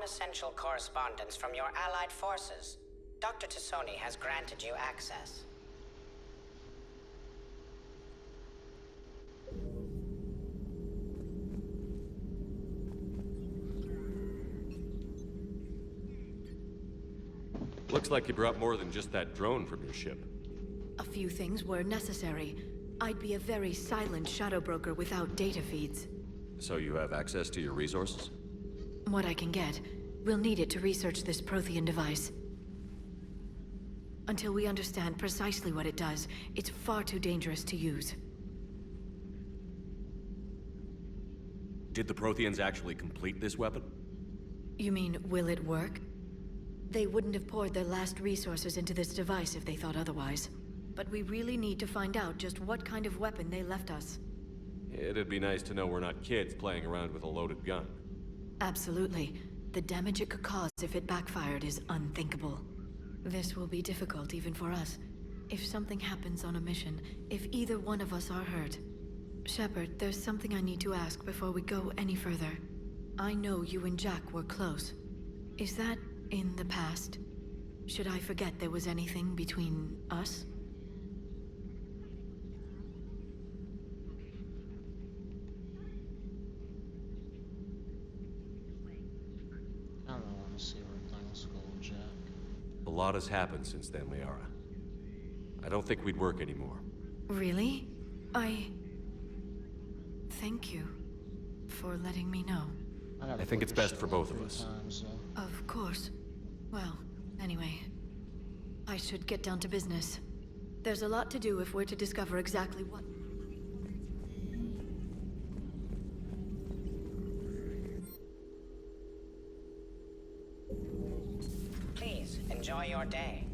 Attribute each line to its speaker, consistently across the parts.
Speaker 1: non-essential correspondence from your allied forces. Dr. Tassoni has granted you access.
Speaker 2: Looks like you brought more than just that drone from your ship.
Speaker 3: A few things were necessary. I'd be a very silent shadow broker without data feeds.
Speaker 2: So you have access to your resources?
Speaker 3: What I can get. We'll need it to research this Prothean device. Until we understand precisely what it does, it's far too dangerous to use.
Speaker 2: Did the Protheans actually complete this weapon?
Speaker 3: You mean, will it work? They wouldn't have poured their last resources into this device if they thought otherwise. But we really need to find out just what kind of weapon they left us.
Speaker 2: It'd be nice to know we're not kids playing around with a loaded gun.
Speaker 3: Absolutely. The damage it could cause if it backfired is unthinkable. This will be difficult even for us. If something happens on a mission, if either one of us are hurt. Shepard, there's something I need to ask before we go any further. I know you and Jack were close. Is that in the past? Should I forget there was anything between us?
Speaker 4: I don't want to see where things go, Jack.
Speaker 2: A lot has happened since then, Liara. I don't think we'd work anymore.
Speaker 3: Really? Thank you for letting me know.
Speaker 2: I think it's best for both of us.
Speaker 3: Of course. Well, anyway, I should get down to business. There's a lot to do if we're to discover exactly what...
Speaker 1: Please, enjoy your day.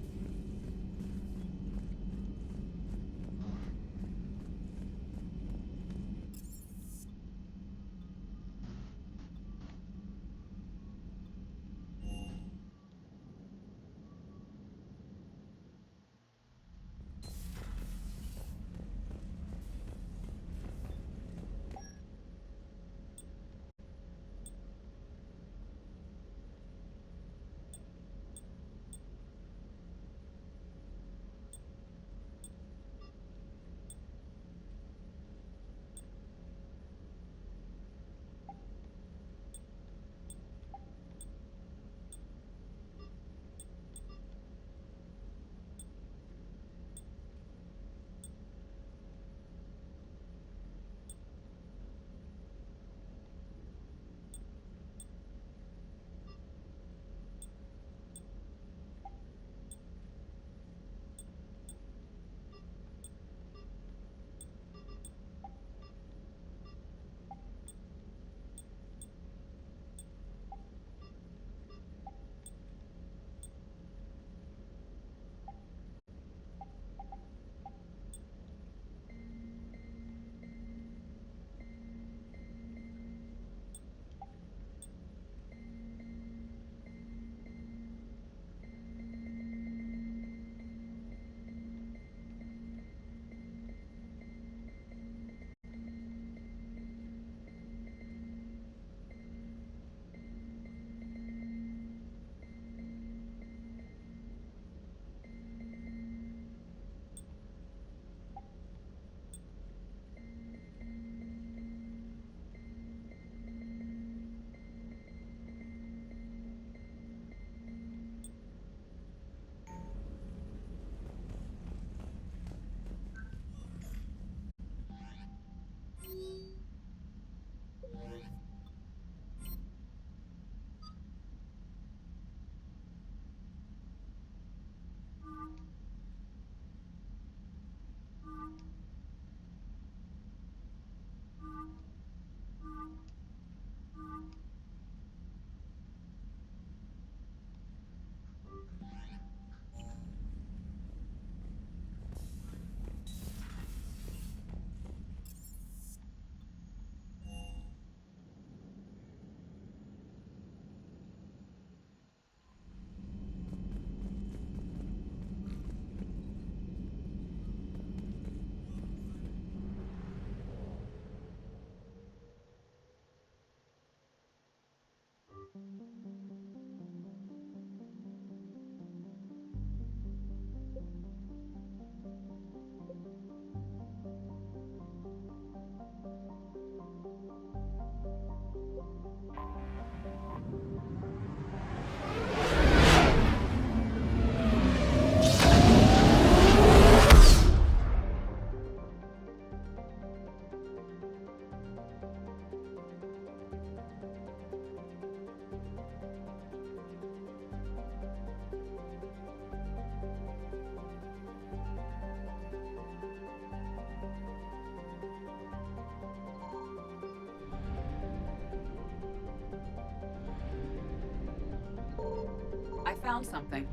Speaker 5: found something.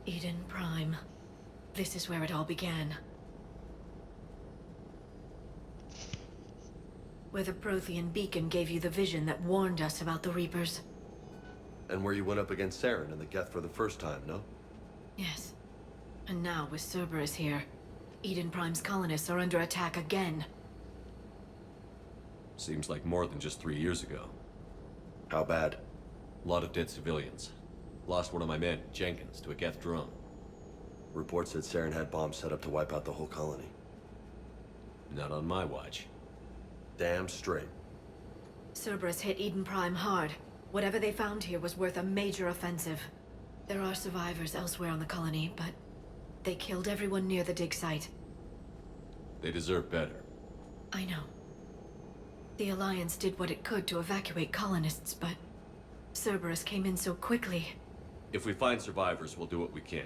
Speaker 3: Eden Prime. This is where it all began. Where the Prothean beacon gave you the vision that warned us about the Reapers.
Speaker 6: And where you went up against Saren and the Geth for the first time, no?
Speaker 3: Yes. And now, with Cerberus here, Eden Prime's colonists are under attack again.
Speaker 2: Seems like more than just 3 years ago.
Speaker 6: How bad?
Speaker 2: A lot of dead civilians. Lost one of my men, Jenkins, to a Geth drone.
Speaker 6: Reports said Saren had bombs set up to wipe out the whole colony.
Speaker 2: Not on my watch.
Speaker 6: Damn straight.
Speaker 3: Cerberus hit Eden Prime hard. Whatever they found here was worth a major offensive. There are survivors elsewhere on the colony, but they killed everyone near the dig site.
Speaker 2: They deserve better.
Speaker 3: I know. The Alliance did what it could to evacuate colonists, but Cerberus came in so quickly.
Speaker 2: If we find survivors, we'll do what we can.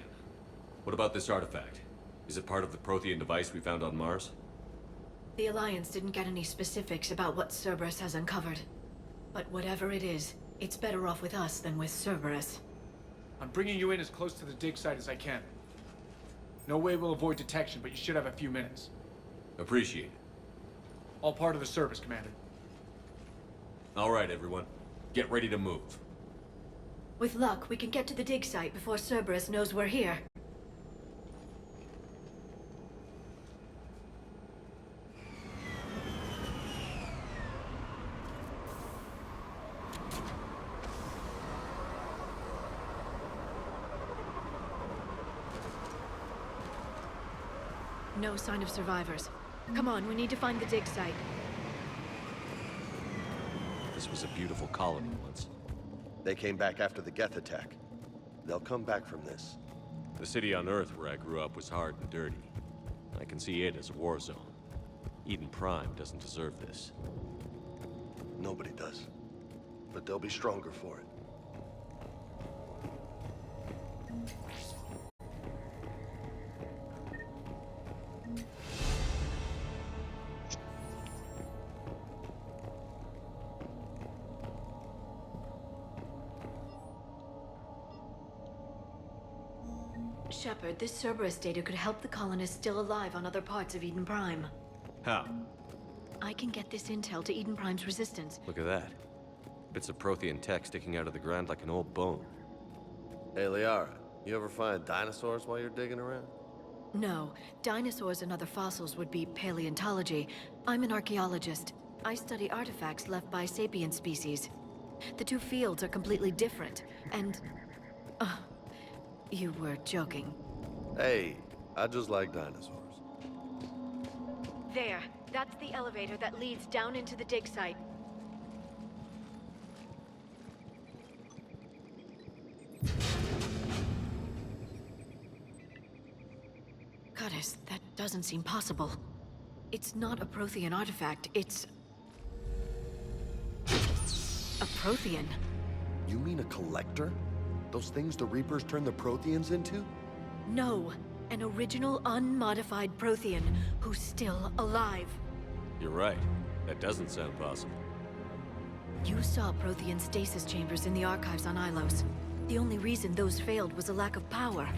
Speaker 2: What about this artifact? Is it part of the Prothean device we found on Mars?
Speaker 3: The Alliance didn't get any specifics about what Cerberus has uncovered. But whatever it is, it's better off with us than with Cerberus.
Speaker 7: I'm bringing you in as close to the dig site as I can. No way we'll avoid detection, but you should have a few minutes.
Speaker 2: Appreciate it.
Speaker 7: All part of the service, Commander.
Speaker 2: All right, everyone. Get ready to move.
Speaker 3: With luck, we can get to the dig site before Cerberus knows we're here. No sign of survivors. Come on, we need to find the dig site.
Speaker 2: This was a beautiful colony once.
Speaker 6: They came back after the Geth attack. They'll come back from this.
Speaker 2: The city on Earth where I grew up was hard and dirty. I can see it as a war zone. Eden Prime doesn't deserve this.
Speaker 6: Nobody does. But they'll be stronger for it.
Speaker 3: Shepard, this Cerberus data could help the colonists still alive on other parts of Eden Prime.
Speaker 2: How?
Speaker 3: I can get this intel to Eden Prime's resistance.
Speaker 2: Look at that. Bits of Prothean tech sticking out of the ground like an old bone.
Speaker 6: Hey, Liara, you ever find dinosaurs while you're digging around?
Speaker 3: No, dinosaurs and other fossils would be paleontology. I'm an archaeologist. I study artifacts left by sapient species. The two fields are completely different, and... you were joking.
Speaker 6: Hey, I just like dinosaurs.
Speaker 3: There. That's the elevator that leads down into the dig site. Goddess, that doesn't seem possible. It's not a Prothean artifact, it's... a Prothean.
Speaker 6: You mean a collector? Those things the Reapers turn the Protheans into?
Speaker 3: No, an original unmodified Prothean who's still alive.
Speaker 2: You're right. That doesn't sound possible.
Speaker 3: You saw Prothean stasis chambers in the archives on Ilos. The only reason those failed was a lack of power.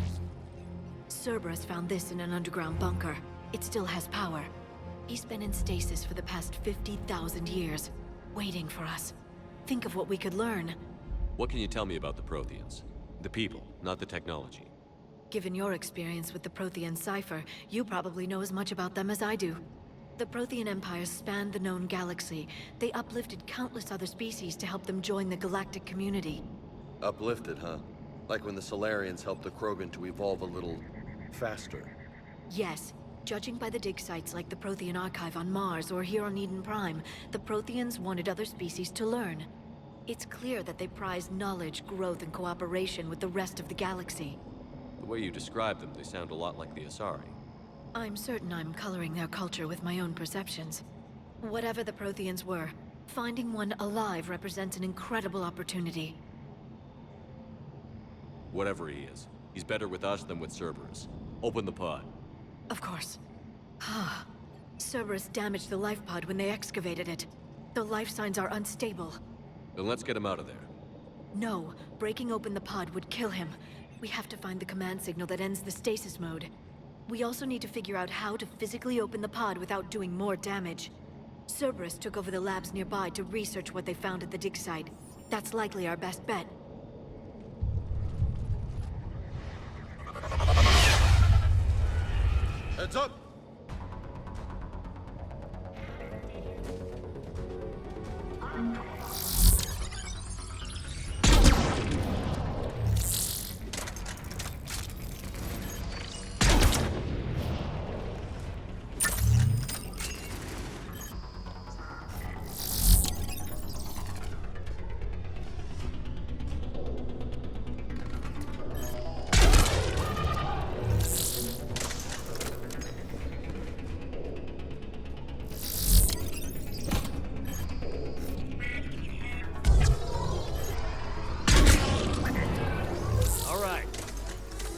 Speaker 3: Cerberus found this in an underground bunker. It still has power. He's been in stasis for the past 50,000 years, waiting for us. Think of what we could learn.
Speaker 2: What can you tell me about the Protheans? The people, not the technology.
Speaker 3: Given your experience with the Prothean cipher, you probably know as much about them as I do. The Prothean empires spanned the known galaxy. They uplifted countless other species to help them join the galactic community.
Speaker 6: Uplifted, huh? Like when the Solarians helped the Krogan to evolve a little... faster.
Speaker 3: Yes. Judging by the dig sites like the Prothean Archive on Mars or here on Eden Prime, the Protheans wanted other species to learn. It's clear that they prize knowledge, growth, and cooperation with the rest of the galaxy.
Speaker 2: The way you describe them, they sound a lot like the Asari.
Speaker 3: I'm certain I'm coloring their culture with my own perceptions. Whatever the Protheans were, finding one alive represents an incredible opportunity.
Speaker 2: Whatever he is, he's better with us than with Cerberus. Open the pod.
Speaker 3: Of course. Cerberus damaged the life pod when they excavated it. The life signs are unstable.
Speaker 2: Then let's get him out of there.
Speaker 3: No, breaking open the pod would kill him. We have to find the command signal that ends the stasis mode. We also need to figure out how to physically open the pod without doing more damage. Cerberus took over the labs nearby to research what they found at the dig site. That's likely our best bet.
Speaker 6: Heads up!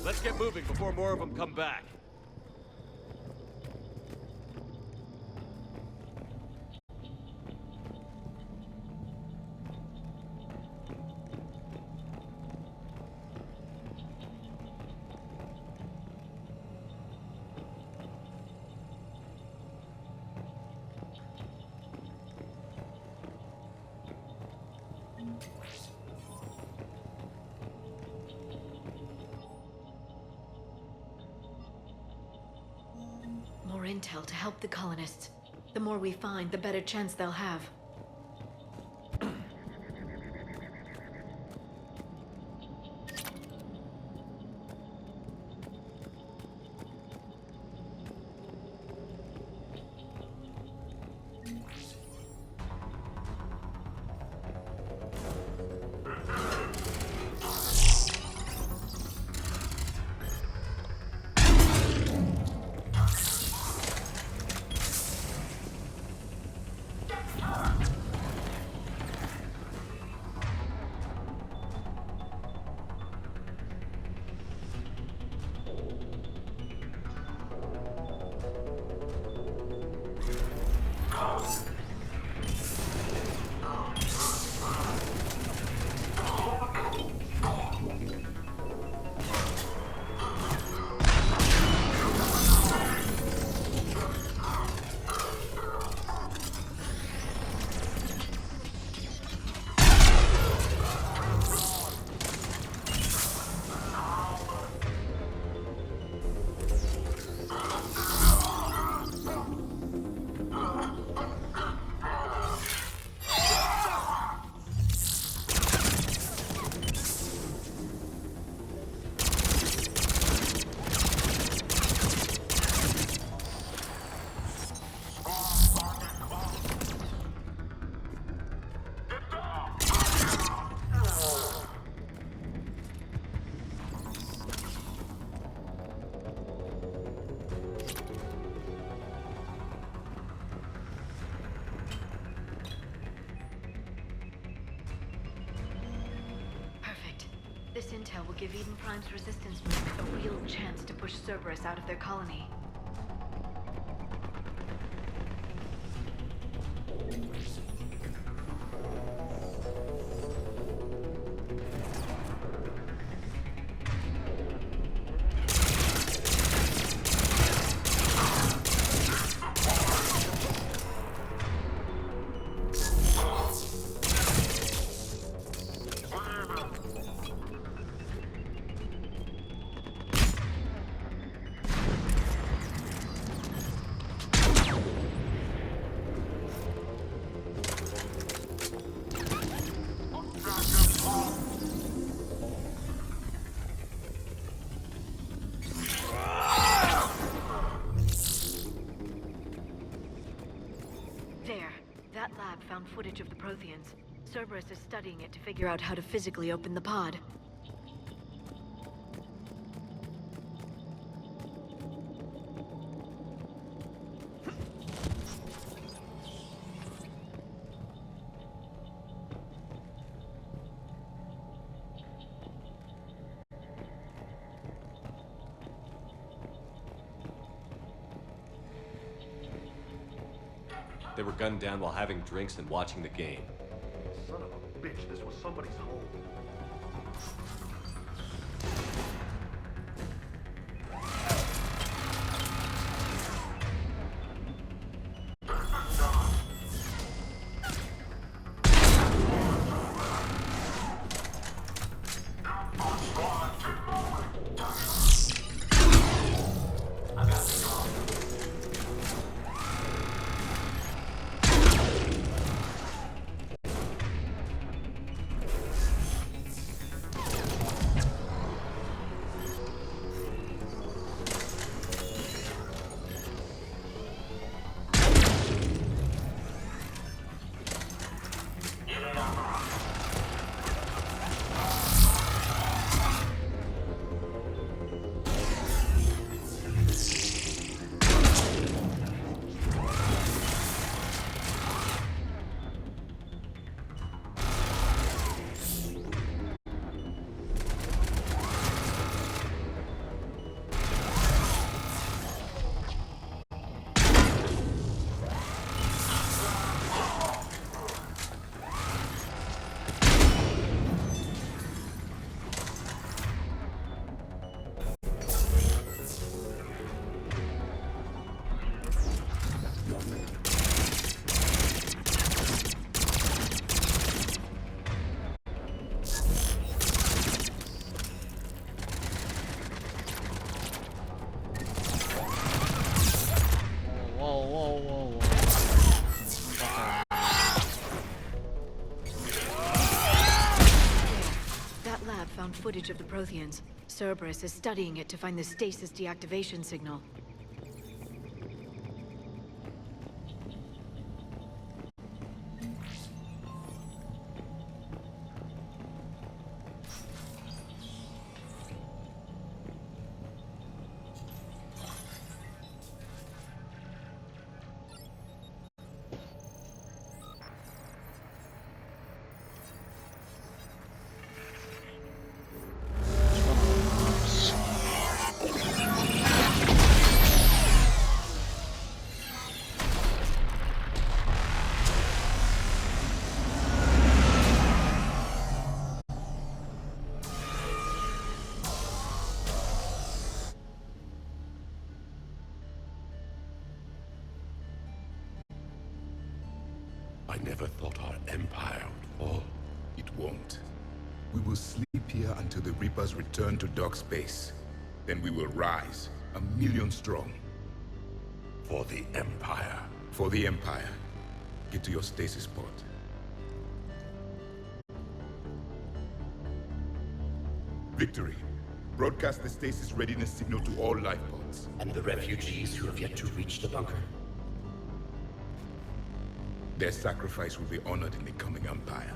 Speaker 2: Let's get moving before more of them come back.
Speaker 3: More intel to help the colonists. The more we find, the better chance they'll have. This intel will give Eden Prime's resistance movement a real chance to push Cerberus out of their colony. That lab found footage of the Protheans. Cerberus is studying it to figure out how to physically open the pod.
Speaker 2: They were gunned down while having drinks and watching the game.
Speaker 5: Son of a bitch, this was somebody's home.
Speaker 3: Found footage of the Protheans. Cerberus is studying it to find the stasis deactivation signal.
Speaker 8: I never thought our empire would fall.
Speaker 9: It won't. We will sleep here until the Reapers return to dark space. Then we will rise, 1,000,000 strong.
Speaker 8: For the empire.
Speaker 9: For the Empire. Get to your stasis pod. Victory. Broadcast the stasis readiness signal to all life pods.
Speaker 10: And the refugees who have yet to reach the bunker.
Speaker 9: Their sacrifice will be honored in the coming Empire.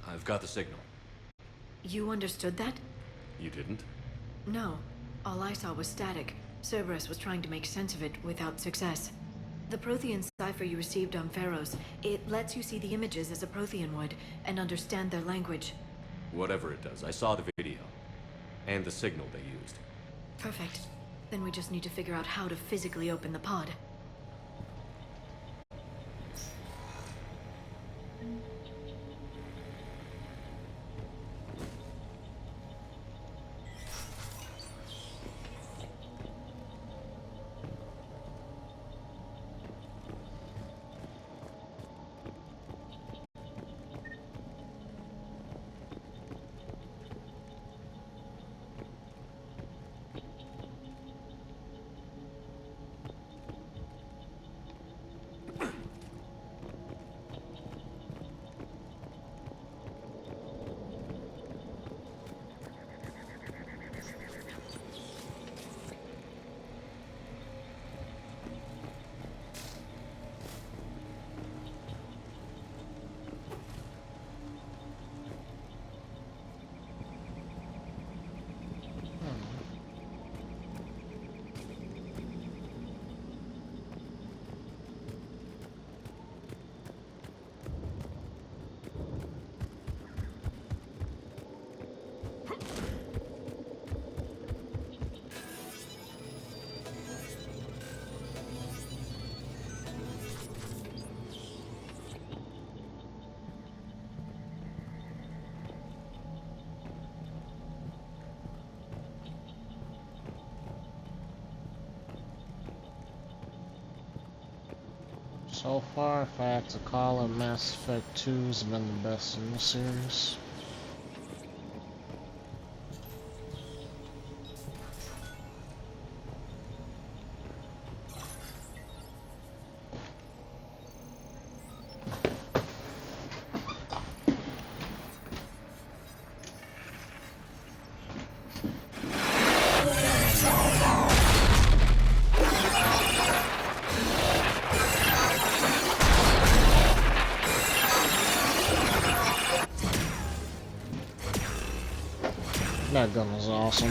Speaker 2: I've got the signal.
Speaker 3: You understood that?
Speaker 2: You didn't?
Speaker 3: No. All I saw was static. Cerberus was trying to make sense of it without success. The Prothean cipher you received on Pharaohs, it lets you see the images as a Prothean would, and understand their language.
Speaker 2: Whatever it does, I saw the video. And the signal they used.
Speaker 3: Perfect. Then we just need to figure out how to physically open the pod.
Speaker 4: So far, if I had to call it, Mass Effect 2's been the best in the series. That gun was awesome.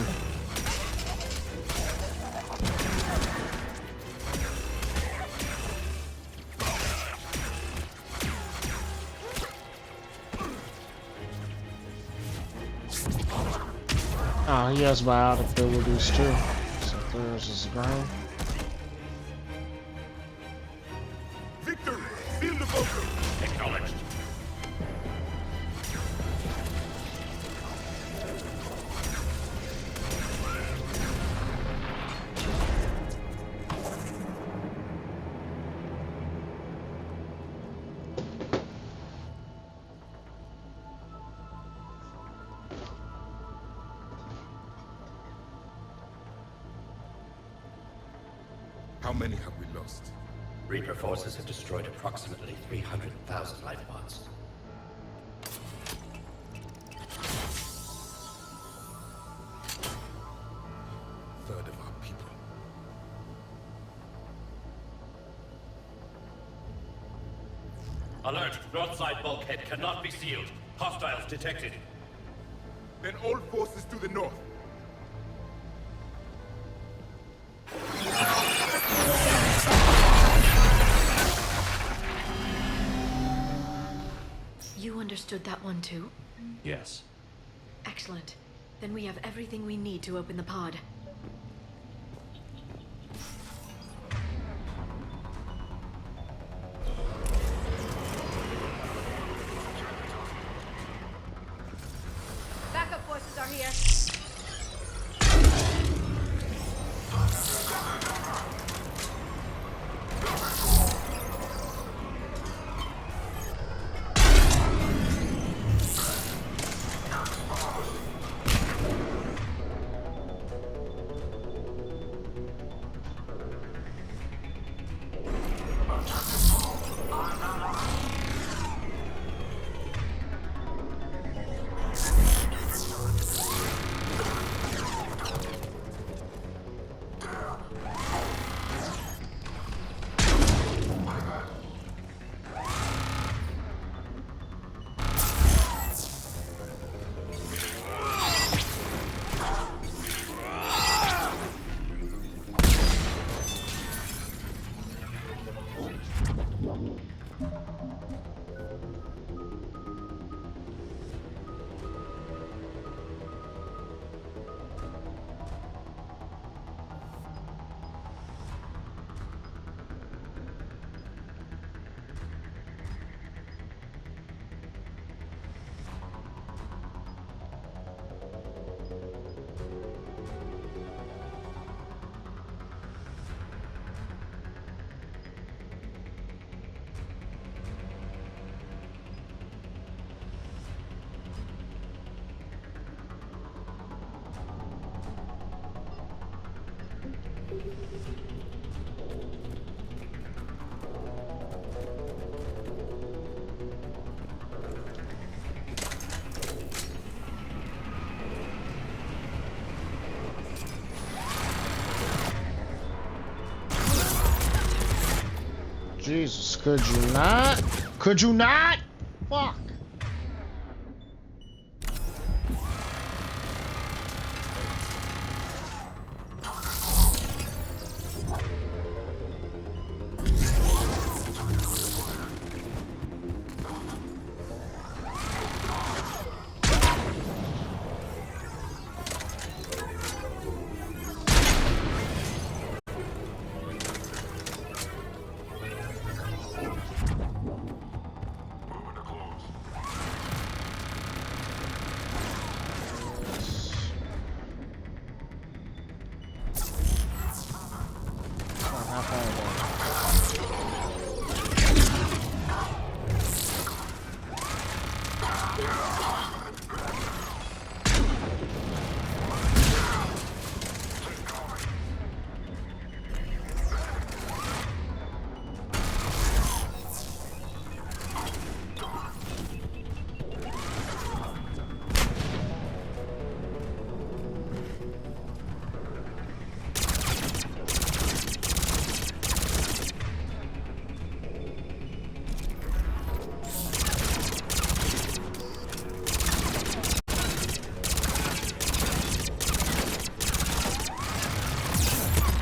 Speaker 4: Oh, he has biotic abilities too. So there's his ground.
Speaker 9: Victory! Seal the bunker!
Speaker 8: Acknowledged.
Speaker 9: How many have we lost?
Speaker 10: Reaper forces have destroyed approximately 300,000 life pods.
Speaker 9: Third of our people.
Speaker 10: Alert! North side bulkhead cannot be sealed. Hostiles detected.
Speaker 9: Then all forces to the north.
Speaker 3: You understood that one too?
Speaker 2: Yes.
Speaker 3: Excellent. Then we have everything we need to open the pod.
Speaker 11: Backup forces are here.
Speaker 4: Jesus, could you not? Could you not? Fuck.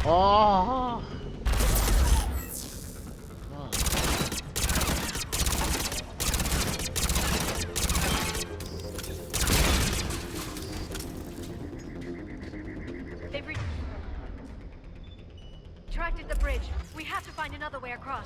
Speaker 4: Oh.
Speaker 11: They've retracted the bridge. We have to find another way across.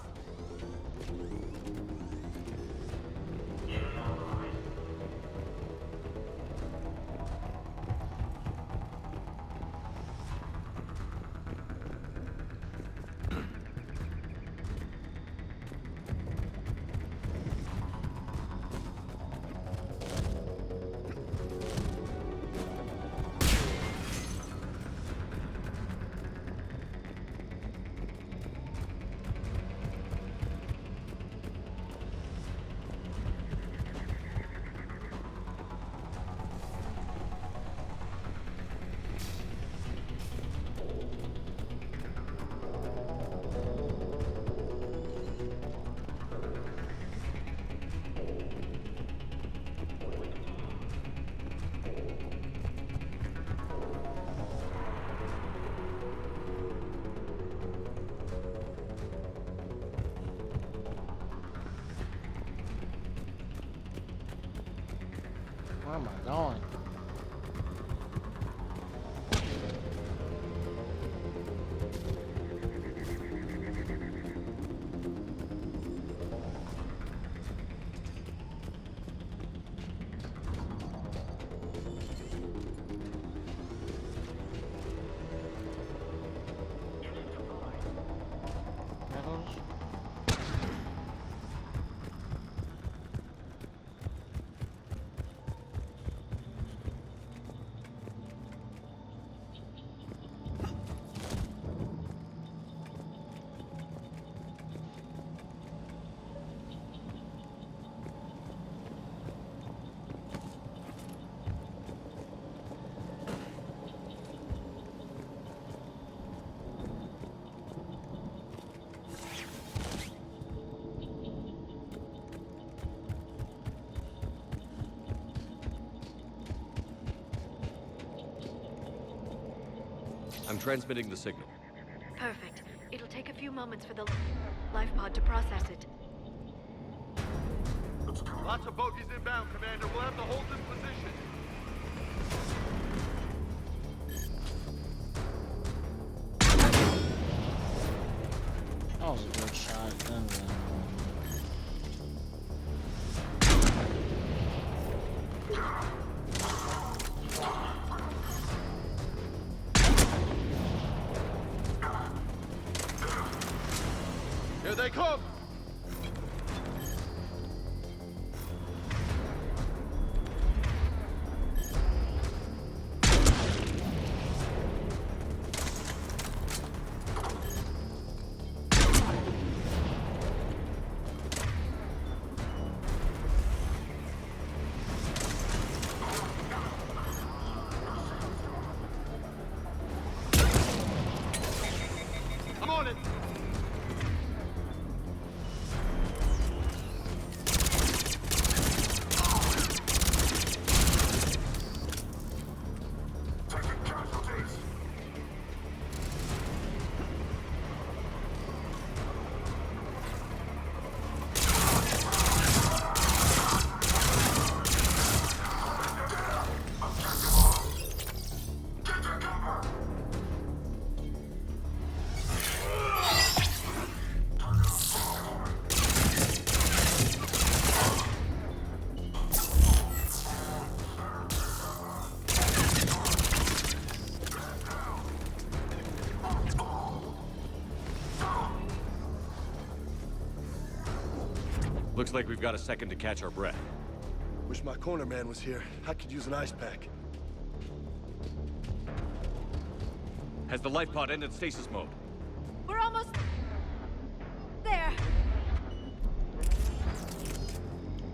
Speaker 4: Where am I going?
Speaker 2: I'm transmitting the signal.
Speaker 11: Perfect. It'll take a few moments for the life pod to process it.
Speaker 5: Lots of bogies inbound, Commander. We'll have to hold this position.
Speaker 4: That was a good shot. Then.
Speaker 5: Here they come! I'm on it!
Speaker 2: Looks like we've got a second to catch our breath.
Speaker 5: Wish my corner man was here. I could use an ice pack.
Speaker 2: Has the life pod ended stasis mode?
Speaker 11: We're almost there.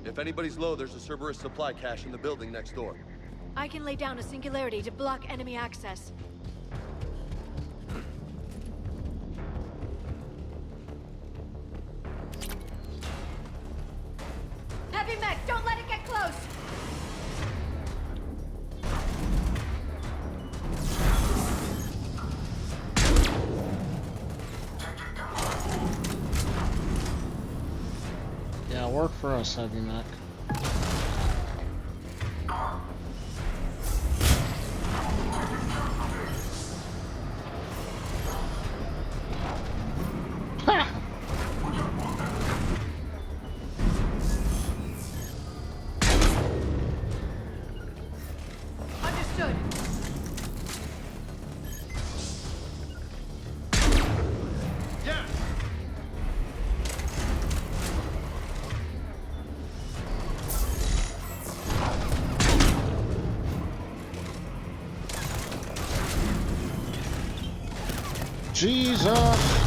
Speaker 6: If anybody's low, there's a Cerberus supply cache in the building next door.
Speaker 11: I can lay down a singularity to block enemy access. Heavy mech, don't let it get close!
Speaker 4: Yeah, work for us, Heavy Mech.
Speaker 11: Understood.
Speaker 5: Yeah!
Speaker 4: Jesus!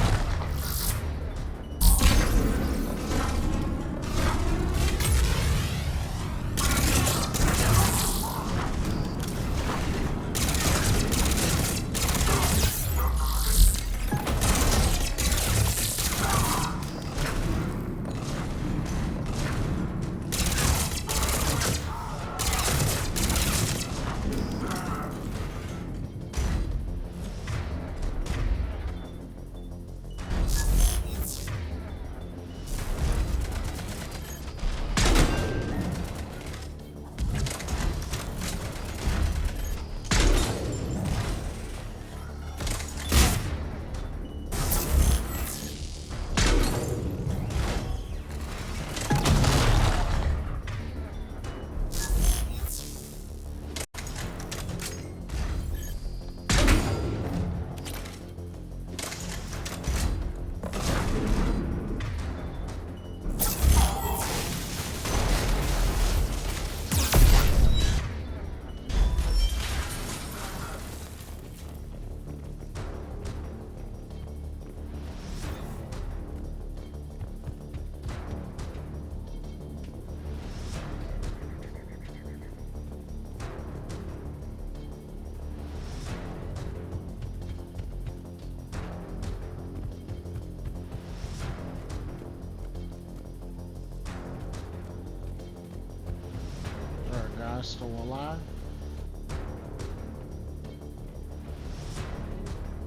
Speaker 4: Still alive?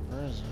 Speaker 4: Where is he?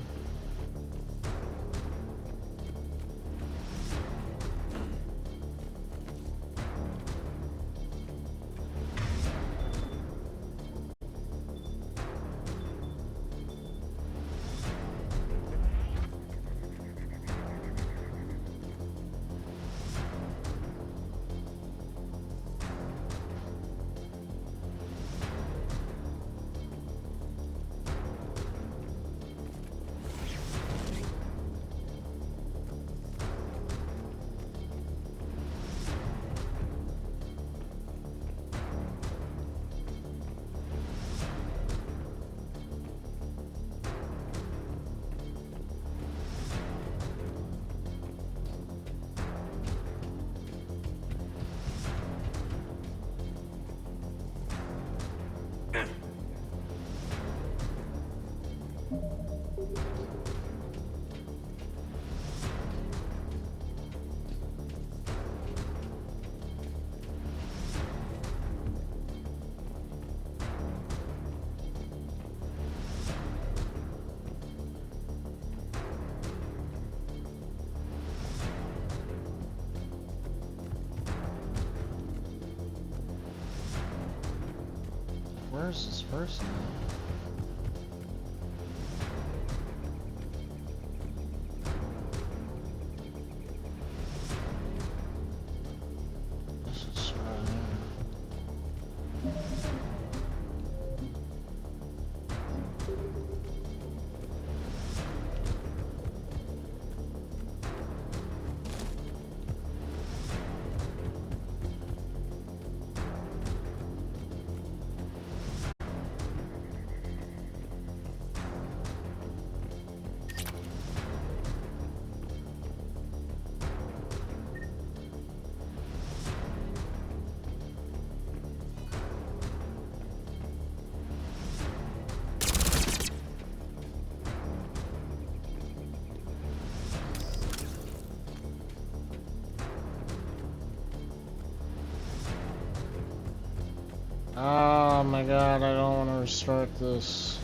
Speaker 4: Where's this person? This is right here. Oh my god, I don't want to restart this.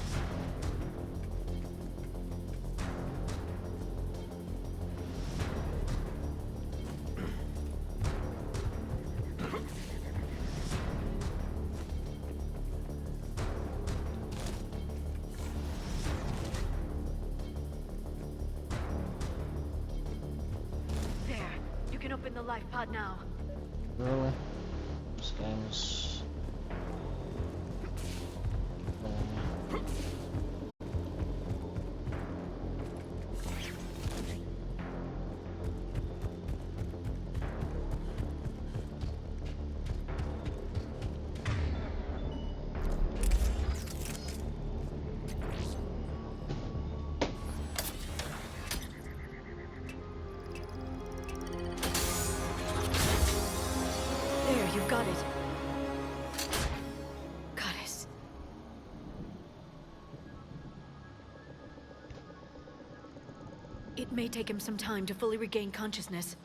Speaker 11: There. You can open the life pod now.
Speaker 4: Really? This game is...
Speaker 11: There, you've got it.
Speaker 3: Goddess.
Speaker 11: It may take him some time to fully regain consciousness.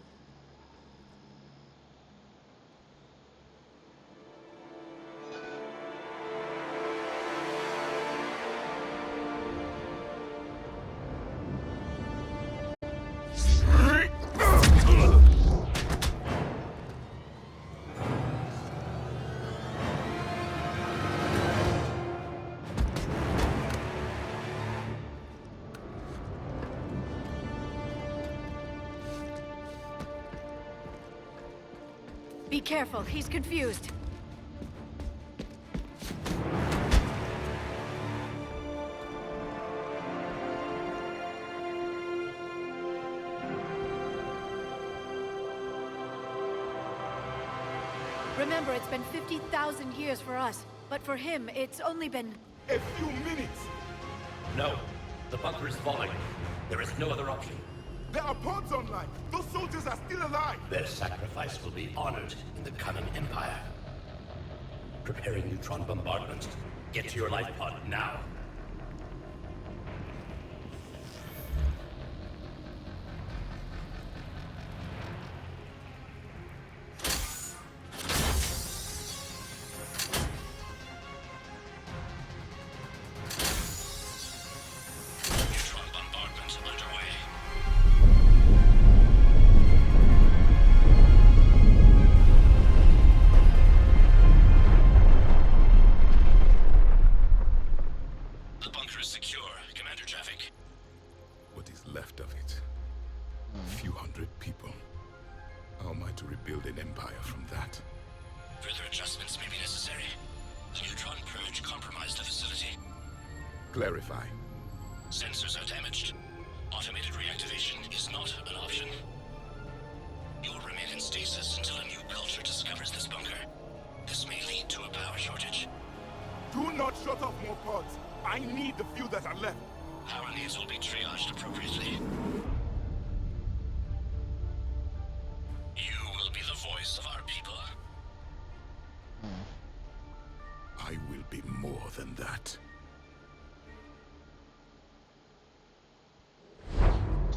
Speaker 11: Be careful, he's confused. Remember, it's been 50,000 years for us, but for him, it's only been...
Speaker 9: A few minutes!
Speaker 10: No. The bunker is falling. There is no other option.
Speaker 9: There are pods online! Those soldiers are still alive!
Speaker 10: Their sacrifice will be honored in the coming Empire. Preparing neutron bombardment. Get to your life pod now. Neutron bombardment underway. The bunker is secure, Commander Javik.
Speaker 9: What is left of it? A few hundred people. How am I to rebuild an empire from that?
Speaker 10: Further adjustments may be necessary. The neutron purge compromised the facility.
Speaker 9: Clarify.
Speaker 10: Sensors are damaged. Automated reactivation is not an option. You will remain in stasis until a new culture discovers this bunker. This may lead to a power shortage.
Speaker 9: Do not shut off more pods! I need the few that are left!
Speaker 10: Power needs will be triaged appropriately. You will be the voice of our people.
Speaker 9: I will be more than that.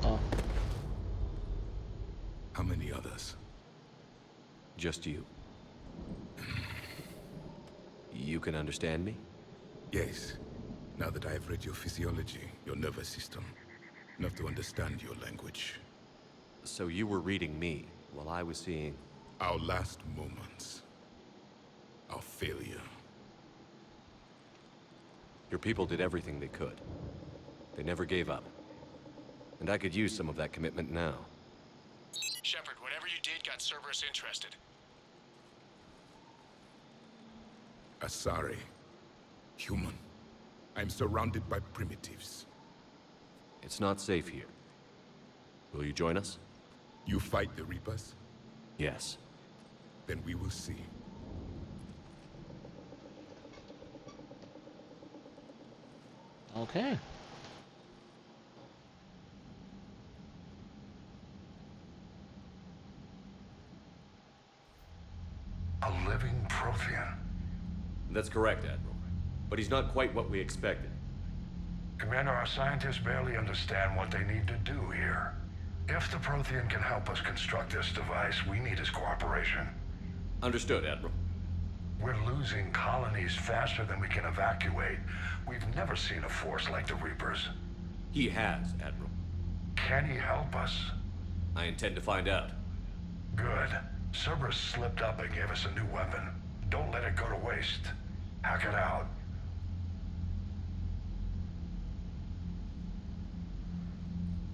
Speaker 4: Oh.
Speaker 9: How many others?
Speaker 2: Just you. You can understand me?
Speaker 9: Yes. Now that I have read your physiology, your nervous system, enough to understand your language.
Speaker 2: So you were reading me while I was seeing...
Speaker 9: Our last moments. Our failure.
Speaker 2: Your people did everything they could. They never gave up. And I could use some of that commitment now.
Speaker 10: Shepard, whatever you did got Cerberus interested.
Speaker 9: Asari. Human. I'm surrounded by primitives.
Speaker 2: It's not safe here. Will you join us?
Speaker 9: You fight the Reapers?
Speaker 2: Yes.
Speaker 9: Then we will see.
Speaker 4: Okay.
Speaker 8: A living Prothean.
Speaker 2: That's correct, Admiral. But he's not quite what we expected.
Speaker 8: Commander, our scientists barely understand what they need to do here. If the Prothean can help us construct this device, we need his cooperation.
Speaker 2: Understood, Admiral.
Speaker 8: We're losing colonies faster than we can evacuate. We've never seen a force like the Reapers.
Speaker 2: He has, Admiral.
Speaker 8: Can he help us?
Speaker 2: I intend to find out.
Speaker 8: Good. Cerberus slipped up and gave us a new weapon. Don't let it go to waste. Hack it out.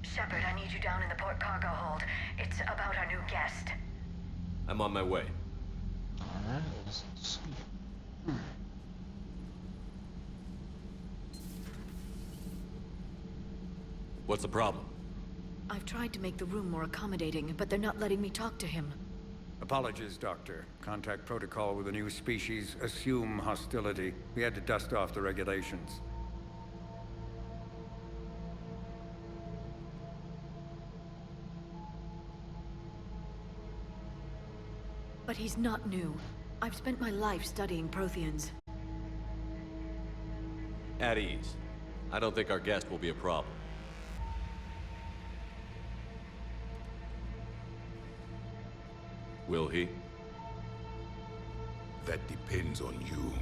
Speaker 3: Shepard, I need you down in the port cargo hold. It's about our new guest.
Speaker 2: I'm on my way.
Speaker 4: Alright, let's see.
Speaker 2: What's the problem?
Speaker 3: I've tried to make the room more accommodating, but they're not letting me talk to him.
Speaker 12: Apologies, Doctor. Contact protocol with a new species. Assume hostility. We had to dust off the regulations.
Speaker 3: But he's not new. I've spent my life studying Protheans.
Speaker 2: At ease. I don't think our guest will be a problem. Will he?
Speaker 9: That depends on you.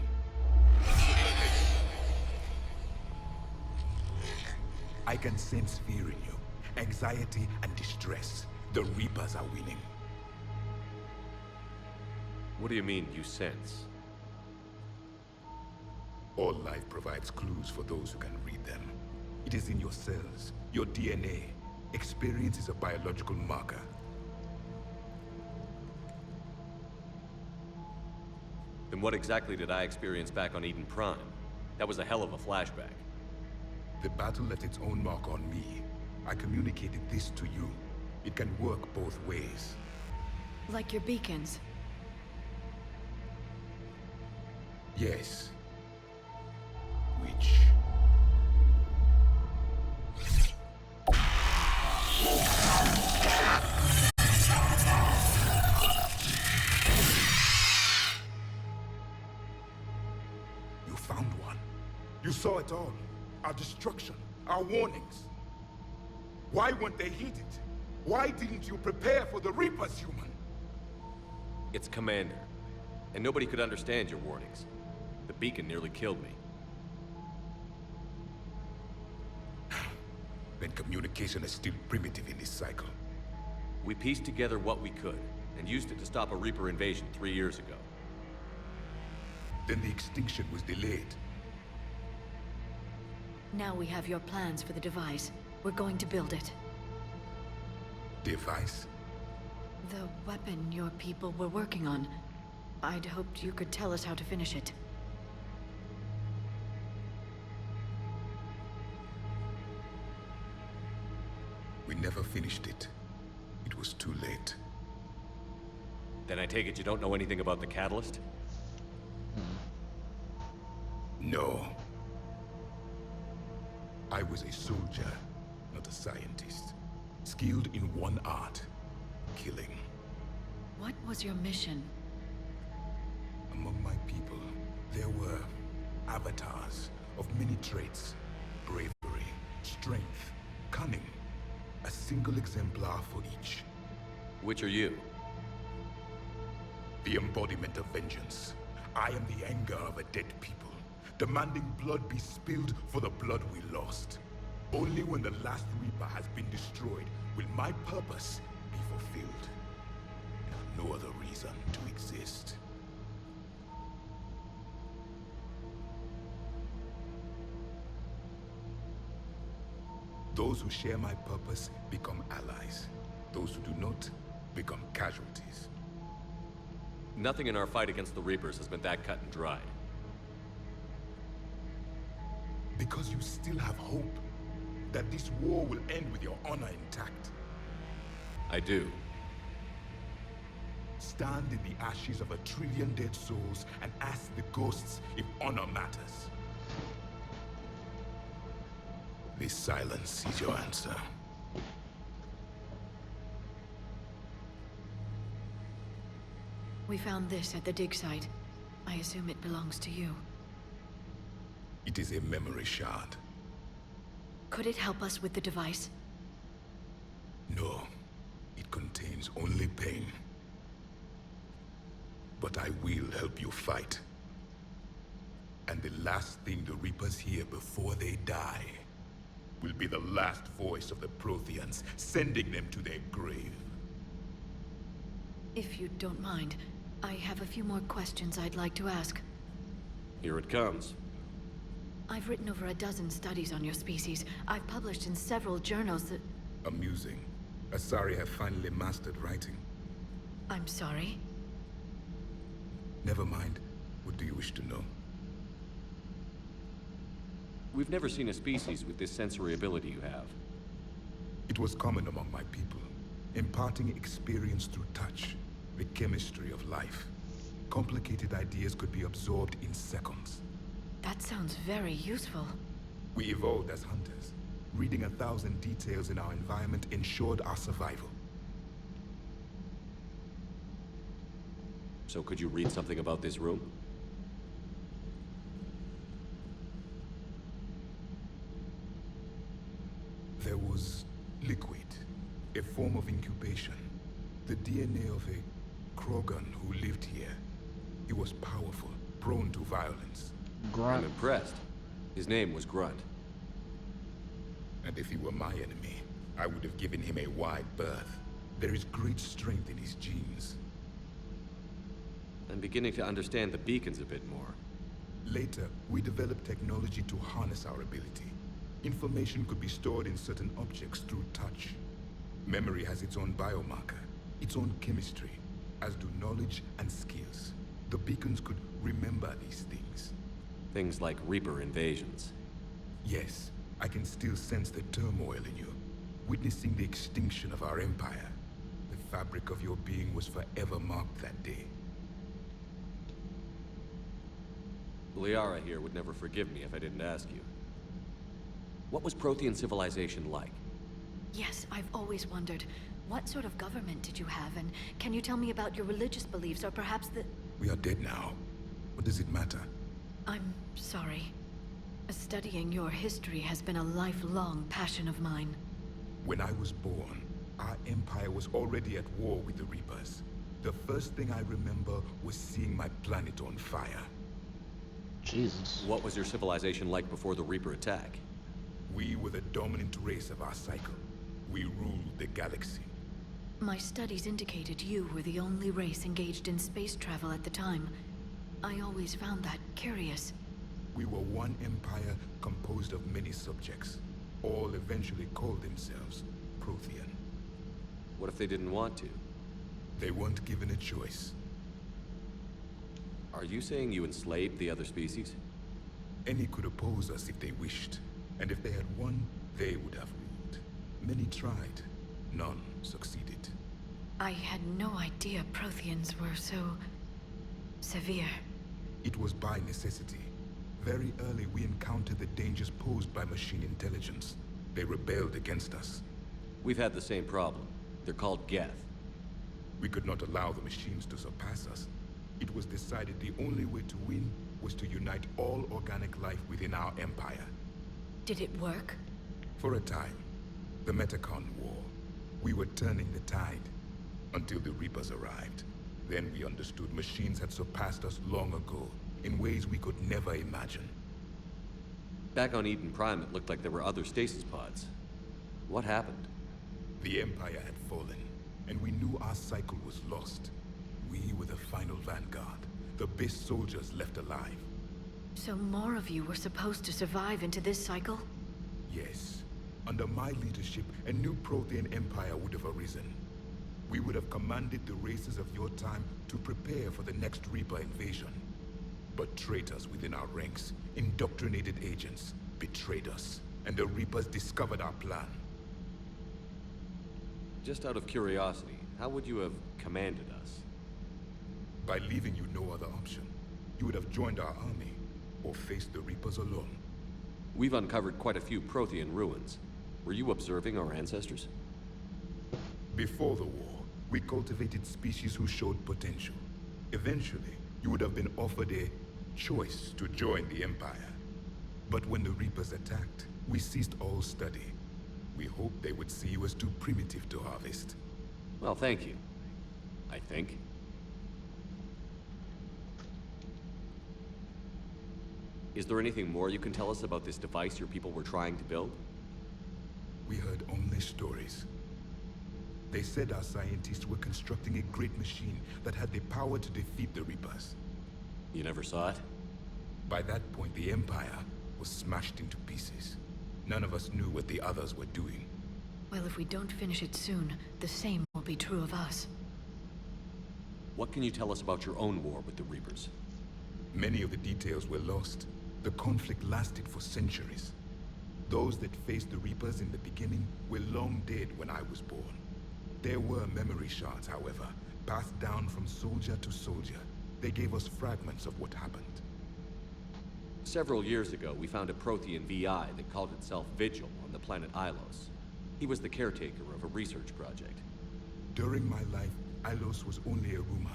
Speaker 9: I can sense fear in you. Anxiety and distress. The Reapers are winning.
Speaker 2: What do you mean, you sense?
Speaker 9: All life provides clues for those who can read them. It is in your cells, your DNA. Experience is a biological marker.
Speaker 2: Then what exactly did I experience back on Eden Prime? That was a hell of a flashback.
Speaker 9: The battle left its own mark on me. I communicated this to you. It can work both ways.
Speaker 3: Like your beacons.
Speaker 9: Yes. Which... You found one. You saw it all. Our destruction, our warnings. Why weren't they heeded? Why didn't you prepare for the Reapers, human?
Speaker 2: It's Commander. And nobody could understand your warnings. The beacon nearly killed me.
Speaker 9: Then communication is still primitive in this cycle.
Speaker 2: We pieced together what we could, and used it to stop a Reaper invasion 3 years ago.
Speaker 9: Then the extinction was delayed.
Speaker 3: Now we have your plans for the device. We're going to build it.
Speaker 9: Device?
Speaker 3: The weapon your people were working on. I'd hoped you could tell us how to finish it.
Speaker 9: We never finished it. It was too late.
Speaker 2: Then I take it you don't know anything about the catalyst?
Speaker 9: No. I was a soldier, not a scientist. Skilled in one art, killing.
Speaker 3: What was your mission?
Speaker 9: Among my people, there were avatars of many traits. Bravery, strength, cunning. A single exemplar for each.
Speaker 2: Which are you?
Speaker 9: The embodiment of vengeance. I am the anger of a dead people, demanding blood be spilled for the blood we lost. Only when the last Reaper has been destroyed will my purpose be fulfilled. I have no other reason to exist. Those who share my purpose become allies. Those who do not become casualties.
Speaker 2: Nothing in our fight against the Reapers has been that cut and dried.
Speaker 9: Because you still have hope that this war will end with your honor intact.
Speaker 2: I do.
Speaker 9: Stand in the ashes of 1 trillion dead souls and ask the ghosts if honor matters. This silence is your answer.
Speaker 3: We found this at the dig site. I assume it belongs to you.
Speaker 9: It is a memory shard.
Speaker 3: Could it help us with the device?
Speaker 9: No, it contains only pain. But I will help you fight. And the last thing the Reapers hear before they die will be the last voice of the Protheans, sending them to their grave.
Speaker 3: If you don't mind, I have a few more questions I'd like to ask.
Speaker 2: Here it comes.
Speaker 3: I've written over a dozen studies on your species. I've published in several journals that...
Speaker 9: Amusing. Asari have finally mastered writing.
Speaker 3: I'm sorry?
Speaker 9: Never mind. What do you wish to know?
Speaker 2: We've never seen a species with this sensory ability you have.
Speaker 9: It was common among my people, imparting experience through touch, the chemistry of life. Complicated ideas could be absorbed in seconds.
Speaker 3: That sounds very useful.
Speaker 9: We evolved as hunters. Reading 1,000 details in our environment ensured our survival.
Speaker 2: So could you read something about this room?
Speaker 9: There was liquid, a form of incubation. The DNA of a Krogan who lived here. He was powerful, prone to violence.
Speaker 2: Grunt. I'm impressed. His name was Grunt.
Speaker 9: And if he were my enemy, I would have given him a wide berth. There is great strength in his genes.
Speaker 2: I'm beginning to understand the beacons a bit more.
Speaker 9: Later, we developed technology to harness our ability. Information could be stored in certain objects through touch. Memory has its own biomarker, its own chemistry, as do knowledge and skills. The beacons could remember these things.
Speaker 2: Things like Reaper invasions.
Speaker 9: Yes, I can still sense the turmoil in you, witnessing the extinction of our empire. The fabric of your being was forever marked that day.
Speaker 2: Liara here would never forgive me if I didn't ask you. What was Prothean civilization like?
Speaker 3: Yes, I've always wondered. What sort of government did you have, and can you tell me about your religious beliefs, or perhaps the...
Speaker 9: We are dead now. What does it matter?
Speaker 3: I'm sorry. Studying your history has been a lifelong passion of mine.
Speaker 9: When I was born, our empire was already at war with the Reapers. The first thing I remember was seeing my planet on fire.
Speaker 4: Jesus.
Speaker 2: What was your civilization like before the Reaper attack?
Speaker 9: We were the dominant race of our cycle. We ruled the galaxy.
Speaker 3: My studies indicated you were the only race engaged in space travel at the time. I always found that curious.
Speaker 9: We were one empire composed of many subjects. All eventually called themselves Prothean.
Speaker 2: What if they didn't want to?
Speaker 9: They weren't given a choice.
Speaker 2: Are you saying you enslaved the other species?
Speaker 9: Any could oppose us if they wished. And if they had won, they would have ruled. Many tried. None succeeded.
Speaker 3: I had no idea Protheans were so... severe.
Speaker 9: It was by necessity. Very early we encountered the dangers posed by machine intelligence. They rebelled against us.
Speaker 2: We've had the same problem. They're called Geth.
Speaker 9: We could not allow the machines to surpass us. It was decided the only way to win was to unite all organic life within our empire.
Speaker 3: Did it work?
Speaker 9: For a time. The Metacon War. We were turning the tide. Until the Reapers arrived. Then we understood machines had surpassed us long ago, in ways we could never imagine.
Speaker 2: Back on Eden Prime, it looked like there were other stasis pods. What happened?
Speaker 9: The Empire had fallen, and we knew our cycle was lost. We were the final vanguard, the best soldiers left alive.
Speaker 3: So more of you were supposed to survive into this cycle?
Speaker 9: Yes. Under my leadership, a new Prothean empire would have arisen. We would have commanded the races of your time to prepare for the next Reaper invasion. But traitors within our ranks, indoctrinated agents, betrayed us, and the Reapers discovered our plan.
Speaker 2: Just out of curiosity, how would you have commanded us?
Speaker 9: By leaving you no other option. You would have joined our army, or faced the Reapers alone.
Speaker 2: We've uncovered quite a few Prothean ruins. Were you observing our ancestors?
Speaker 9: Before the war, we cultivated species who showed potential. Eventually, you would have been offered a choice to join the Empire. But when the Reapers attacked, we ceased all study. We hoped they would see you as too primitive to harvest.
Speaker 2: Well, thank you. I think. Is there anything more you can tell us about this device your people were trying to build?
Speaker 9: We heard only stories. They said our scientists were constructing a great machine that had the power to defeat the Reapers.
Speaker 2: You never saw it?
Speaker 9: By that point, the Empire was smashed into pieces. None of us knew what the others were doing.
Speaker 3: Well, if we don't finish it soon, the same will be true of us.
Speaker 2: What can you tell us about your own war with the Reapers?
Speaker 9: Many of the details were lost. The conflict lasted for centuries. Those that faced the Reapers in the beginning were long dead when I was born. There were memory shards, however, passed down from soldier to soldier. They gave us fragments of what happened.
Speaker 2: Several years ago, we found a Prothean VI that called itself Vigil on the planet Ilos. He was the caretaker of a research project.
Speaker 9: During my life, Ilos was only a rumor.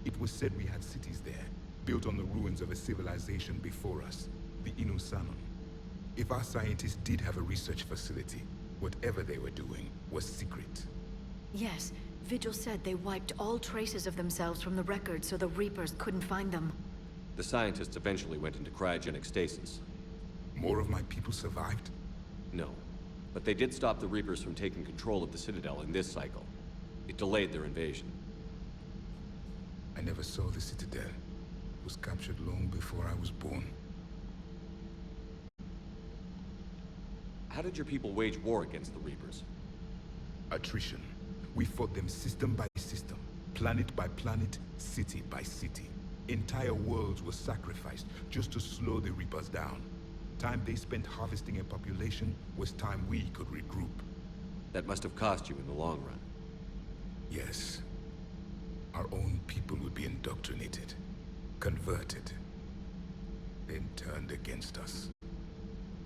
Speaker 9: It was said we had cities there, built on the ruins of a civilization before us, the Inusanon. If our scientists did have a research facility, whatever they were doing was secret.
Speaker 3: Yes, Vigil said they wiped all traces of themselves from the records so the Reapers couldn't find them.
Speaker 2: The scientists eventually went into cryogenic stasis.
Speaker 9: More of my people survived?
Speaker 2: No, but they did stop the Reapers from taking control of the Citadel in this cycle. It delayed their invasion.
Speaker 9: I never saw the Citadel. It was captured long before I was born.
Speaker 2: How did your people wage war against the Reapers?
Speaker 9: Attrition. We fought them system by system, planet by planet, city by city. Entire worlds were sacrificed just to slow the Reapers down. Time they spent harvesting a population was time we could regroup.
Speaker 2: That must have cost you in the long run.
Speaker 9: Yes. Our own people would be indoctrinated, converted, then turned against us.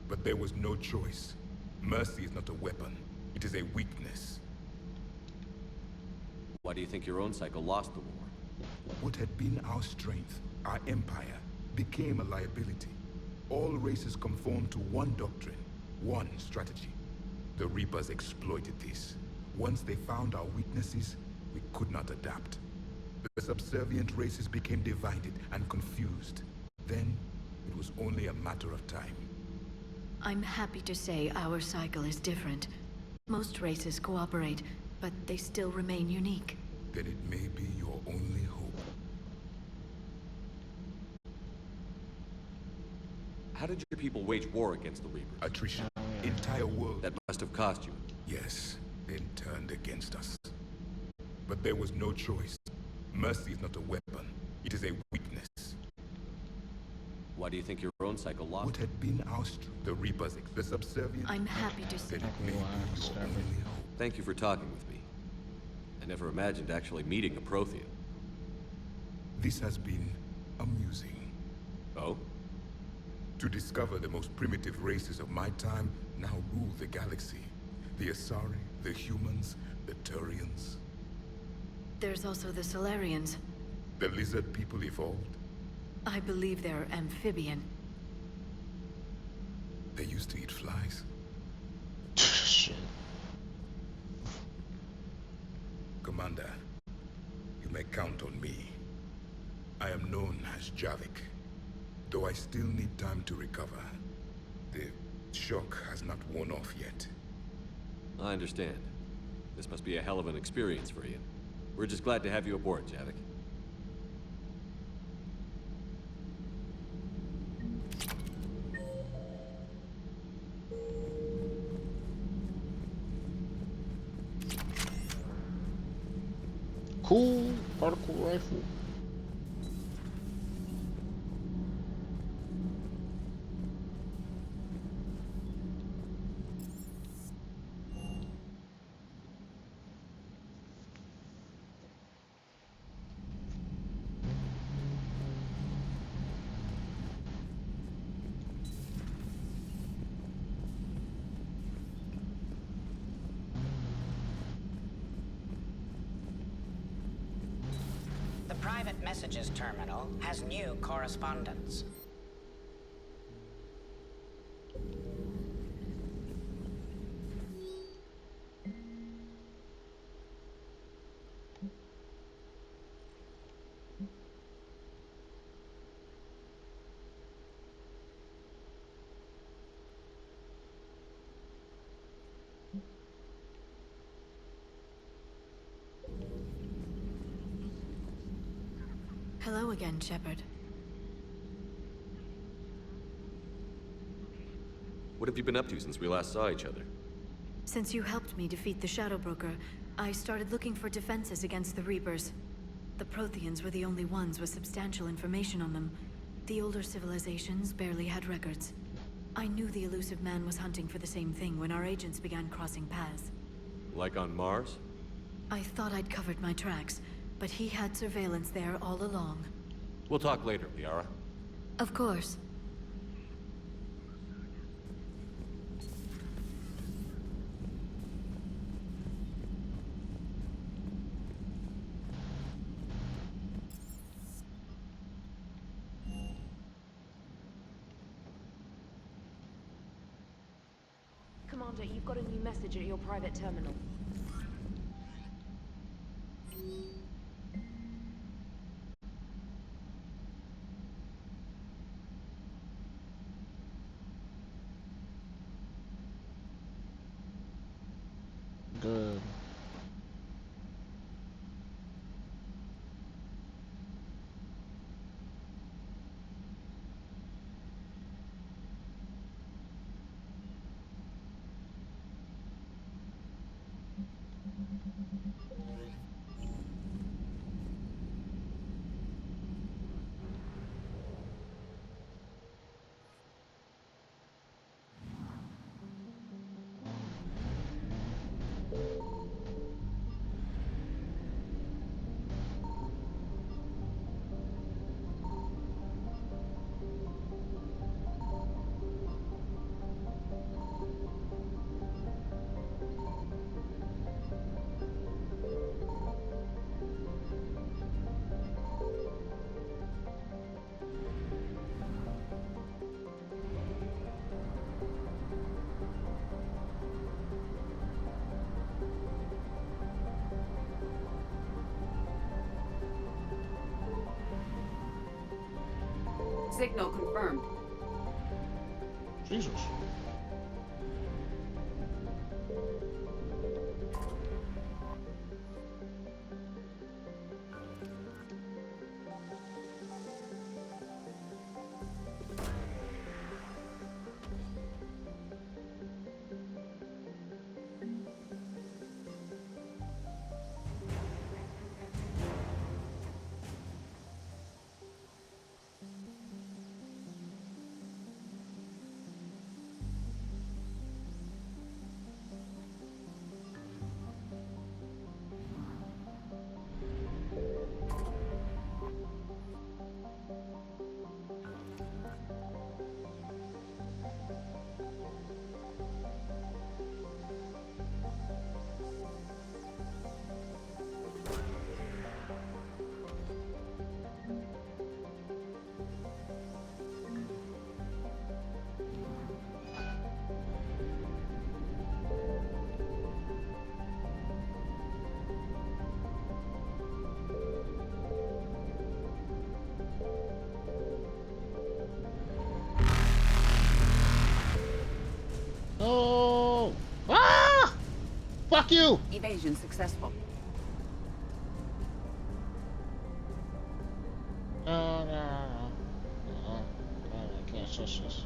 Speaker 9: But there was no choice. Mercy is not a weapon. It is a weakness.
Speaker 2: Why do you think your own cycle lost the war?
Speaker 9: What had been our strength, our empire, became a liability. All races conformed to one doctrine, one strategy. The Reapers exploited this. Once they found our weaknesses, we could not adapt. The subservient races became divided and confused. Then, it was only a matter of time.
Speaker 3: I'm happy to say our cycle is different. Most races cooperate, but they still remain unique.
Speaker 9: Then it may be your only hope.
Speaker 2: How did your people wage war against the Reapers?
Speaker 9: Attrition. Entire world.
Speaker 2: That must have cost you.
Speaker 9: Yes, then turned against us. But there was no choice. Mercy is not a weapon. It is a weakness.
Speaker 2: Why do you think your own cycle lost?
Speaker 9: What had been our strength? The Reapers, the subservient.
Speaker 3: I'm happy to say.
Speaker 9: Then it may be your only hope.
Speaker 2: Thank you for talking with me. I never imagined actually meeting a Prothean.
Speaker 9: This has been amusing.
Speaker 2: Oh?
Speaker 9: To discover the most primitive races of my time now rule the galaxy. The Asari, the humans, the Turians.
Speaker 3: There's also the Solarians.
Speaker 9: The lizard people evolved.
Speaker 3: I believe they're amphibian.
Speaker 9: They used to eat flies.
Speaker 4: Shit.
Speaker 9: Commander, you may count on me. I am known as Javik, though I still need time to recover. The shock has not worn off yet.
Speaker 2: I understand. This must be a hell of an experience for you. We're just glad to have you aboard, Javik.
Speaker 4: rifle.
Speaker 1: The private messages terminal has new correspondence.
Speaker 3: Hello again, Shepard.
Speaker 2: What have you been up to since we last saw each other?
Speaker 3: Since you helped me defeat the Shadow Broker, I started looking for defenses against the Reapers. The Protheans were the only ones with substantial information on them. The older civilizations barely had records. I knew the Elusive Man was hunting for the same thing when our agents began crossing paths.
Speaker 2: Like on Mars?
Speaker 3: I thought I'd covered my tracks, but he had surveillance there all along.
Speaker 2: We'll talk later, Liara.
Speaker 3: Of course.
Speaker 13: Commander, you've got a new message at your private terminal.
Speaker 4: Good.
Speaker 13: Signal confirmed.
Speaker 4: Jesus. Oh! Ah! Fuck you!
Speaker 13: Evasion successful.
Speaker 4: No, no, no. No, I can't touch this.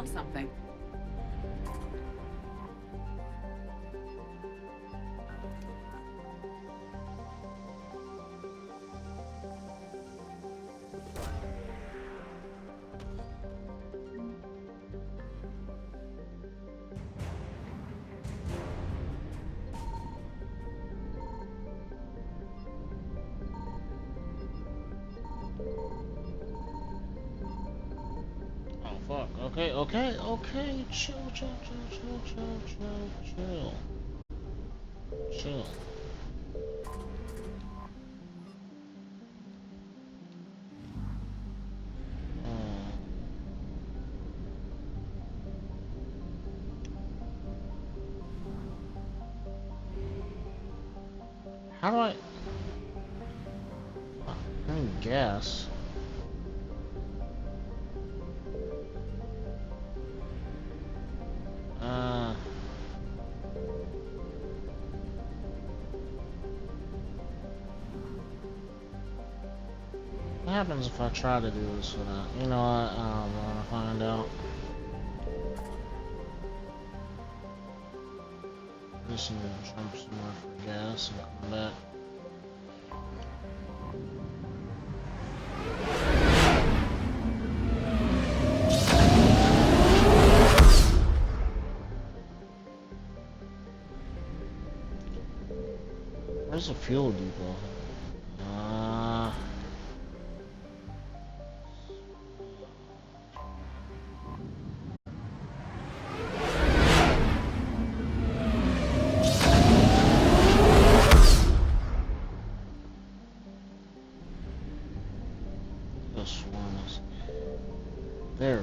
Speaker 14: found something.
Speaker 4: Fuck. Okay. Chill. How do I need gas? What happens if I try to do this without? You know what? I don't want to find out. Just need to jump somewhere for gas and come back. Where's the fuel depot? This one is there.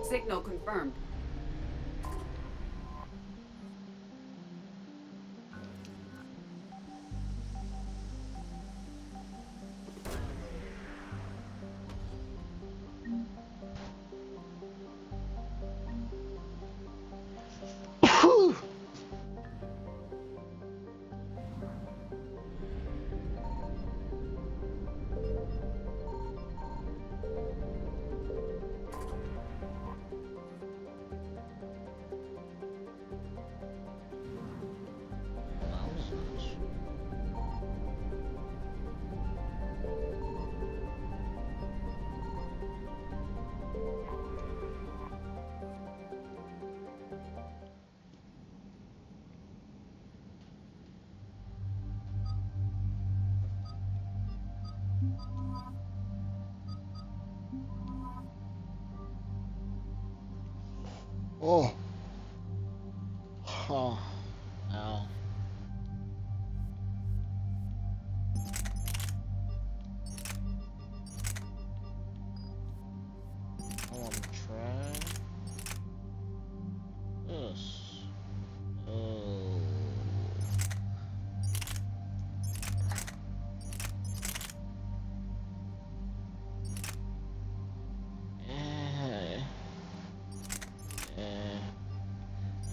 Speaker 14: Signal confirmed. Oh. Oh. Ow. I want to try this. Oh.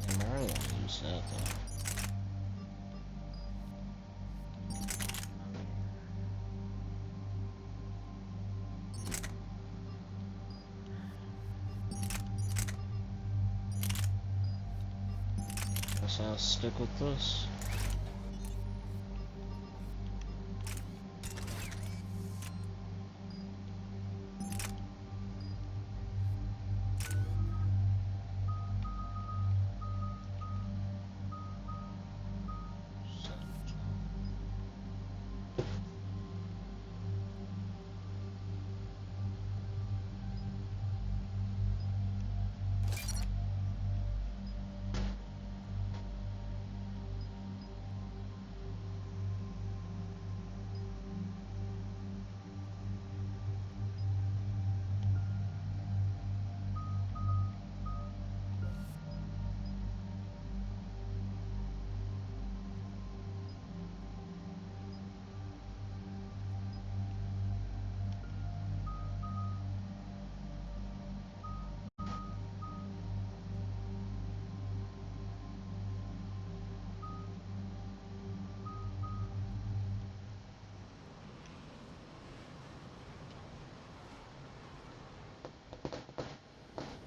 Speaker 14: I really want to use that though. Guess I'll stick with this.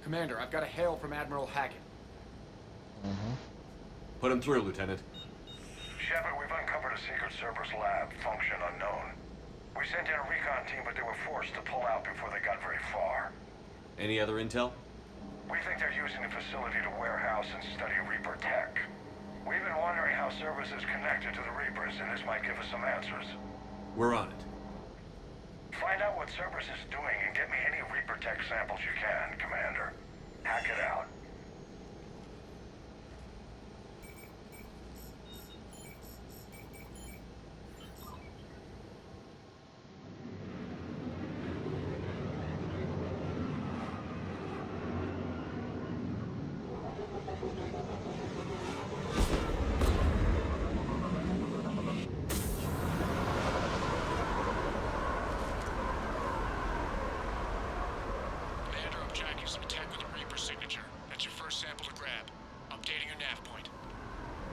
Speaker 7: Commander, I've got a hail from Admiral Hackett.
Speaker 2: Put him through, Lieutenant.
Speaker 8: Shepard, we've uncovered a secret Cerberus lab, function unknown. We sent in a recon team, but they were forced to pull out before they got very far.
Speaker 2: Any other intel?
Speaker 8: We think they're using the facility to warehouse and study Reaper tech. We've been wondering how Cerberus is connected to the Reapers, and this might give us some answers.
Speaker 2: We're on it.
Speaker 8: Find out what Cerberus is doing and get me any Reaper tech samples you can, Commander. Hack it out.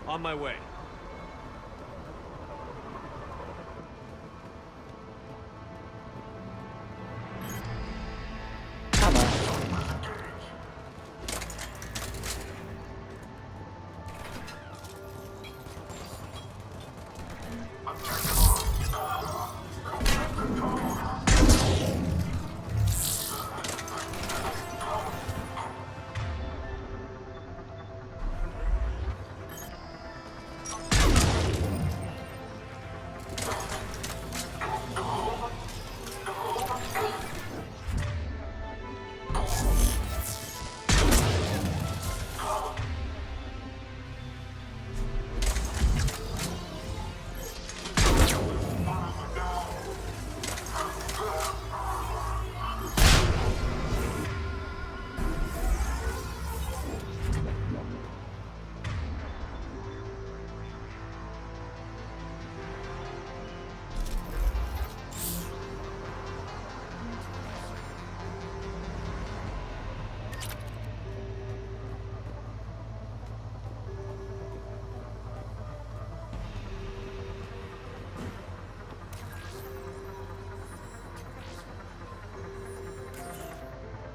Speaker 2: On my way.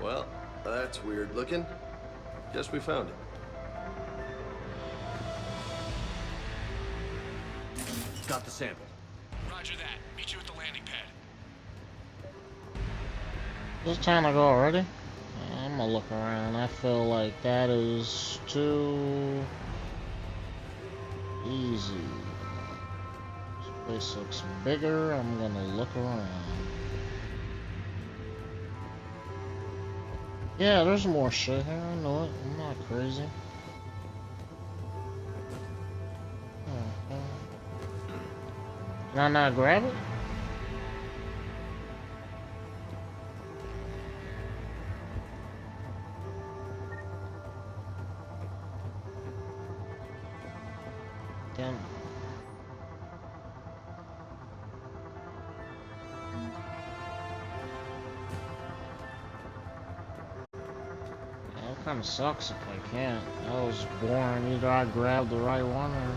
Speaker 6: Well, that's weird looking. Guess we found it.
Speaker 2: Got the sample.
Speaker 10: Roger that. Meet you at the landing pad.
Speaker 4: Is it time to go already? I'm gonna look around. I feel like that is too easy. This place looks bigger. I'm gonna look around. Yeah, there's more shit here. I know it. I'm not crazy. Can I not grab it? Damn. Kind of sucks if I can't. That was boring. Either I grabbed the right one or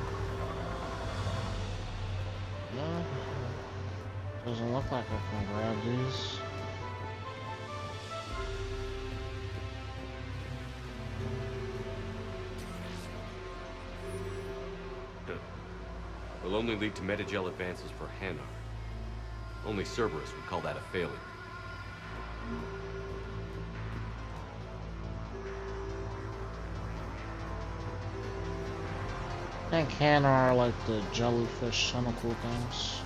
Speaker 4: no. Doesn't look like I can grab these.
Speaker 2: Good. Will only lead to Metagel advances for Hanar. Only Cerberus would call that a failure.
Speaker 4: I think Hanar are like the jellyfish tentacle things.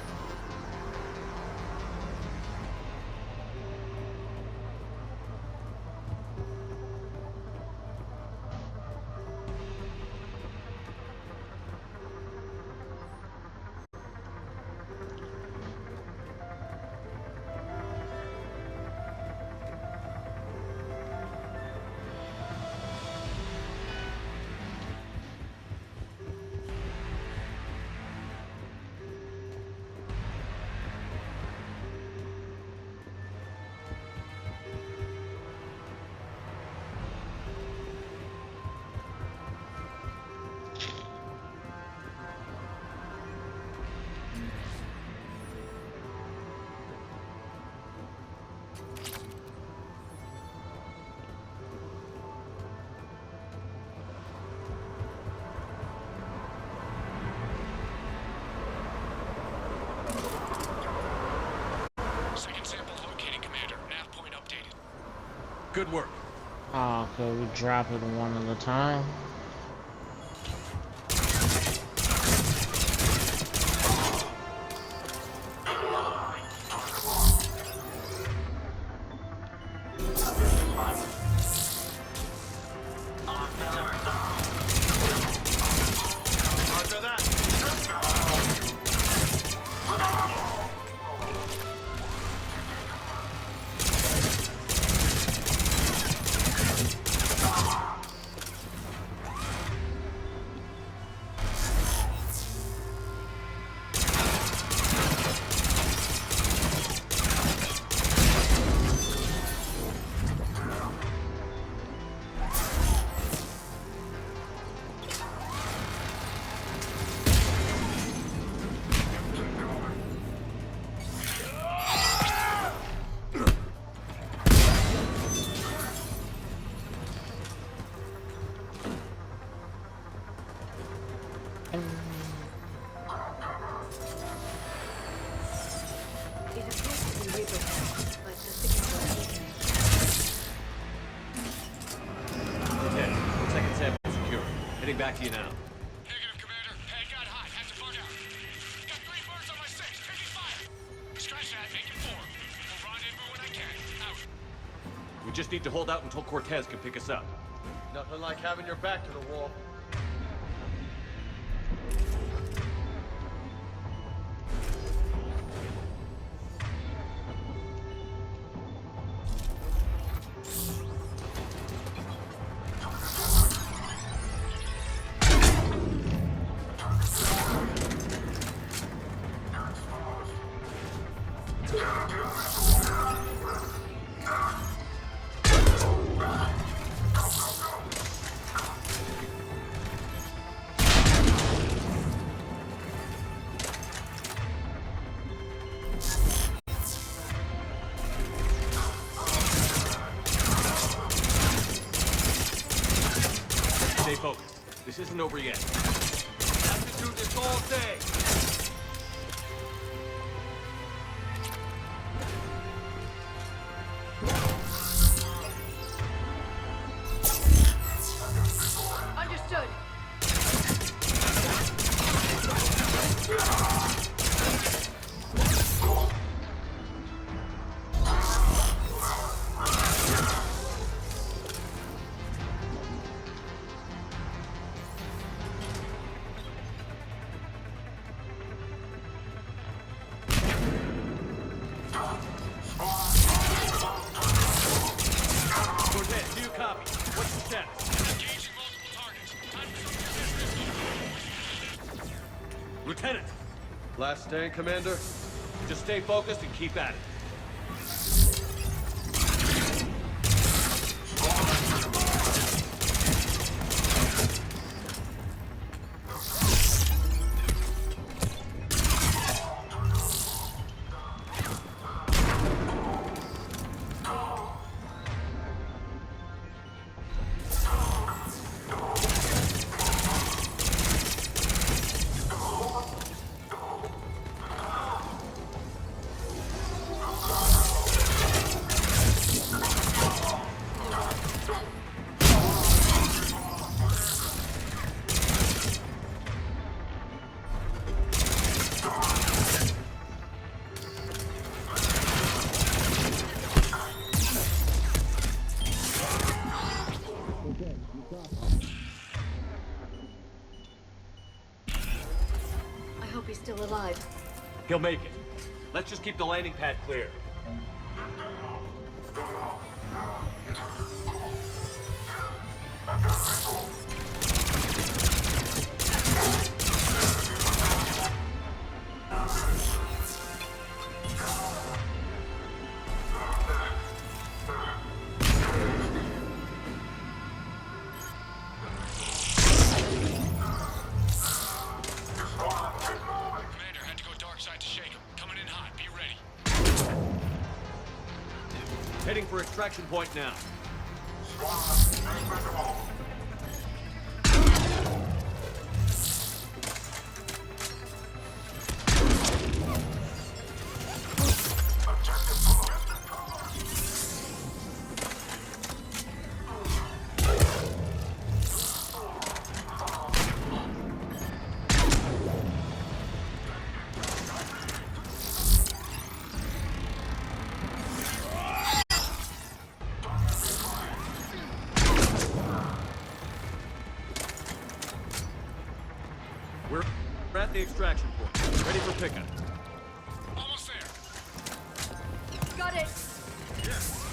Speaker 2: Good work.
Speaker 4: Oh, okay, we drop it one at a time.
Speaker 2: Heading back to you now.
Speaker 10: Negative, Commander. Pad got hot. Have to bug out. Got 3 birds on my 6. Taking fire. Scratch that. Make it 4. We'll rendezvous when I can. Out.
Speaker 2: We just need to hold out until Cortez can pick us up.
Speaker 6: Nothing like having your back to the wall.
Speaker 2: Stay focused. This isn't over yet. Have to do this all day.
Speaker 11: Understood.
Speaker 2: Cortez, do you copy? What's the status?
Speaker 10: Engaging multiple targets. Time for some
Speaker 2: Lieutenant!
Speaker 6: Last stand, Commander?
Speaker 2: Just stay focused and keep at it.
Speaker 11: I hope he's still alive.
Speaker 2: He'll make it. Let's just keep the landing pad clear.
Speaker 10: Commander, had to go dark side to shake him. Coming in hot. Be ready.
Speaker 2: Heading for extraction point now. the extraction point. Ready for pickup.
Speaker 10: Almost there.
Speaker 11: Got it!
Speaker 10: Yes.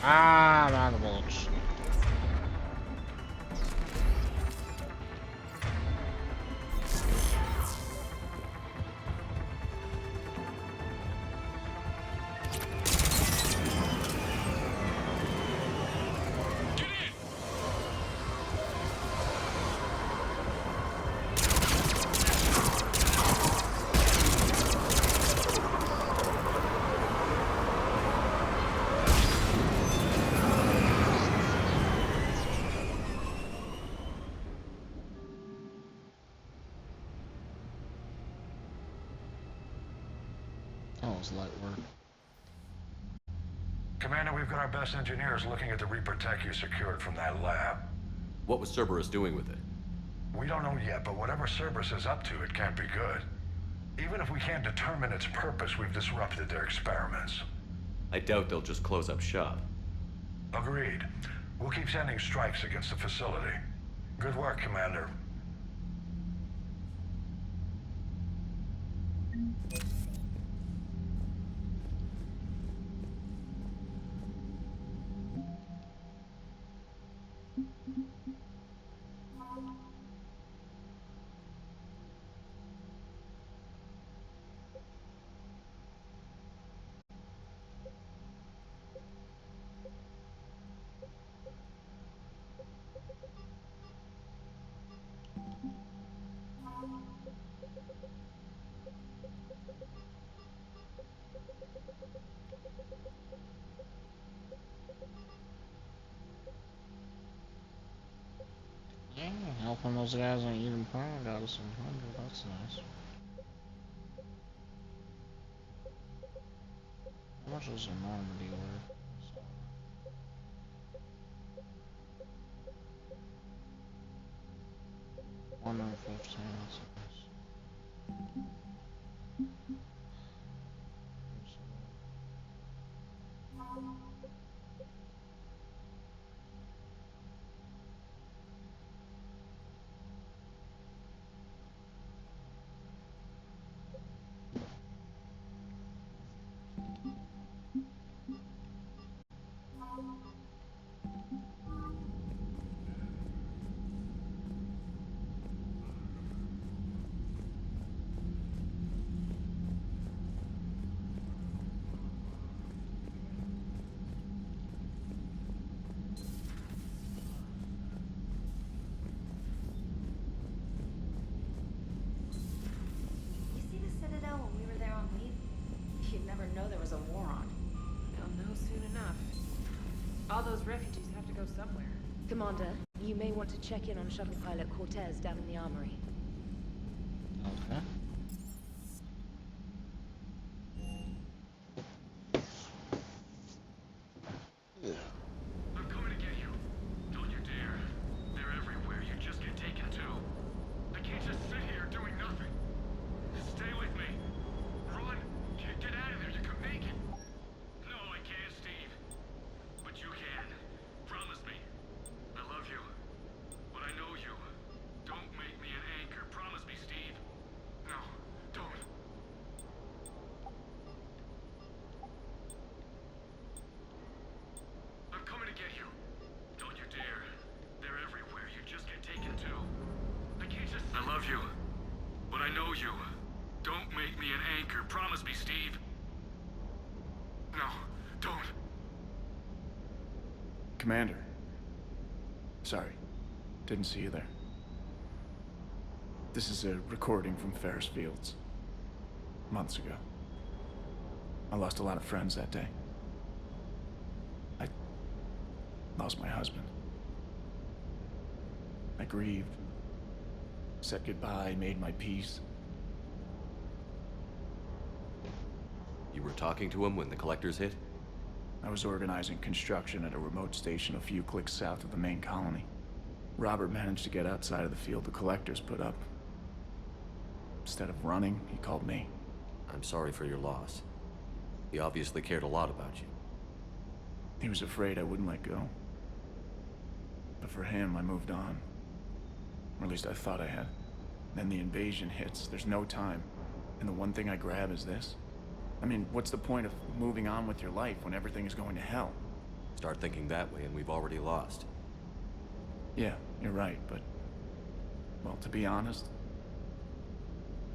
Speaker 4: Ah, I'm out of bullets. That was light work.
Speaker 8: Commander, we've got our best engineers looking at the Reaper tech you secured from that lab.
Speaker 2: What was Cerberus doing with it?
Speaker 8: We don't know yet, but whatever Cerberus is up to, it can't be good. Even if we can't determine its purpose, we've disrupted their experiments.
Speaker 2: I doubt they'll just close up shop.
Speaker 8: Agreed. We'll keep sending strikes against the facility. Good work, Commander.
Speaker 4: Yeah, helping those guys on Eden Prime got us 100. That's nice. How much was their Normandy worth? 115. That's nice.
Speaker 13: All those refugees have to go somewhere.
Speaker 11: Commander, you may want to check in on shuttle pilot Cortez down in the armory.
Speaker 4: Okay.
Speaker 10: I'm coming to get you. Don't you dare. They're everywhere. You just get taken too. I can't just sit here doing nothing. Stay with me. Run. Get out of there. You can make it. No, I can't, Steve. But you can. Promise me. I love you. But I know you. Don't make me an anchor. Promise me, Steve. No, don't. I'm coming to get you. Don't you dare. They're everywhere. You just get taken too. I can't just... I love you. But I know you. Don't make me an anchor. Promise me, Steve. No, don't.
Speaker 7: Commander. Sorry. Didn't see you there. This is a recording from Ferris Fields. Months ago. I lost a lot of friends that day. I lost my husband. I grieved. Said goodbye, made my peace.
Speaker 2: You were talking to him when the collectors hit?
Speaker 7: I was organizing construction at a remote station a few clicks south of the main colony. Robert managed to get outside of the field the collectors put up. Instead of running, he called me.
Speaker 2: I'm sorry for your loss. He obviously cared a lot about you.
Speaker 7: He was afraid I wouldn't let go. But for him, I moved on. Or at least I thought I had. Then the invasion hits, there's no time. And the one thing I grab is this. I mean, what's the point of moving on with your life when everything is going to hell?
Speaker 2: Start thinking that way and we've already lost.
Speaker 7: Yeah, you're right, but... well, to be honest,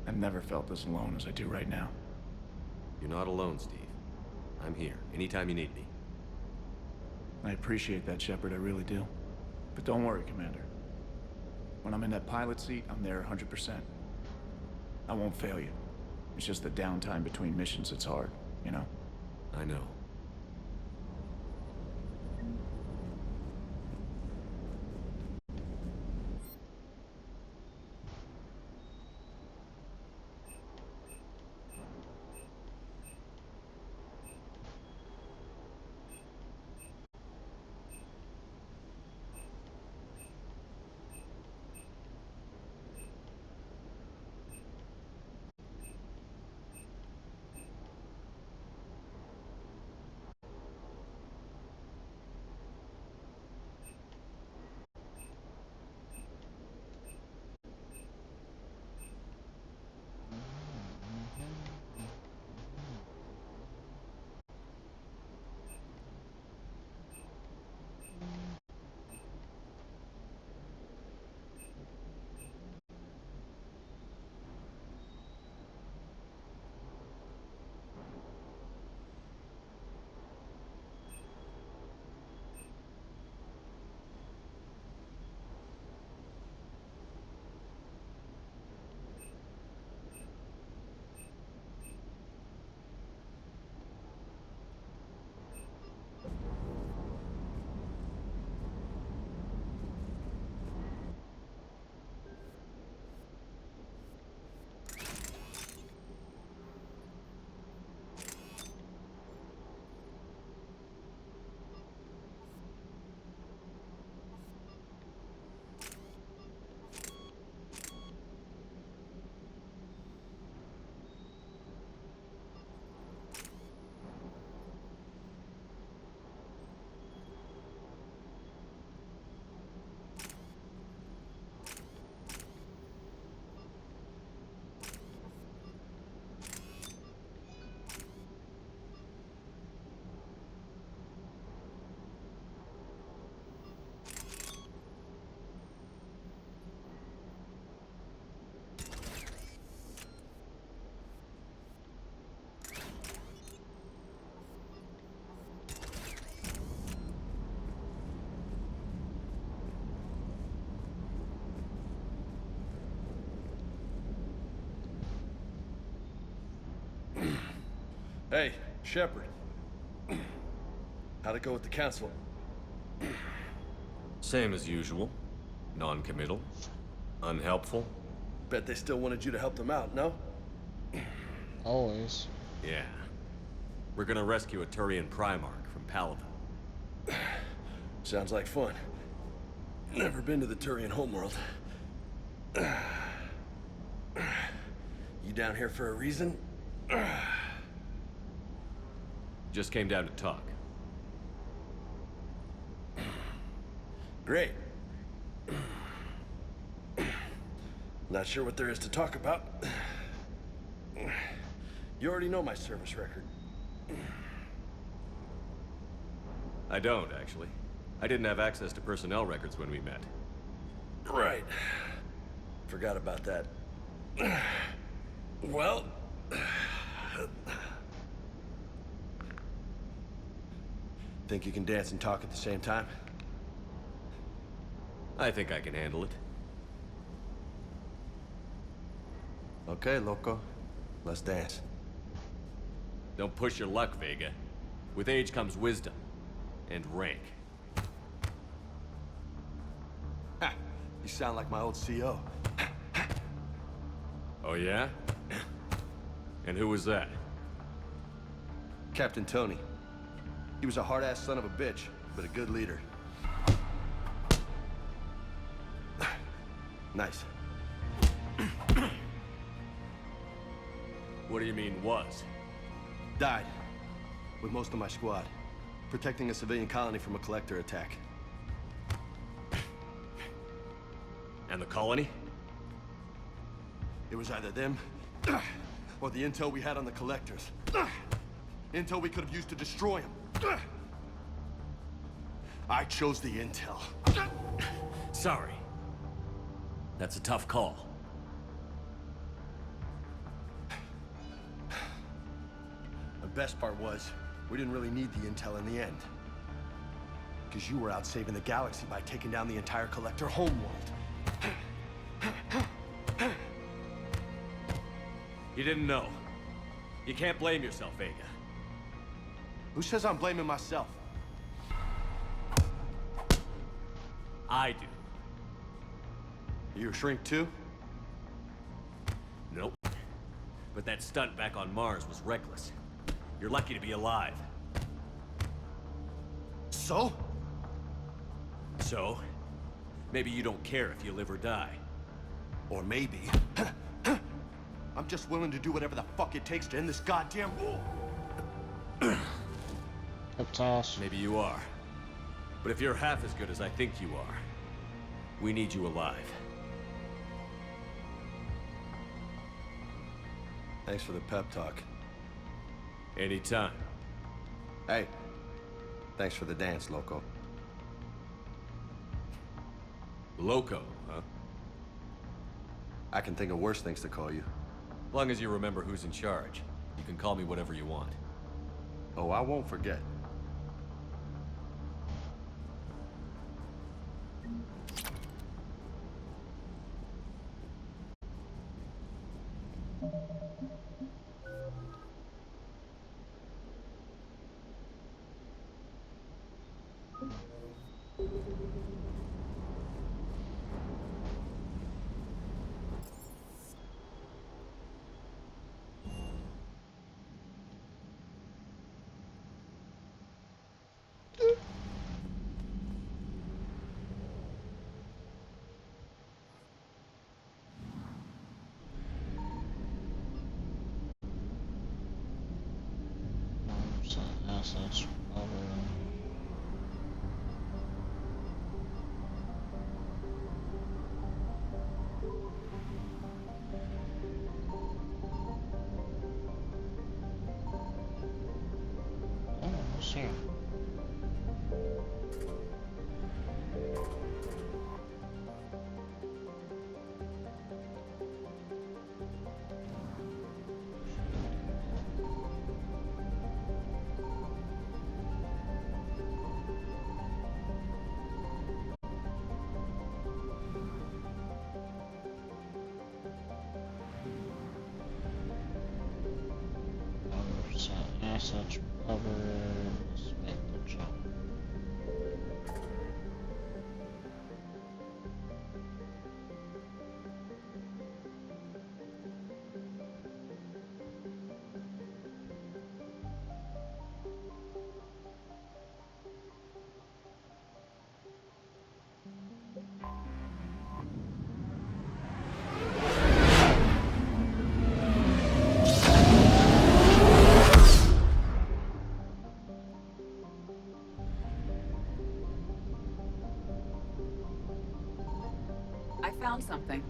Speaker 7: I've never felt as alone as I do right now.
Speaker 2: You're not alone, Steve. I'm here, anytime you need me.
Speaker 7: I appreciate that, Shepard, I really do. But don't worry, Commander. When I'm in that pilot seat, I'm there 100%. I won't fail you. It's just the downtime between missions that's hard, you know?
Speaker 2: I know.
Speaker 6: Hey, Shepard. How'd it go with the council?
Speaker 2: Same as usual. Non-committal. Unhelpful.
Speaker 6: Bet they still wanted you to help them out, no?
Speaker 4: Always.
Speaker 2: Yeah. We're gonna rescue a Turian Primarch from Palaven.
Speaker 6: Sounds like fun. Never been to the Turian homeworld. You down here for a reason?
Speaker 2: Just came down to talk.
Speaker 6: Great. Not sure what there is to talk about. You already know my service record.
Speaker 2: I don't, actually. I didn't have access to personnel records when we met.
Speaker 6: Right. Forgot about that. Well... Think you can dance and talk at the same time?
Speaker 2: I think I can handle it.
Speaker 6: Okay, loco. Let's dance.
Speaker 2: Don't push your luck, Vega. With age comes wisdom. And rank.
Speaker 6: Ha! You sound like my old CO.
Speaker 2: Oh yeah? And who was that?
Speaker 6: Captain Tony. He was a hard-ass son of a bitch, but a good leader.
Speaker 5: Nice.
Speaker 2: What do you mean, was?
Speaker 5: Died. With most of my squad. Protecting a civilian colony from a collector attack.
Speaker 2: And the colony?
Speaker 5: It was either them, or the intel we had on the collectors. Intel we could have used to destroy them. I chose the intel.
Speaker 2: Sorry. That's a tough call.
Speaker 5: The best part was, we didn't really need the intel in the end. Because you were out saving the galaxy by taking down the entire collector homeworld.
Speaker 2: You didn't know. You can't blame yourself, Vega.
Speaker 5: Who says I'm blaming myself?
Speaker 2: I do.
Speaker 5: You a shrink too?
Speaker 2: Nope. But that stunt back on Mars was reckless. You're lucky to be alive.
Speaker 5: So?
Speaker 2: So? Maybe you don't care if you live or die.
Speaker 5: Or maybe... I'm just willing to do whatever the fuck it takes to end this goddamn war.
Speaker 2: Maybe you are. But if you're half as good as I think you are, we need you alive.
Speaker 5: Thanks for the pep talk.
Speaker 2: Anytime.
Speaker 5: Hey, thanks for the dance, Loco.
Speaker 2: Loco, huh?
Speaker 5: I can think of worse things to call you.
Speaker 2: Long as you remember who's in charge, you can call me whatever you want.
Speaker 5: Oh, I won't forget.
Speaker 14: Assets over. Oh, what's here? Assets recovered. Let's make the jump.
Speaker 15: I found something.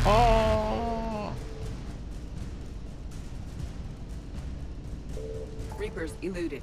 Speaker 14: Oh!
Speaker 15: Reapers eluded.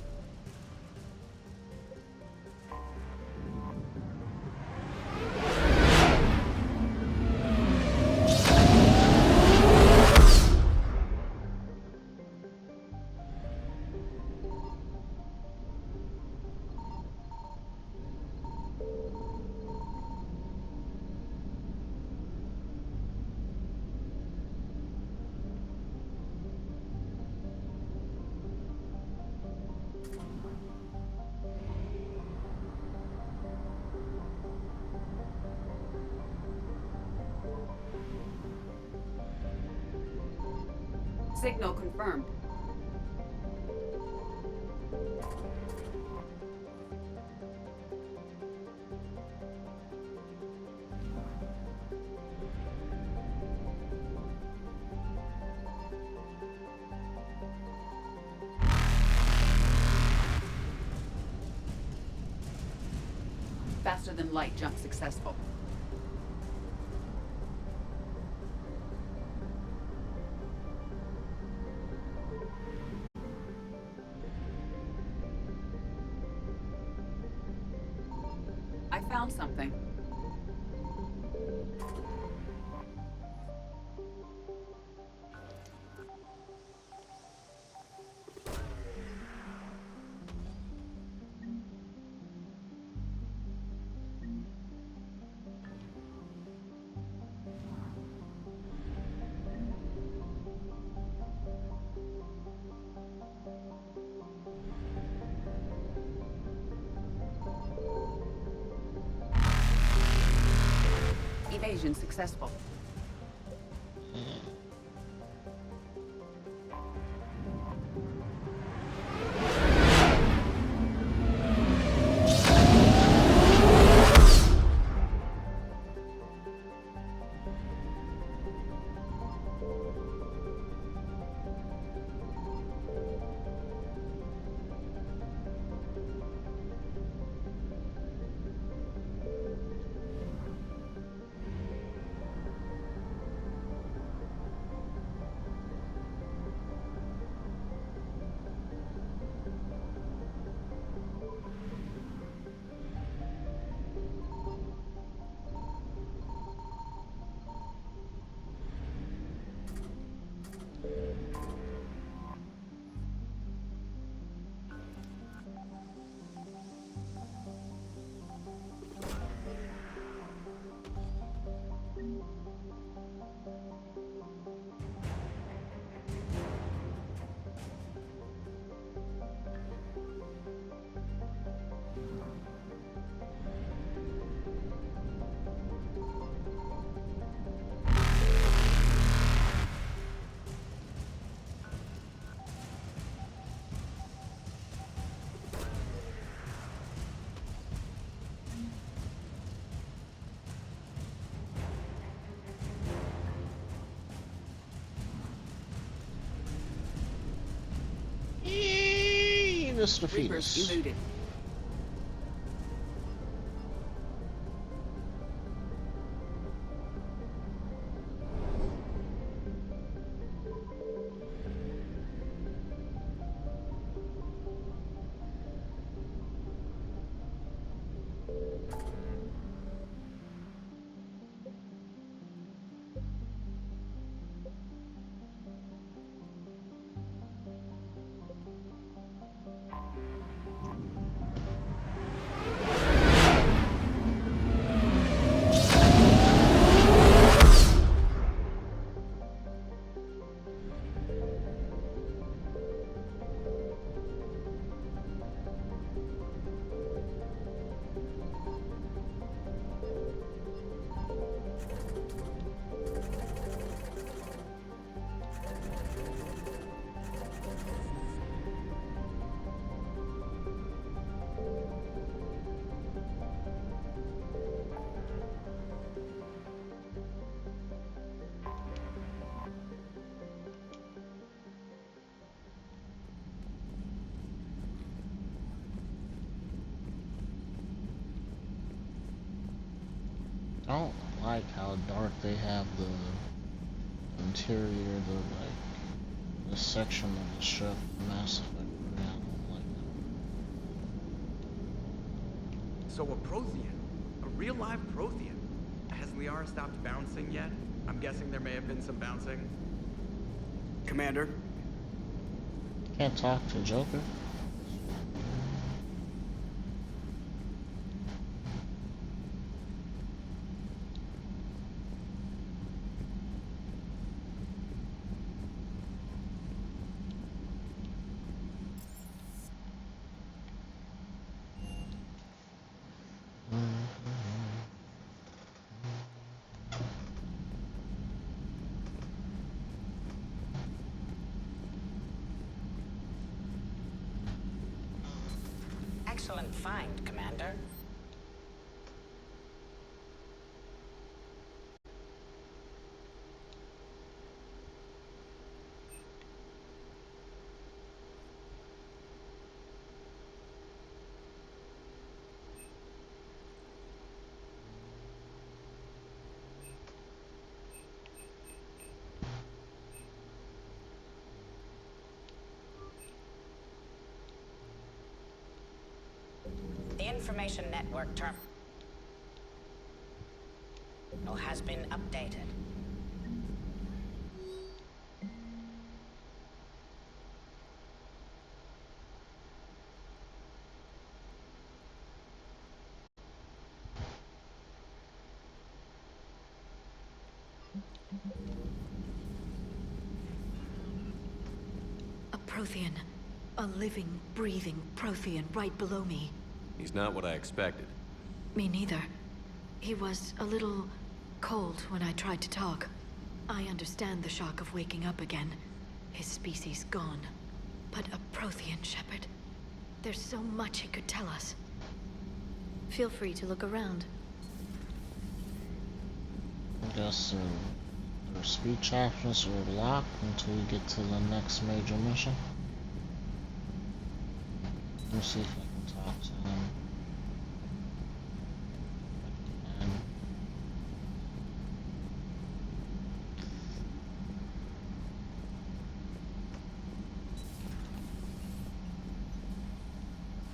Speaker 15: Signal confirmed. Faster than light jump successful. I found something. Evasion successful.
Speaker 4: Mr.
Speaker 15: Reapers
Speaker 4: Fetus.
Speaker 15: eluded.
Speaker 4: I don't like how dark they have the interior, the section of the ship, Mass Effect. I don't like that.
Speaker 16: So a Prothean, a real live Prothean. Has Liara stopped bouncing yet? I'm guessing there may have been some bouncing.
Speaker 17: Commander?
Speaker 4: Can't talk to Joker?
Speaker 1: excellent find, Commander. The information network terminal has been updated.
Speaker 3: A Prothean. A living, breathing Prothean right below me.
Speaker 2: He's not what I expected.
Speaker 3: Me neither. He was a little cold when I tried to talk. I understand the shock of waking up again. His species gone. But a Prothean, Shepard. There's so much he could tell us. Feel free to look around.
Speaker 4: I guess their speech options are locked until we get to the next major mission. Let's see if I can talk to him.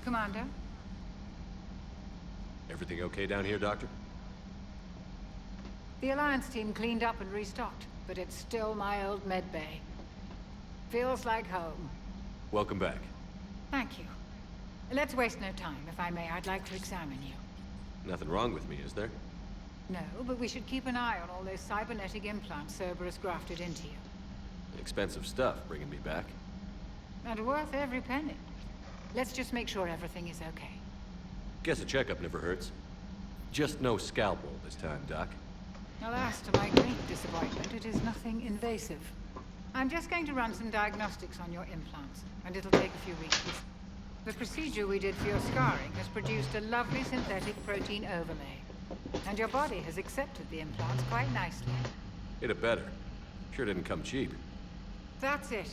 Speaker 18: Commander?
Speaker 2: Everything okay down here, Doctor?
Speaker 18: The Alliance team cleaned up and restocked, but it's still my old med bay. Feels like home.
Speaker 2: Welcome back.
Speaker 18: Thank you. Let's waste no time. If I may, I'd like to examine you.
Speaker 2: Nothing wrong with me, is there?
Speaker 18: No, but we should keep an eye on all those cybernetic implants Cerberus grafted into you.
Speaker 2: Expensive stuff bringing me back.
Speaker 18: And worth every penny. Let's just make sure everything is okay.
Speaker 2: Guess a checkup never hurts. Just no scalpel this time, Doc.
Speaker 18: Alas, to my great disappointment, it is nothing invasive. I'm just going to run some diagnostics on your implants, and it'll take a few weeks. The procedure we did for your scarring has produced a lovely synthetic protein overlay. And your body has accepted the implants quite nicely.
Speaker 2: It had better. Sure didn't come cheap.
Speaker 18: That's it.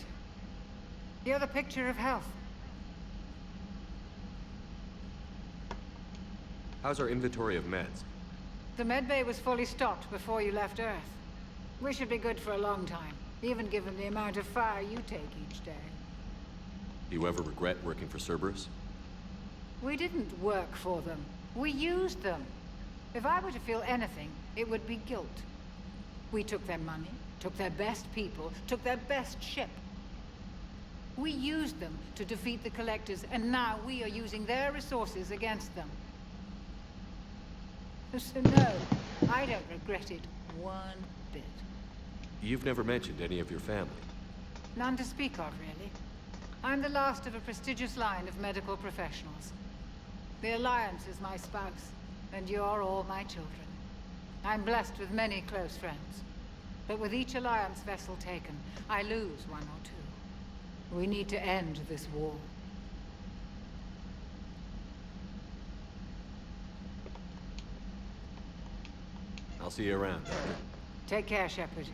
Speaker 18: You're the picture of health.
Speaker 2: How's our inventory of meds?
Speaker 18: The medbay was fully stocked before you left Earth. We should be good for a long time, even given the amount of fire you take each day.
Speaker 2: You ever regret working for Cerberus?
Speaker 18: We didn't work for them. We used them. If I were to feel anything, it would be guilt. We took their money, took their best people, took their best ship. We used them to defeat the Collectors, and now we are using their resources against them. So no, I don't regret it one bit.
Speaker 2: You've never mentioned any of your family.
Speaker 18: None to speak of, really. I'm the last of a prestigious line of medical professionals. The Alliance is my spouse, and you're all my children. I'm blessed with many close friends. But with each Alliance vessel taken, I lose one or two. We need to end this war.
Speaker 2: I'll see you around, Doctor.
Speaker 18: Take care, Shepard.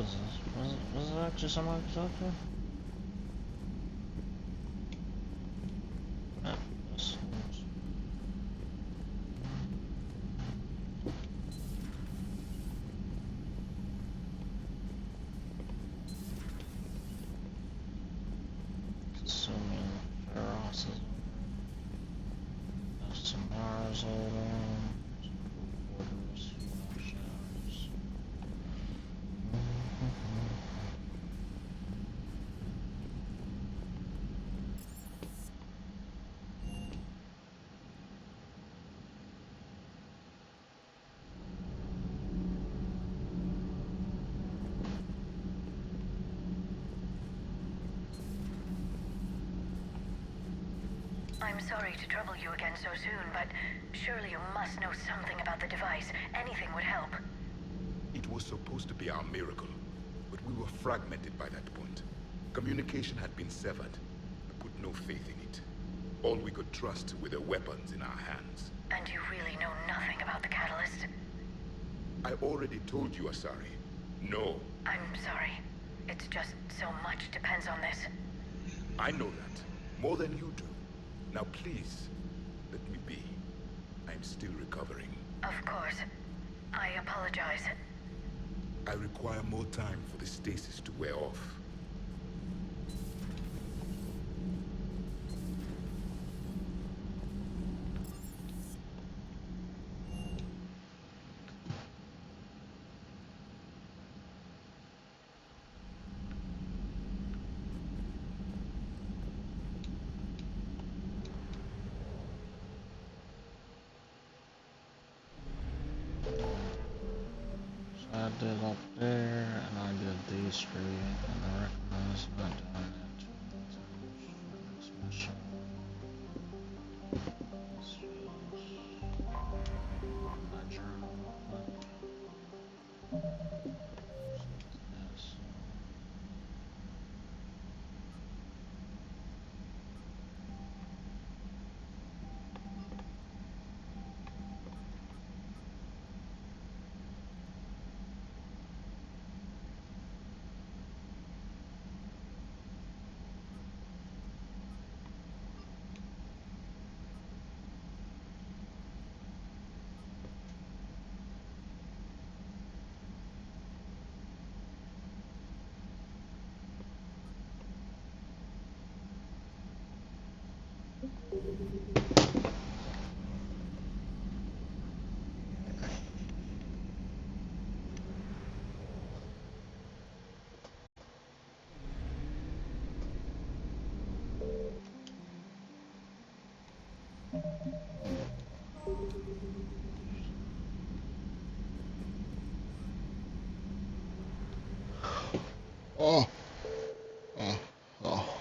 Speaker 4: is this? Was it actually somebody to talk to? Ah, this one's... Consuming ferocity. That's tomorrow's old one. Orders, shadows.
Speaker 3: I'm sorry to trouble you again so soon, but surely you must know something about the device. Anything would help.
Speaker 9: It was supposed to be our miracle, but we were fragmented by that point. Communication had been severed. I put no faith in it. All we could trust were the weapons in our hands.
Speaker 3: And you really know nothing about the catalyst?
Speaker 9: I already told you, Asari. No.
Speaker 3: I'm sorry. It's just so much depends on this.
Speaker 9: I know that. More than you do. Now please, let me be. I'm still recovering.
Speaker 3: Of course. I apologize.
Speaker 9: I require more time for the stasis to wear off.
Speaker 4: I did up there, and I did these three, and I recognize not doing that too many times for this mission. This is my journal. Yes. Oh. Oh. Oh.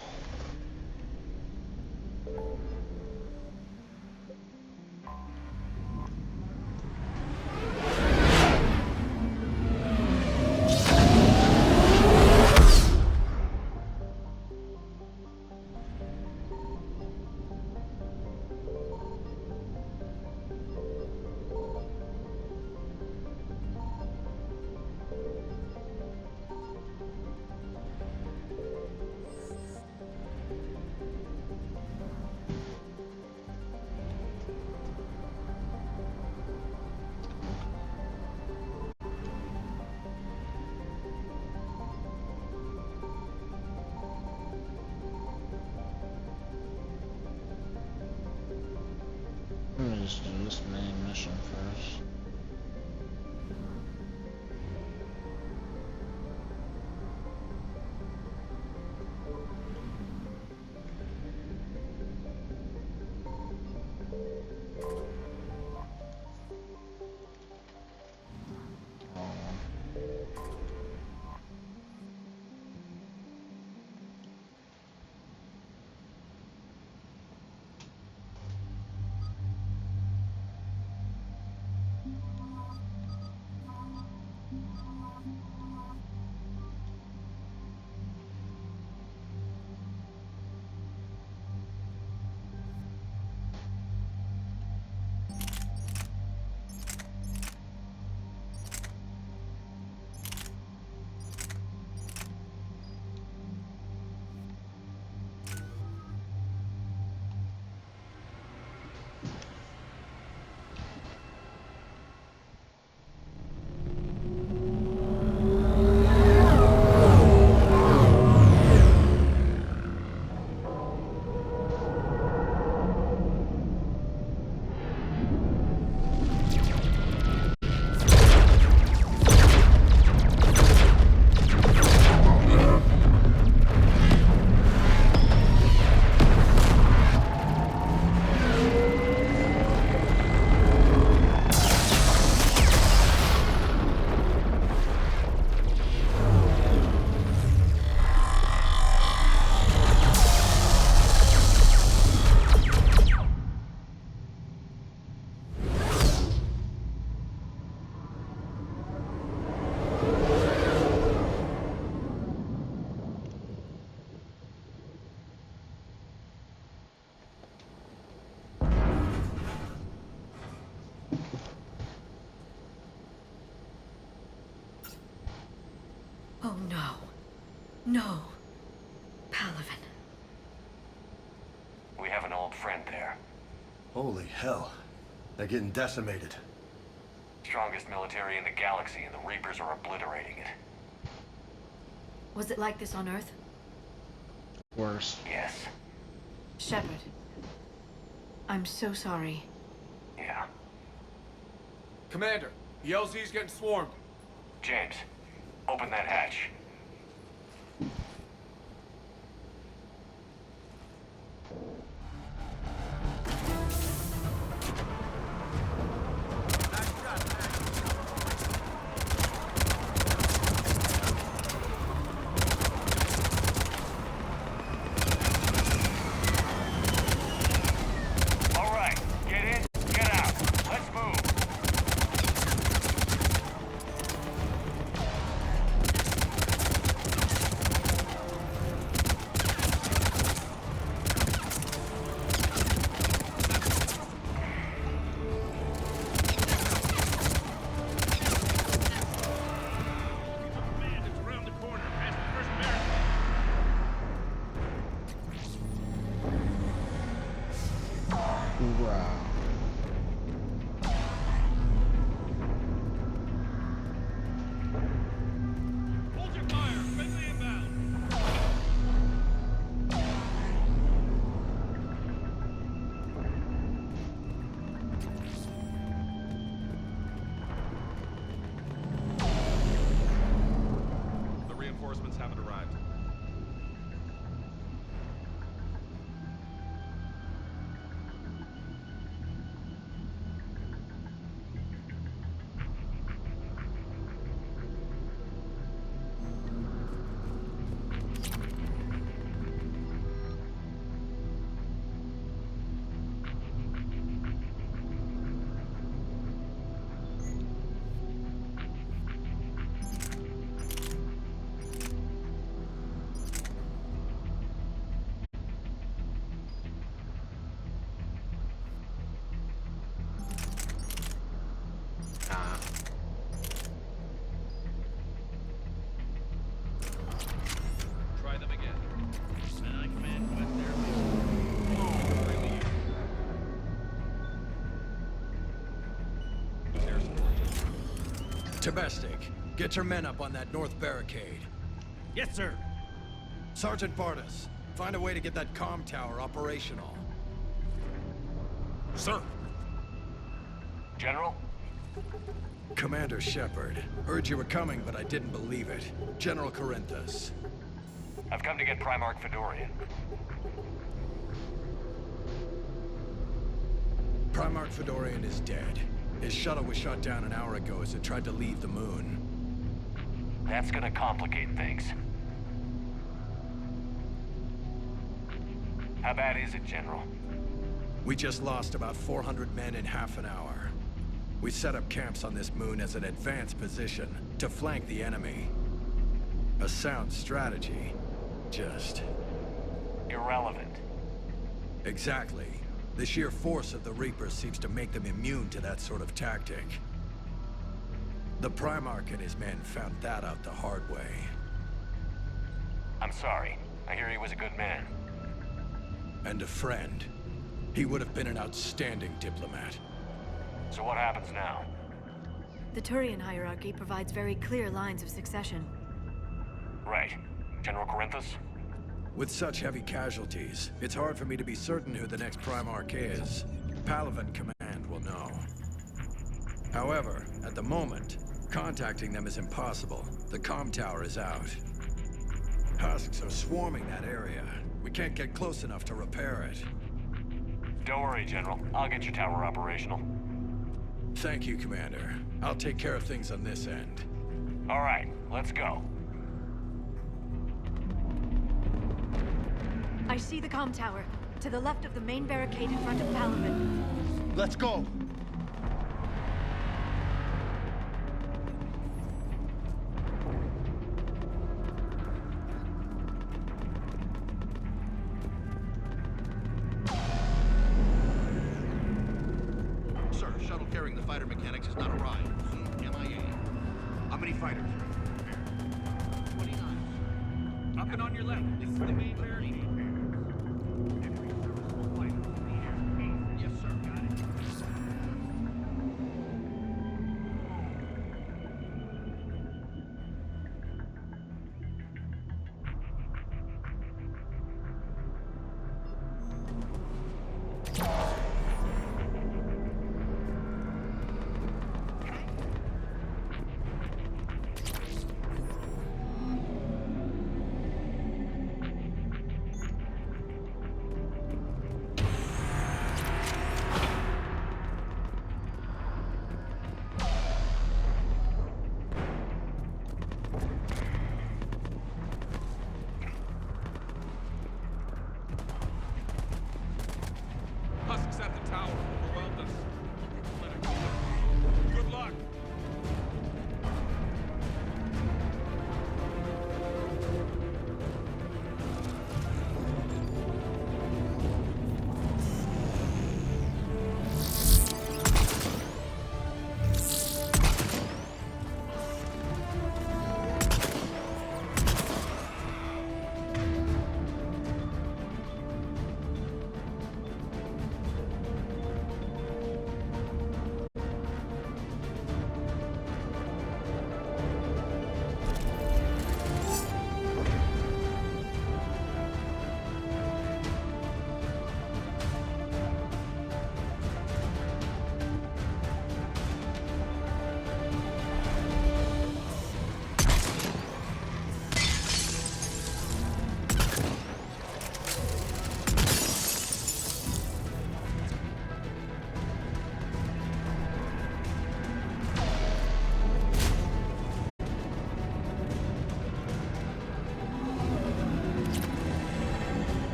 Speaker 4: Let me just do this main mission first.
Speaker 3: no. No. Palaven.
Speaker 19: We have an old friend there.
Speaker 5: Holy hell. They're getting decimated.
Speaker 19: Strongest military in the galaxy, and the Reapers are obliterating it.
Speaker 3: Was it like this on Earth?
Speaker 4: Worse.
Speaker 19: Yes.
Speaker 3: Shepard. I'm so sorry.
Speaker 19: Yeah.
Speaker 2: Commander, the LZ's getting swarmed.
Speaker 19: James, open that hatch. All right, get in, get out. Let's move.
Speaker 4: Hoorah.
Speaker 2: Hold your fire! Friendly inbound! The reinforcements haven't arrived. Try them again.
Speaker 5: Tabestic, get your men up on that north barricade.
Speaker 20: Yes, sir.
Speaker 5: Sergeant Bartas, find a way to get that comm tower operational.
Speaker 20: Sir.
Speaker 19: General?
Speaker 5: Commander Shepard, heard you were coming, but I didn't believe it. General Corinthus.
Speaker 19: I've come to get Primarch Fedorian.
Speaker 5: Primarch Fedorian is dead. His shuttle was shot down an hour ago as it tried to leave the moon.
Speaker 19: That's gonna complicate things. How bad is it, General?
Speaker 5: We just lost about 400 men in half an hour. We set up camps on this moon as an advanced position to flank the enemy. A sound strategy. Just...
Speaker 19: irrelevant.
Speaker 5: Exactly. The sheer force of the Reapers seems to make them immune to that sort of tactic. The Primarch and his men found that out the hard way.
Speaker 19: I'm sorry. I hear he was a good man.
Speaker 5: And a friend. He would have been an outstanding diplomat.
Speaker 19: So what happens now?
Speaker 3: The Turian hierarchy provides very clear lines of succession.
Speaker 19: Right. General Corinthus?
Speaker 5: With such heavy casualties, it's hard for me to be certain who the next Primarch is. Palaven Command will know. However, at the moment, contacting them is impossible. The comm tower is out. Husks are swarming that area. We can't get close enough to repair it.
Speaker 19: Don't worry, General. I'll get your tower operational.
Speaker 5: Thank you, Commander. I'll take care of things on this end.
Speaker 19: All right, let's go.
Speaker 11: I see the comm tower, to the left of the main barricade in front of Palaven.
Speaker 5: Let's go!
Speaker 20: Sir, shuttle carrying the fighter mechanics has not arrived. Soon MIA. How many fighters are in repair? 29.
Speaker 16: Up and on your left. This is the main barricade. Yes, sir. Got it. Husks at the tower. Overwhelmed us. Let it go. Good luck.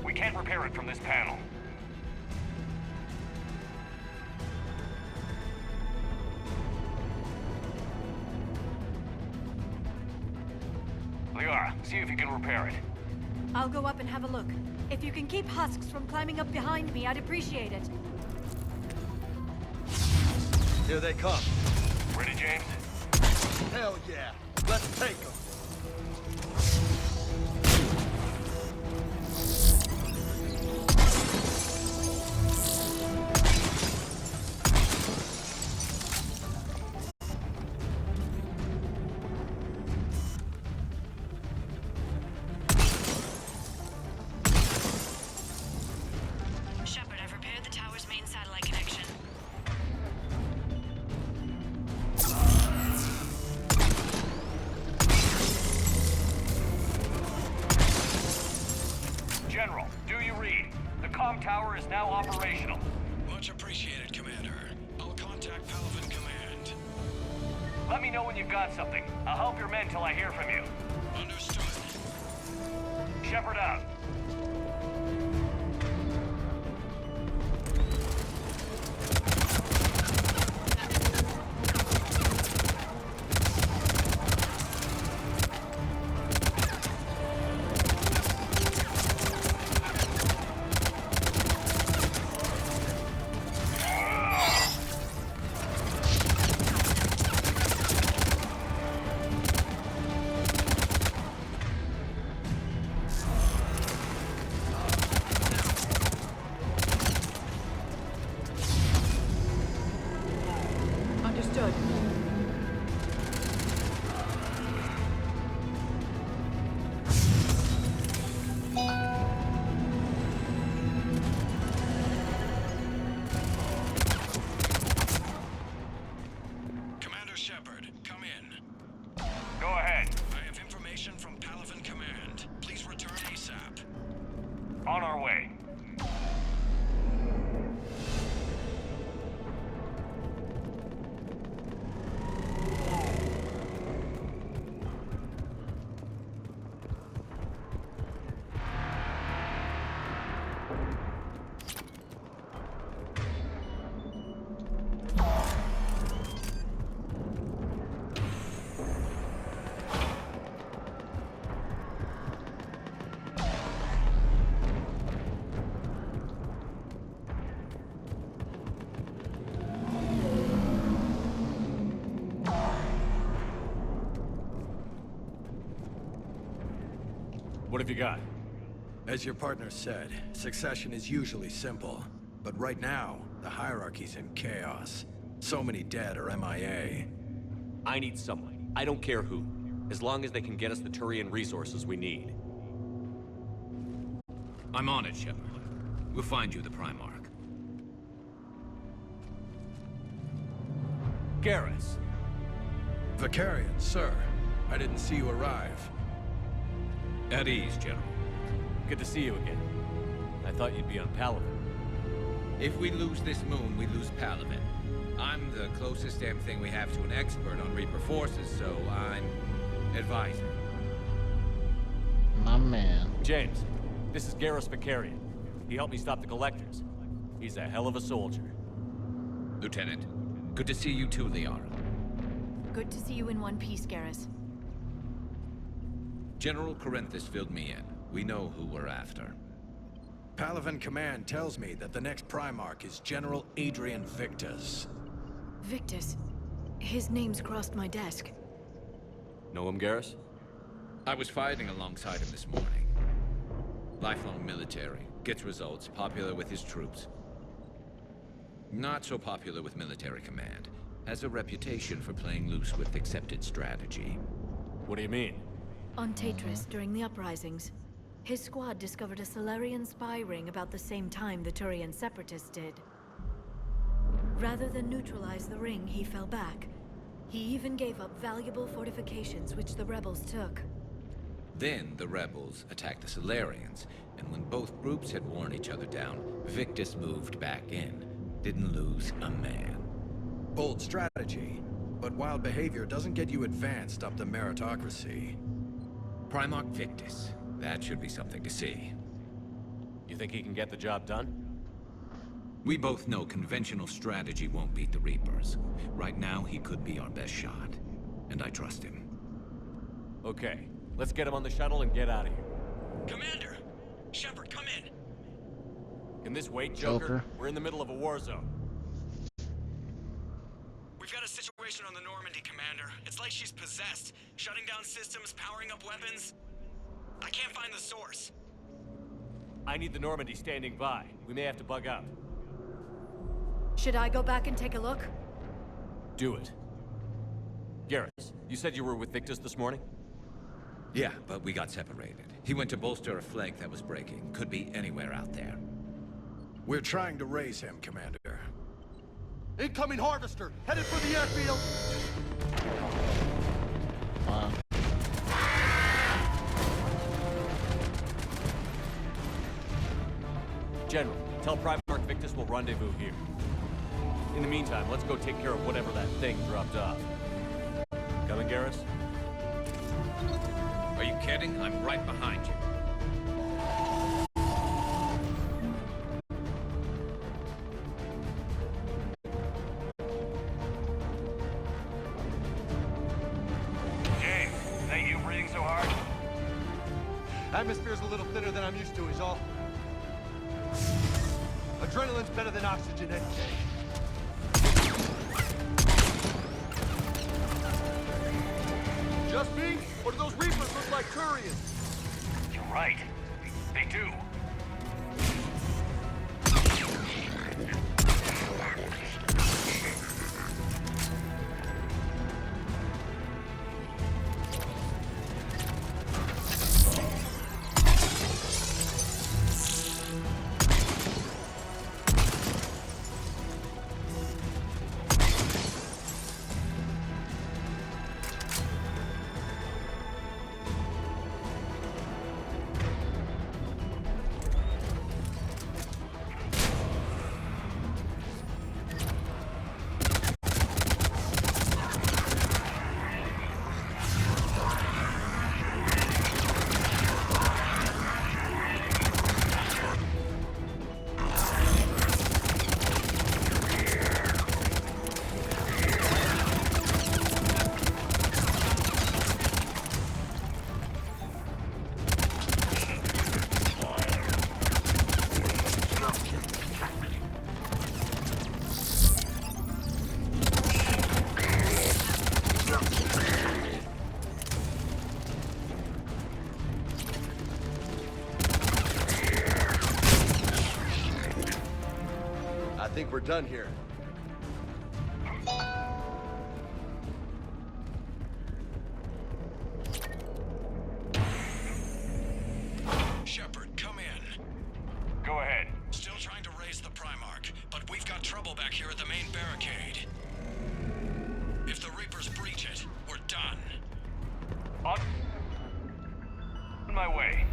Speaker 19: We can't repair it from this panel. Liara, see if you can repair it.
Speaker 11: I'll go up and have a look. If you can keep husks from climbing up behind me, I'd appreciate it.
Speaker 6: Here they come.
Speaker 19: Ready, James?
Speaker 6: Hell yeah. Let's take them.
Speaker 3: Shepard, I've repaired the tower's main satellite connection.
Speaker 19: General, do you read? The comm tower is now operational.
Speaker 5: Much appreciated, Commander. I'll contact Palaven Command.
Speaker 19: Let me know when you've got something. I'll help your men till I hear from you.
Speaker 5: Understood.
Speaker 19: Shepard out.
Speaker 11: Understood.
Speaker 5: Commander Shepard, come in.
Speaker 19: Go ahead.
Speaker 5: I have information from Palaven Command. Please return ASAP.
Speaker 19: On our way.
Speaker 2: What have you got?
Speaker 5: As your partner said, succession is usually simple. But right now, the hierarchy's in chaos. So many dead or MIA.
Speaker 2: I need someone. I don't care who. As long as they can get us the Turian resources we need.
Speaker 21: I'm on it, Shepard. We'll find you the Primarch.
Speaker 2: Garrus.
Speaker 5: Vicarian, sir. I didn't see you arrive.
Speaker 21: At ease, General.
Speaker 2: Good to see you again. I thought you'd be on Palaven.
Speaker 22: If we lose this moon, we lose Palaven. I'm the closest damn thing we have to an expert on Reaper forces, so I'm advising.
Speaker 4: My man.
Speaker 2: James, this is Garrus Vicarian. He helped me stop the Collectors. He's a hell of a soldier.
Speaker 22: Lieutenant, good to see you too, Liara.
Speaker 3: Good to see you in one piece, Garrus.
Speaker 22: General Corinthus filled me in. We know who we're after.
Speaker 5: Palaven Command tells me that the next Primarch is General Adrian Victus.
Speaker 3: Victus? His name's crossed my desk.
Speaker 2: Know him, Garrus?
Speaker 22: I was fighting alongside him this morning. Lifelong military, gets results, popular with his troops. Not so popular with military command. Has a reputation for playing loose with accepted strategy.
Speaker 2: What do you mean?
Speaker 3: On Tatris, during the uprisings, his squad discovered a Solarian spy ring about the same time the Turian Separatists did. Rather than neutralize the ring, he fell back. He even gave up valuable fortifications which the rebels took.
Speaker 22: Then the rebels attacked the Solarians, and when both groups had worn each other down, Victus moved back in. Didn't lose a man.
Speaker 5: Bold strategy, but wild behavior doesn't get you advanced up the meritocracy.
Speaker 22: Primarch Victus. That should be something to see.
Speaker 2: You think he can get the job done?
Speaker 22: We both know conventional strategy won't beat the Reapers. Right now, he could be our best shot. And I trust him.
Speaker 2: Okay, let's get him on the shuttle and get out of here.
Speaker 23: Commander! Shepard, come in!
Speaker 2: Can this wait, Joker? We're in the middle of a war zone.
Speaker 23: We've got a situation on the Normandy, Commander. It's like she's possessed. Shutting down systems, powering up weapons. I can't find the source.
Speaker 2: I need the Normandy standing by. We may have to bug out.
Speaker 11: Should I go back and take a look?
Speaker 2: Do it. Garrus, you said you were with Victus this morning?
Speaker 22: Yeah, but we got separated. He went to bolster a flank that was breaking. Could be anywhere out there.
Speaker 5: We're trying to raise him, Commander.
Speaker 6: Incoming Harvester! Headed for the airfield!
Speaker 4: Wow.
Speaker 2: General, tell Primarch Victus we'll rendezvous here. In the meantime, let's go take care of whatever that thing dropped off. Coming, Garrus?
Speaker 22: Are you kidding? I'm right behind you.
Speaker 19: James, is that you breathing so hard?
Speaker 6: Atmosphere's a little thinner than I'm used to, is all. Adrenaline's better than oxygen any day. Just me? Or do those Reapers look like Turians?
Speaker 19: You're right. They do.
Speaker 6: we're done here.
Speaker 23: Shepard, come in.
Speaker 19: Go ahead.
Speaker 23: Still trying to raise the Primarch, but we've got trouble back here at the main barricade. If the Reapers breach it, we're done.
Speaker 19: On my way.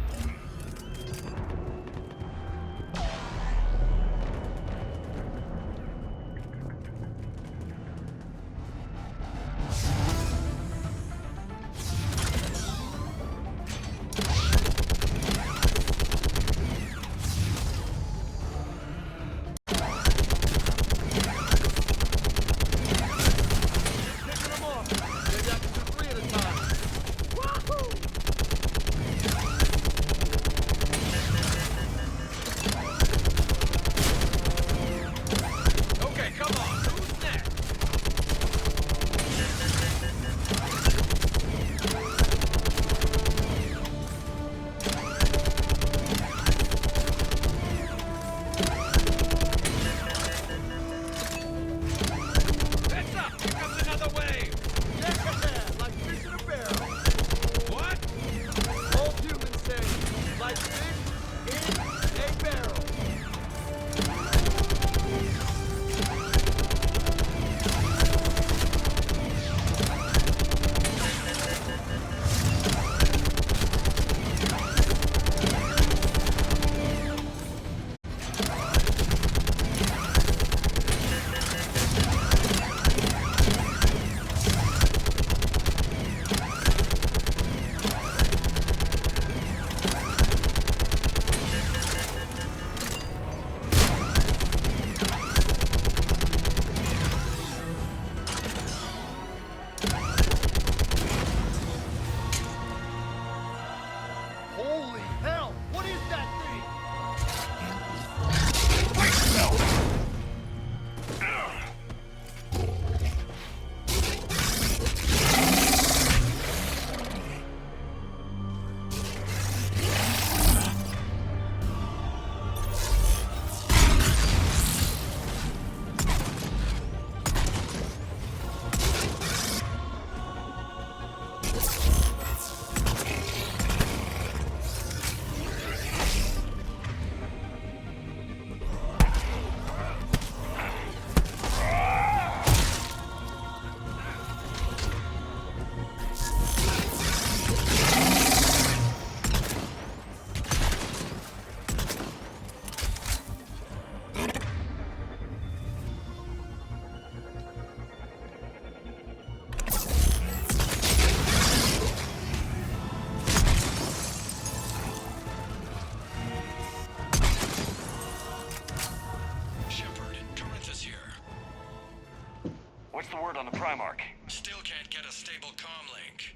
Speaker 19: What's the word on the Primarch?
Speaker 23: Still can't get a stable comm link.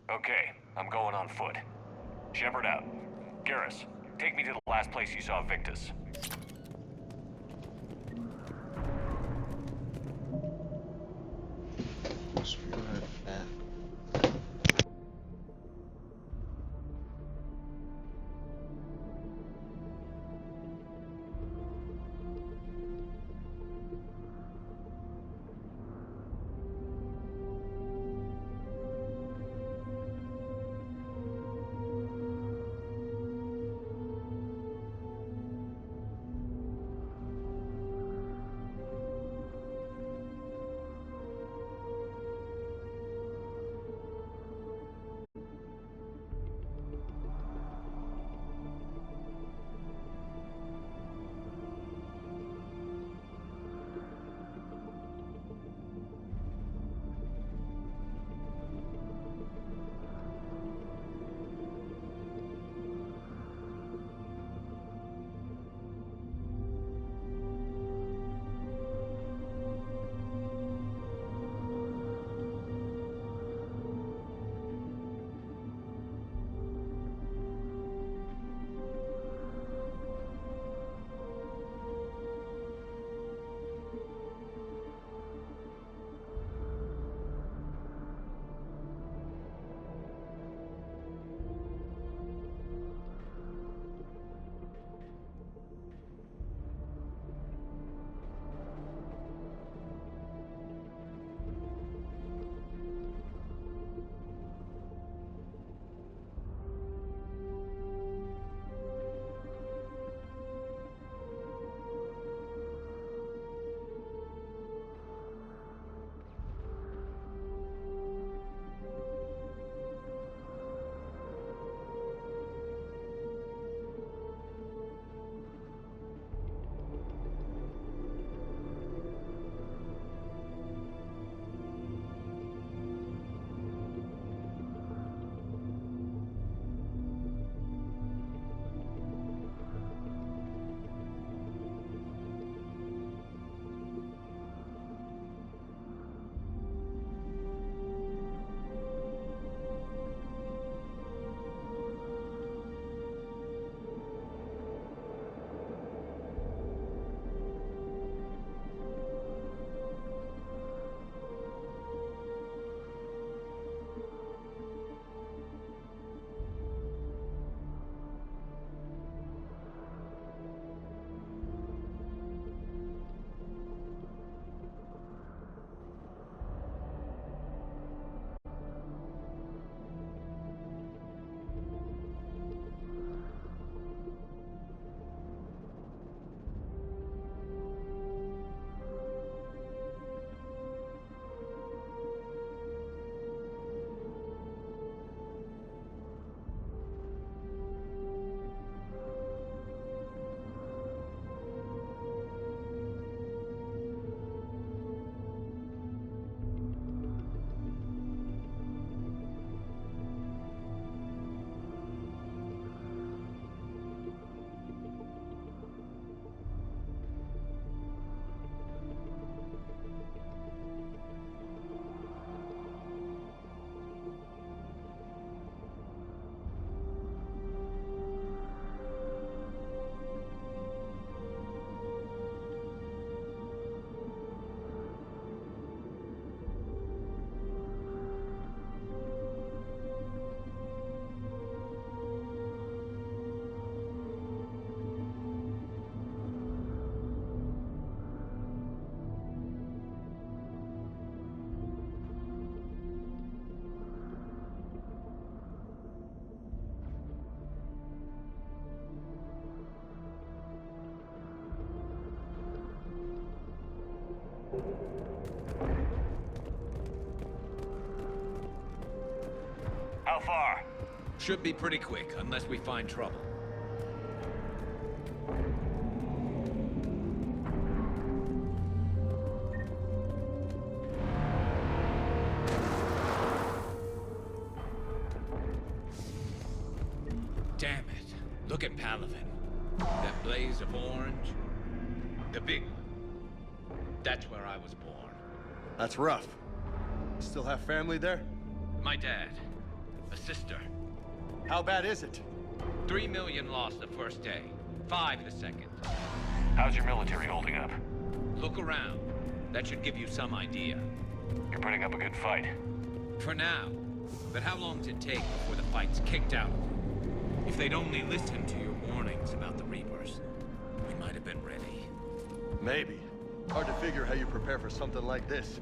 Speaker 19: Okay, I'm going on foot. Shepard out. Garrus, take me to the last place you saw Victus.
Speaker 14: Let's be right back.
Speaker 19: How far?
Speaker 22: Should be pretty quick, unless we find trouble. Damn it. Look at Palaven. That blaze of orange. The big one. That's where I was born.
Speaker 6: That's rough. Still have family there?
Speaker 22: My dad. A sister.
Speaker 6: How bad is it?
Speaker 22: 3 million lost the first day. 5 the second.
Speaker 19: How's your military holding up?
Speaker 22: Look around. That should give you some idea.
Speaker 19: You're putting up a good fight.
Speaker 22: For now. But how long does it take before the fight's kicked out? If they'd only listened to your warnings about the Reapers, we might have been ready.
Speaker 6: Maybe. Hard to figure how you prepare for something like this.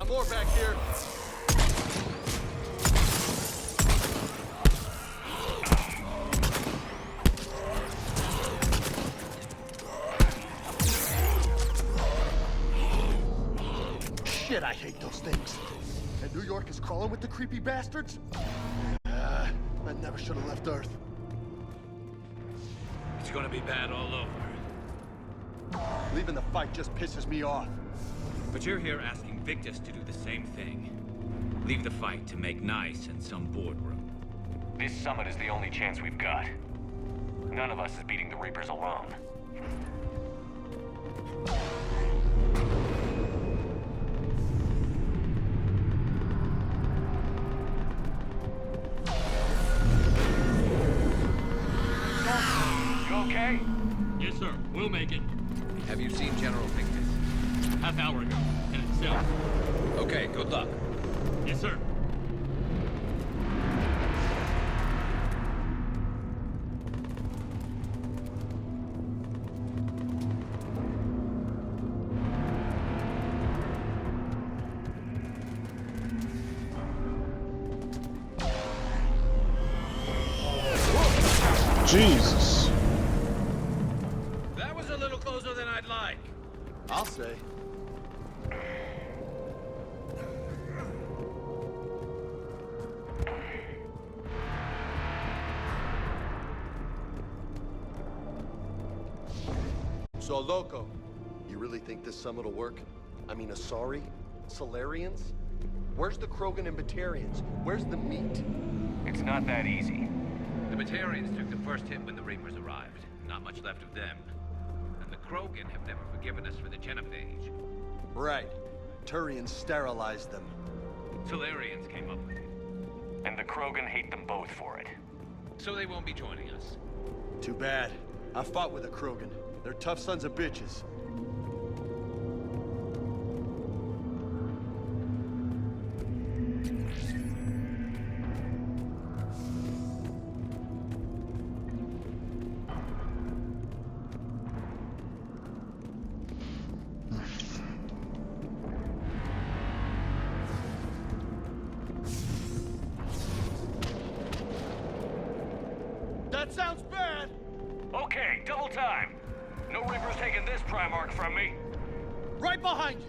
Speaker 6: More back here. Shit, I hate those things. And New York is crawling with the creepy bastards? I never should have left Earth.
Speaker 22: It's gonna be bad all over.
Speaker 6: Leaving the fight just pisses me off.
Speaker 22: But you're here asking Victus to do the same thing. Leave the fight to make nice in some boardroom.
Speaker 19: This summit is the only chance we've got. None of us is beating the Reapers alone. You okay?
Speaker 8: Yes, sir. We'll make it.
Speaker 22: Have you seen General Victus?
Speaker 8: Half-hour ago. And itself.
Speaker 22: Okay, good luck.
Speaker 8: Yes, sir.
Speaker 4: Jesus.
Speaker 22: That was a little closer than I'd like.
Speaker 6: I'll say. So, Loco, you really think this summit will work? I mean, Asari? Solarians? Where's the Krogan and Batarians? Where's the meat?
Speaker 19: It's not that easy.
Speaker 22: The Batarians took the first hit when the Reapers arrived. Not much left of them. And the Krogan have never forgiven us for the Genophage.
Speaker 6: Right. Turians sterilized them.
Speaker 22: Solarians came up with it.
Speaker 19: And the Krogan hate them both for it.
Speaker 22: So they won't be joining us.
Speaker 6: Too bad. I fought with the Krogan. They're tough sons of bitches. That sounds bad!
Speaker 19: Okay, double time. No Reaper's taking this Primarch from me.
Speaker 6: Right behind you!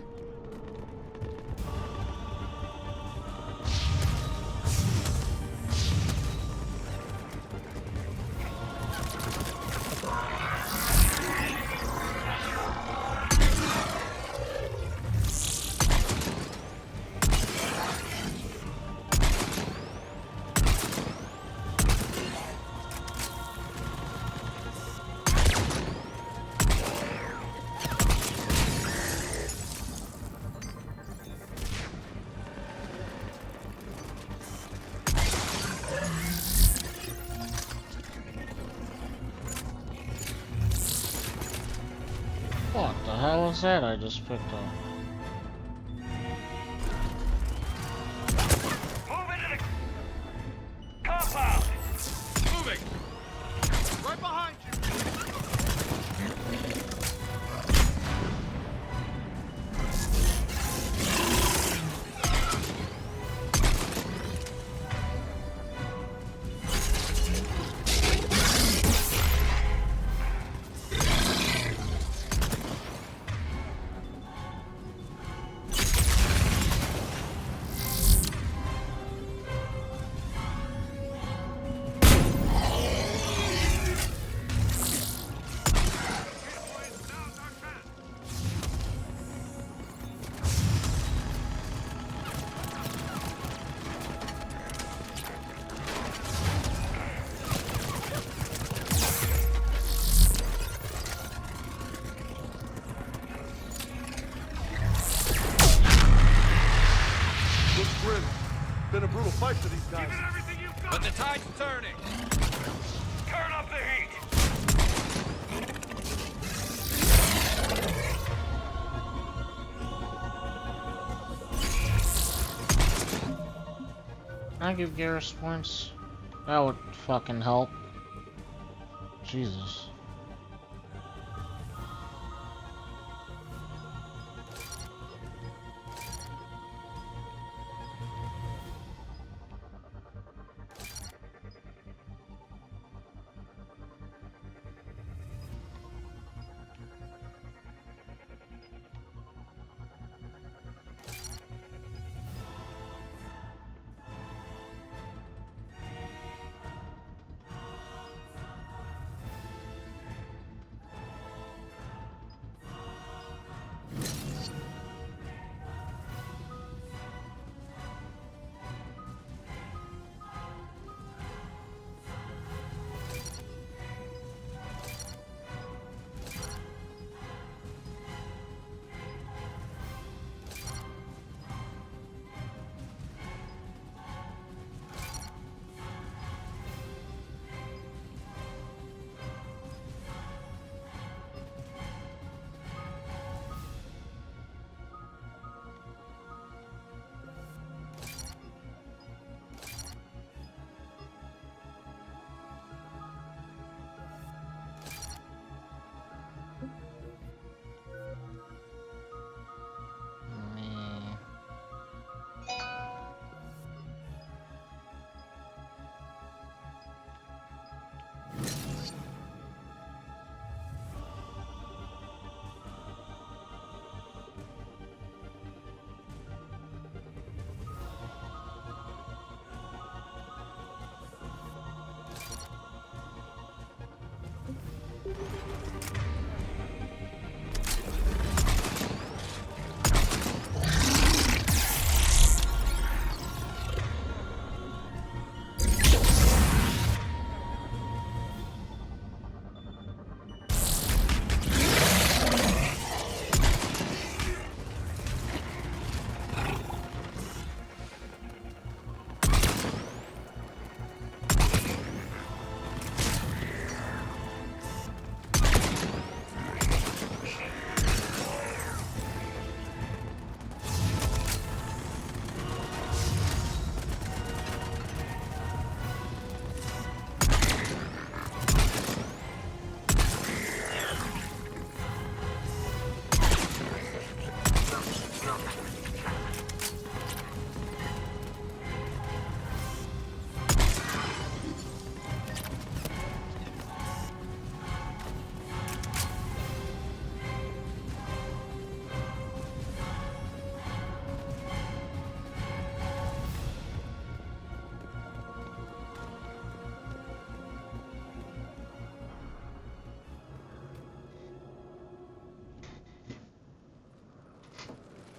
Speaker 4: What the hell is that I just picked up?
Speaker 19: Move into the compound.
Speaker 22: Moving.
Speaker 6: Right behind you! fight for these guys.
Speaker 21: Give it everything you've got. But the tide's turning. Turn up the heat.
Speaker 4: Can I give Garrus points? That would fucking help. Jesus.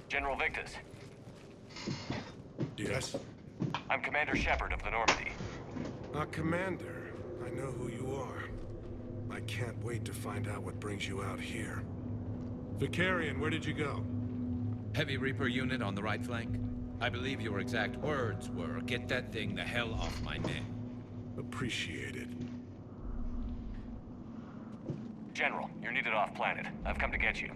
Speaker 19: General Victus.
Speaker 9: Yes?
Speaker 19: I'm Commander Shepard of the Normandy.
Speaker 9: Commander, I know who you are. I can't wait to find out what brings you out here. Vicarian, where did you go?
Speaker 22: Heavy Reaper unit on the right flank. I believe your exact words were, "Get that thing the hell off my men."
Speaker 9: Appreciated.
Speaker 19: General, you're needed off-planet. I've come to get you.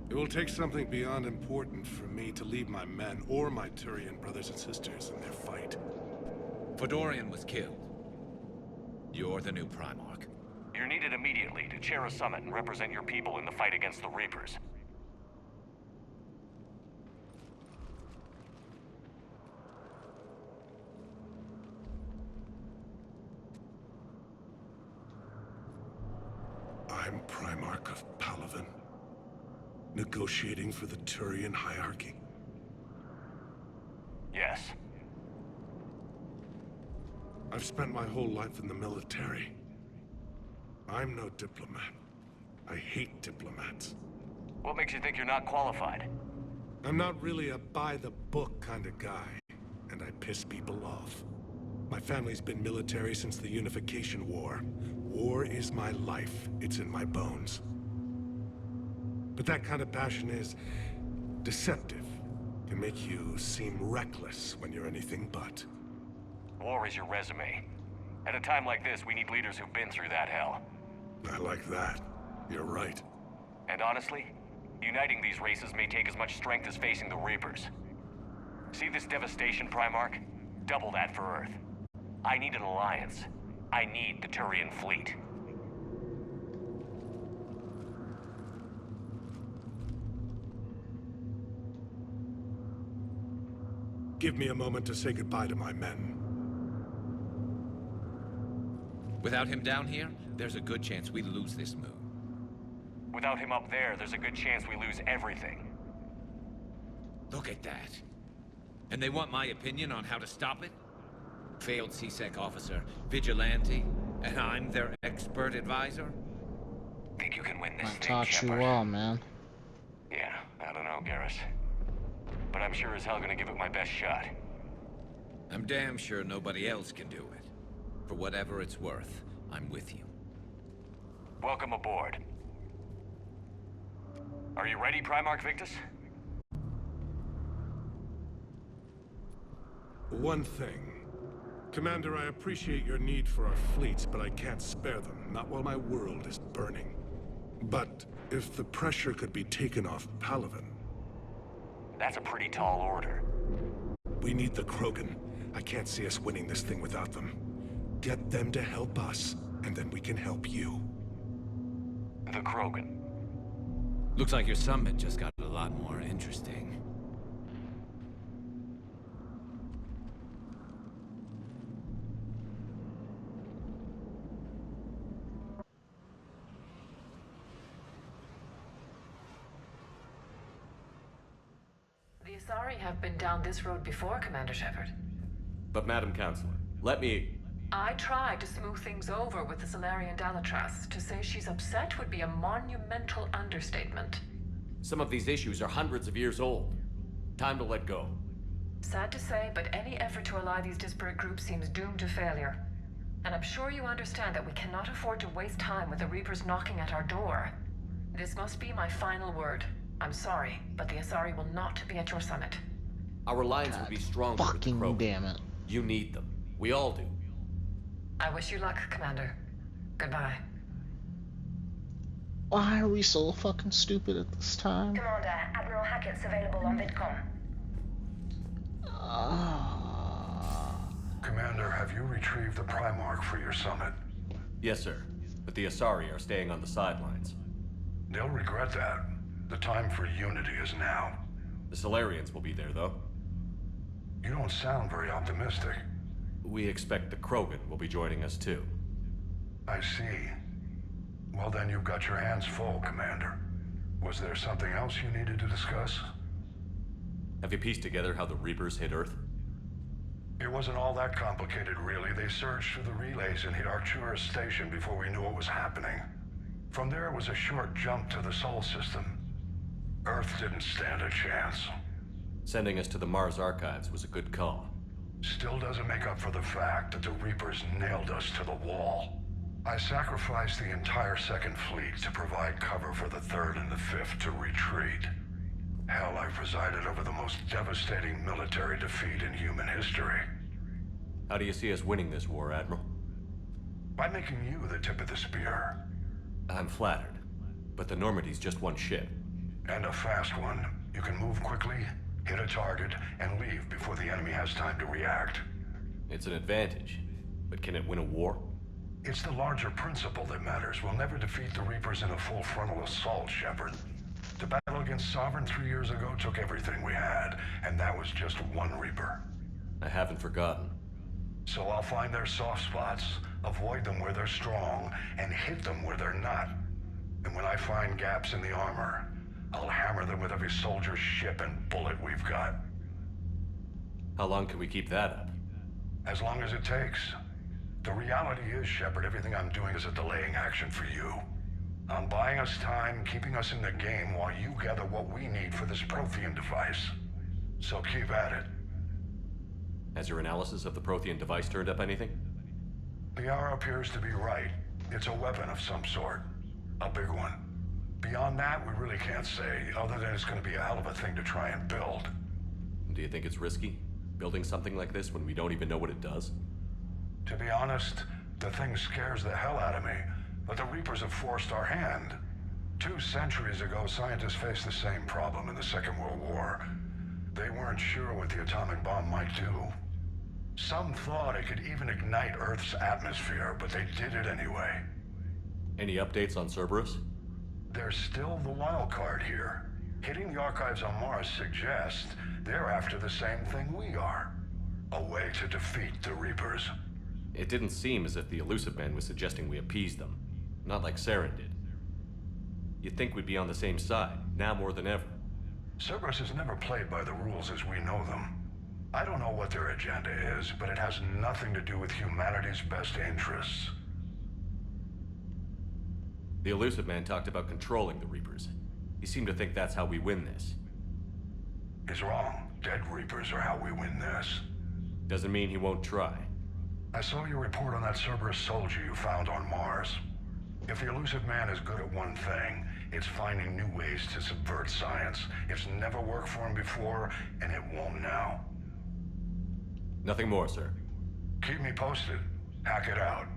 Speaker 9: It will take something beyond important for me to leave my men or my Turian brothers and sisters in their fight.
Speaker 22: Fedorian was killed. You're the new Primarch.
Speaker 19: You're needed immediately to chair a summit and represent your people in the fight against the Reapers.
Speaker 9: I'm Primarch of Palaven, negotiating for the Turian hierarchy.
Speaker 19: Yes.
Speaker 9: I've spent my whole life in the military. I'm no diplomat. I hate diplomats.
Speaker 19: What makes you think you're not qualified?
Speaker 9: I'm not really a by-the-book kind of guy, and I piss people off. My family's been military since the Unification War. War is my life. It's in my bones. But that kind of passion is deceptive. Can make you seem reckless when you're anything but.
Speaker 19: War is your resume. At a time like this, we need leaders who've been through that hell.
Speaker 9: I like that. You're right.
Speaker 19: And honestly, uniting these races may take as much strength as facing the Reapers. See this devastation, Primarch? Double that for Earth. I need an alliance. I need the Turian fleet.
Speaker 9: Give me a moment to say goodbye to my men.
Speaker 22: Without him down here, there's a good chance we lose this move.
Speaker 19: Without him up there, there's a good chance we lose everything.
Speaker 22: Look at that. And they want my opinion on how to stop it? Failed CSEC officer, vigilante, and I'm their expert advisor?
Speaker 19: Think you can win this
Speaker 4: I
Speaker 19: thing,
Speaker 4: taught you
Speaker 19: Shepard?
Speaker 4: well, man.
Speaker 19: Yeah, I don't know, Garrus. But I'm sure as hell gonna give it my best shot.
Speaker 22: I'm damn sure nobody else can do it. For whatever it's worth, I'm with you.
Speaker 19: Welcome aboard. Are you ready, Primarch Victus?
Speaker 9: One thing. Commander, I appreciate your need for our fleets, but I can't spare them, not while my world is burning. But if the pressure could be taken off Palaven...
Speaker 19: That's a pretty tall order.
Speaker 9: We need the Krogan. I can't see us winning this thing without them. Get them to help us, and then we can help you.
Speaker 19: The Krogan.
Speaker 22: Looks like your summit just got a lot more interesting.
Speaker 10: The Asari have been down this road before, Commander Shepard.
Speaker 2: But Madam Counselor, let me...
Speaker 10: I tried to smooth things over with the Solarian Dalatras. To say she's upset would be a monumental understatement.
Speaker 2: Some of these issues are hundreds of years old. Time to let go.
Speaker 10: Sad to say, but any effort to ally these disparate groups seems doomed to failure. And I'm sure you understand that we cannot afford to waste time with the Reapers knocking at our door. This must be my final word. I'm sorry, but the Asari will not be at your summit.
Speaker 2: Our alliance would be stronger with the Krogan.
Speaker 4: Damn it.
Speaker 2: You need them. We all do.
Speaker 10: I wish you luck, Commander. Goodbye.
Speaker 4: Why are we so fucking stupid at this time?
Speaker 12: Commander, Admiral Hackett's available on VidCom.
Speaker 13: Commander, have you retrieved the Primarch for your summit?
Speaker 2: Yes, sir. But the Asari are staying on the sidelines.
Speaker 13: They'll regret that. The time for unity is now.
Speaker 2: The Solarians will be there, though.
Speaker 13: You don't sound very optimistic.
Speaker 2: We expect the Krogan will be joining us, too.
Speaker 13: I see. Well, then you've got your hands full, Commander. Was there something else you needed to discuss?
Speaker 2: Have you pieced together how the Reapers hit Earth?
Speaker 13: It wasn't all that complicated, really. They surged through the relays and hit Arcturus Station before we knew what was happening. From there, it was a short jump to the Sol system. Earth didn't stand a chance.
Speaker 2: Sending us to the Mars Archives was a good call.
Speaker 13: Still doesn't make up for the fact that the Reapers nailed us to the wall. I sacrificed the entire Second Fleet to provide cover for the Third and the Fifth to retreat. Hell, I presided over the most devastating military defeat in human history.
Speaker 2: How do you see us winning this war, Admiral?
Speaker 13: By making you the tip of the spear.
Speaker 2: I'm flattered, but the Normandy's just one ship.
Speaker 13: And a fast one. You can move quickly, hit a target, and leave before the enemy has time to react.
Speaker 2: It's an advantage, but can it win a war?
Speaker 13: It's the larger principle that matters. We'll never defeat the Reapers in a full frontal assault, Shepard. The battle against Sovereign 3 years ago took everything we had, and that was just one Reaper.
Speaker 2: I haven't forgotten.
Speaker 13: So I'll find their soft spots, avoid them where they're strong, and hit them where they're not. And when I find gaps in the armor, I'll hammer them with every soldier, ship, and bullet we've got.
Speaker 2: How long can we keep that up?
Speaker 13: As long as it takes. The reality is, Shepard, everything I'm doing is a delaying action for you. I'm buying us time, keeping us in the game while you gather what we need for this Prothean device. So keep at it.
Speaker 2: Has your analysis of the Prothean device turned up anything?
Speaker 13: Liara appears to be right. It's a weapon of some sort. A big one. Beyond that, we really can't say, other than it's going to be a hell of a thing to try and build.
Speaker 2: Do you think it's risky? Building something like this when we don't even know what it does?
Speaker 13: To be honest, the thing scares the hell out of me, but the Reapers have forced our hand. 2 centuries ago, scientists faced the same problem in the Second World War. They weren't sure what the atomic bomb might do. Some thought it could even ignite Earth's atmosphere, but they did it anyway.
Speaker 2: Any updates on Cerberus?
Speaker 13: There's still the wild card here. Hitting the archives on Mars suggests they're after the same thing we are. A way to defeat the Reapers.
Speaker 2: It didn't seem as if the Illusive Man was suggesting we appease them. Not like Saren did. You'd think we'd be on the same side, now more than ever.
Speaker 13: Cerberus has never played by the rules as we know them. I don't know what their agenda is, but it has nothing to do with humanity's best interests.
Speaker 2: The Illusive Man talked about controlling the Reapers. He seemed to think that's how we win this.
Speaker 13: He's wrong. Dead Reapers are how we win this.
Speaker 2: Doesn't mean he won't try.
Speaker 13: I saw your report on that Cerberus soldier you found on Mars. If the Illusive Man is good at one thing, it's finding new ways to subvert science. It's never worked for him before, and it won't now.
Speaker 2: Nothing more, sir.
Speaker 13: Keep me posted. Hack it out.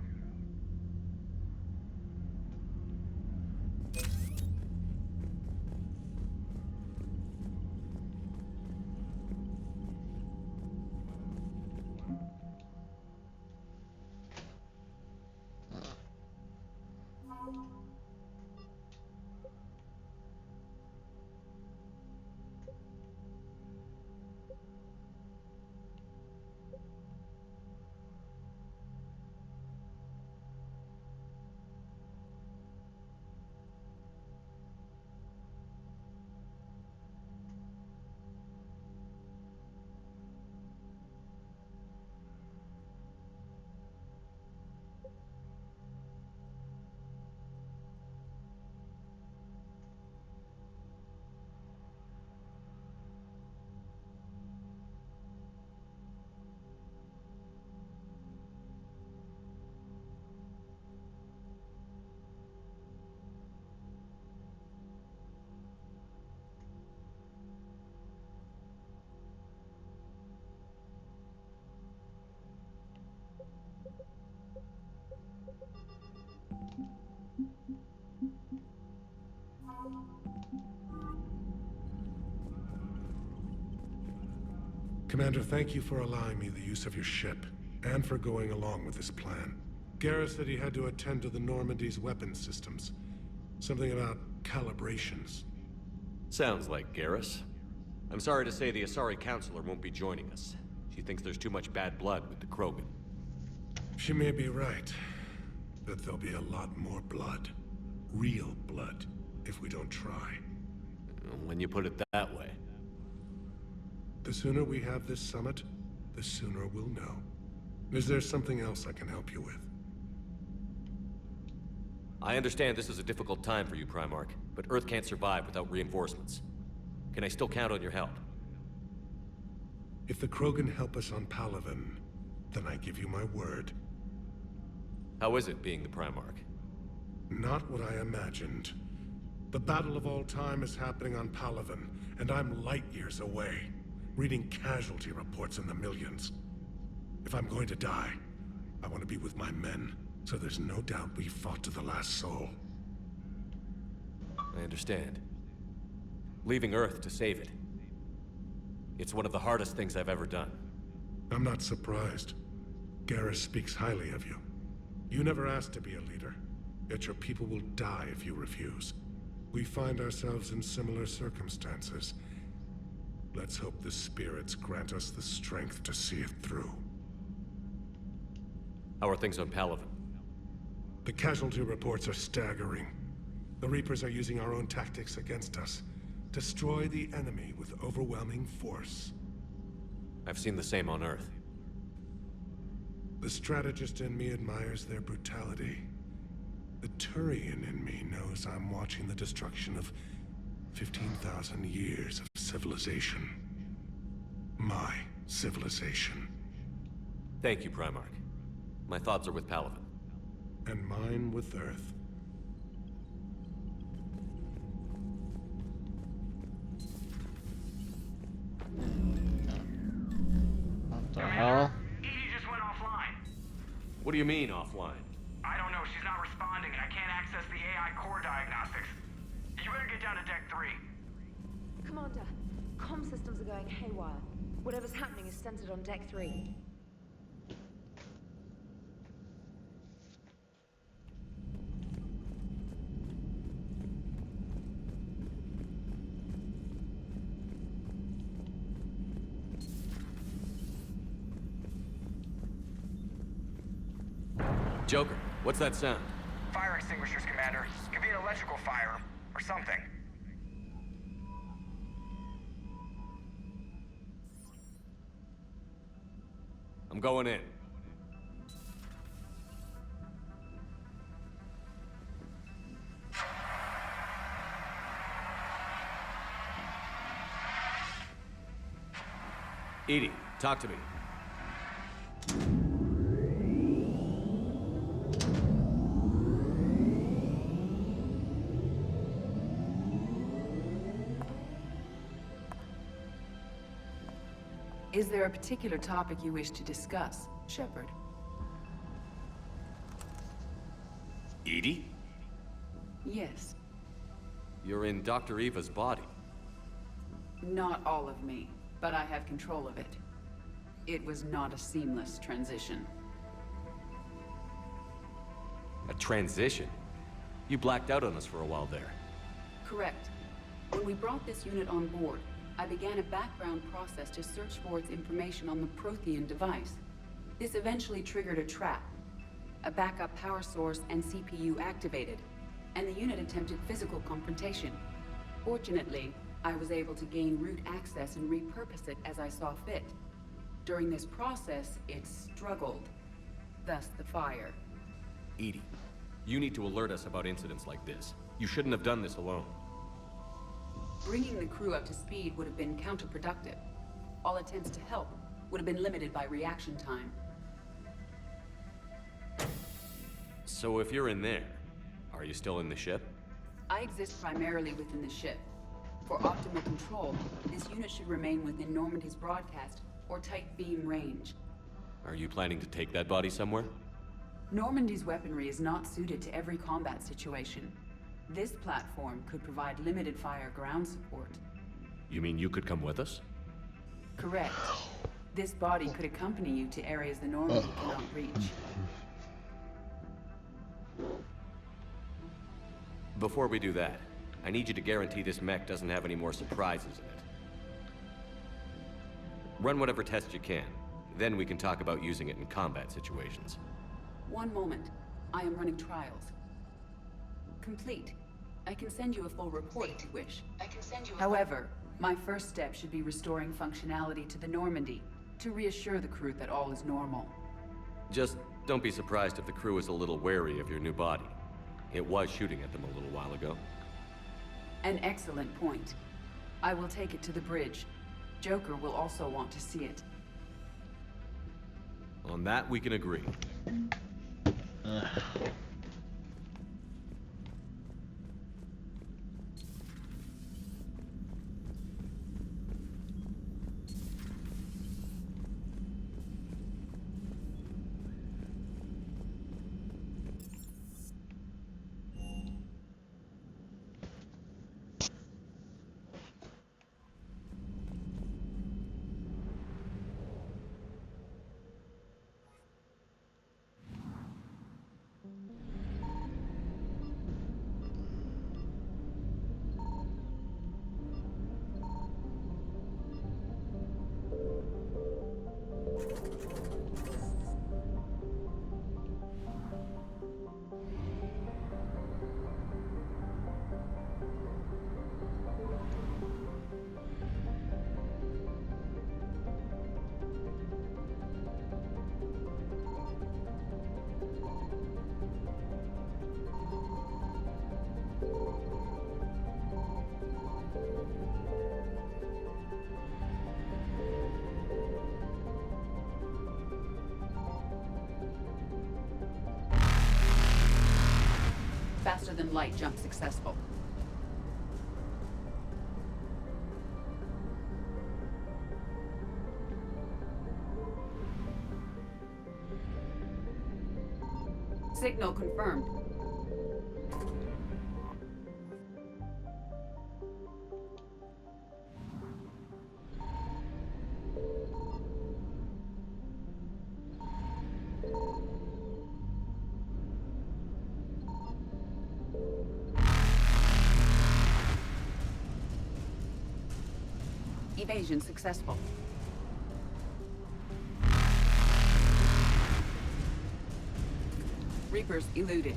Speaker 7: Commander, thank you for allowing me the use of your ship, and for going along with this plan. Garrus said he had to attend to the Normandy's weapons systems. Something about calibrations.
Speaker 2: Sounds like Garrus. I'm sorry to say the Asari Counselor won't be joining us. She thinks there's too much bad blood with the Krogan.
Speaker 7: She may be right, but there'll be a lot more blood. Real blood, if we don't try.
Speaker 2: When you put it that way.
Speaker 7: The sooner we have this summit, the sooner we'll know. Is there something else I can help you with?
Speaker 2: I understand this is a difficult time for you, Primarch, but Earth can't survive without reinforcements. Can I still count on your help?
Speaker 7: If the Krogan help us on Palaven, then I give you my word.
Speaker 2: How is it being the Primarch?
Speaker 7: Not what I imagined. The battle of all time is happening on Palaven, and I'm light years away, reading casualty reports in the millions. If I'm going to die, I want to be with my men, so there's no doubt we fought to the last soul.
Speaker 2: I understand. Leaving Earth to save it. It's one of the hardest things I've ever done.
Speaker 7: I'm not surprised. Garrus speaks highly of you. You never asked to be a leader, yet your people will die if you refuse. We find ourselves in similar circumstances. Let's hope the spirits grant us the strength to see it through.
Speaker 2: How are things on Palaven?
Speaker 7: The casualty reports are staggering. The Reapers are using our own tactics against us. Destroy the enemy with overwhelming force.
Speaker 2: I've seen the same on Earth.
Speaker 7: The strategist in me admires their brutality. The Turian in me knows I'm watching the destruction of 15,000 years of civilization. My civilization.
Speaker 2: Thank you, Primarch. My thoughts are with Palaven.
Speaker 7: And mine with Earth.
Speaker 2: What do you mean, offline?
Speaker 23: I don't know, she's not responding, and I can't access the AI core diagnostics. You better get down to Deck 3.
Speaker 12: Commander, comm systems are going haywire. Whatever's happening is centered on Deck 3.
Speaker 2: Joker, what's that sound?
Speaker 23: Fire extinguishers, Commander. Could be an electrical fire, or something.
Speaker 2: I'm going in. EDI, talk to me.
Speaker 1: Is there a particular topic you wish to discuss, Shepard?
Speaker 2: EDI?
Speaker 1: Yes.
Speaker 2: You're in Dr. Eva's body.
Speaker 1: Not all of me, but I have control of it. It was not a seamless transition.
Speaker 2: A transition? You blacked out on us for a while there.
Speaker 1: Correct. When we brought this unit on board, I began a background process to search for its information on the Prothean device. This eventually triggered a trap. A backup power source and CPU activated, and the unit attempted physical confrontation. Fortunately, I was able to gain root access and repurpose it as I saw fit. During this process, it struggled. Thus the fire.
Speaker 2: EDI, you need to alert us about incidents like this. You shouldn't have done this alone.
Speaker 1: Bringing the crew up to speed would have been counterproductive. All attempts to help would have been limited by reaction time.
Speaker 2: So if you're in there, are you still in the ship?
Speaker 1: I exist primarily within the ship. For optimal control, this unit should remain within Normandy's broadcast or tight beam range.
Speaker 2: Are you planning to take that body somewhere?
Speaker 1: Normandy's weaponry is not suited to every combat situation. This platform could provide limited fire ground support.
Speaker 2: You mean you could come with us?
Speaker 1: Correct. This body could accompany you to areas the Normandy cannot reach.
Speaker 2: Before we do that, I need you to guarantee this mech doesn't have any more surprises in it. Run whatever tests you can. Then we can talk about using it in combat situations.
Speaker 1: One moment. I am running trials. Complete. I can send you a full report if you wish. However, my first step should be restoring functionality to the Normandy to reassure the crew that all is normal.
Speaker 2: Just don't be surprised if the crew is a little wary of your new body. It was shooting at them a little while ago.
Speaker 1: An excellent point. I will take it to the bridge. Joker will also want to see it.
Speaker 2: On that, we can agree.
Speaker 1: Faster than light jump successful. Signal confirmed. Evasion successful. Reapers eluded.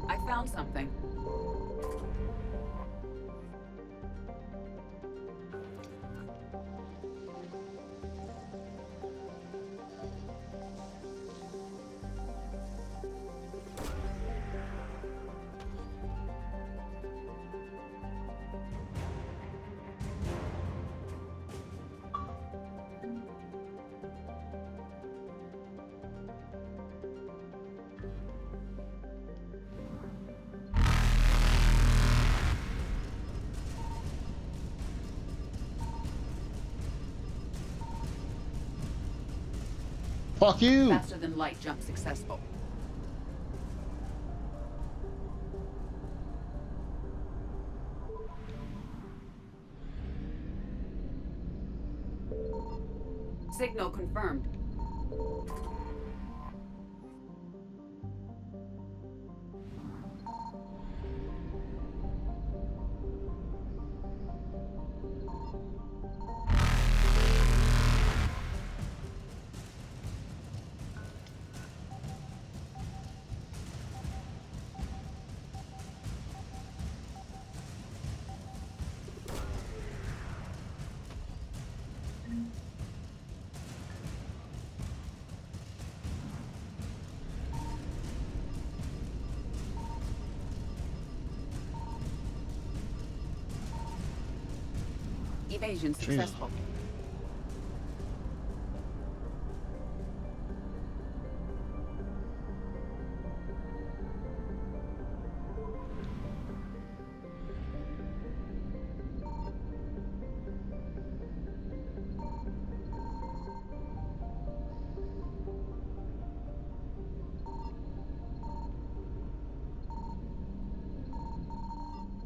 Speaker 1: I found something.
Speaker 4: Fuck you!
Speaker 1: Faster than light jump successful. Signal confirmed. Evasion successful.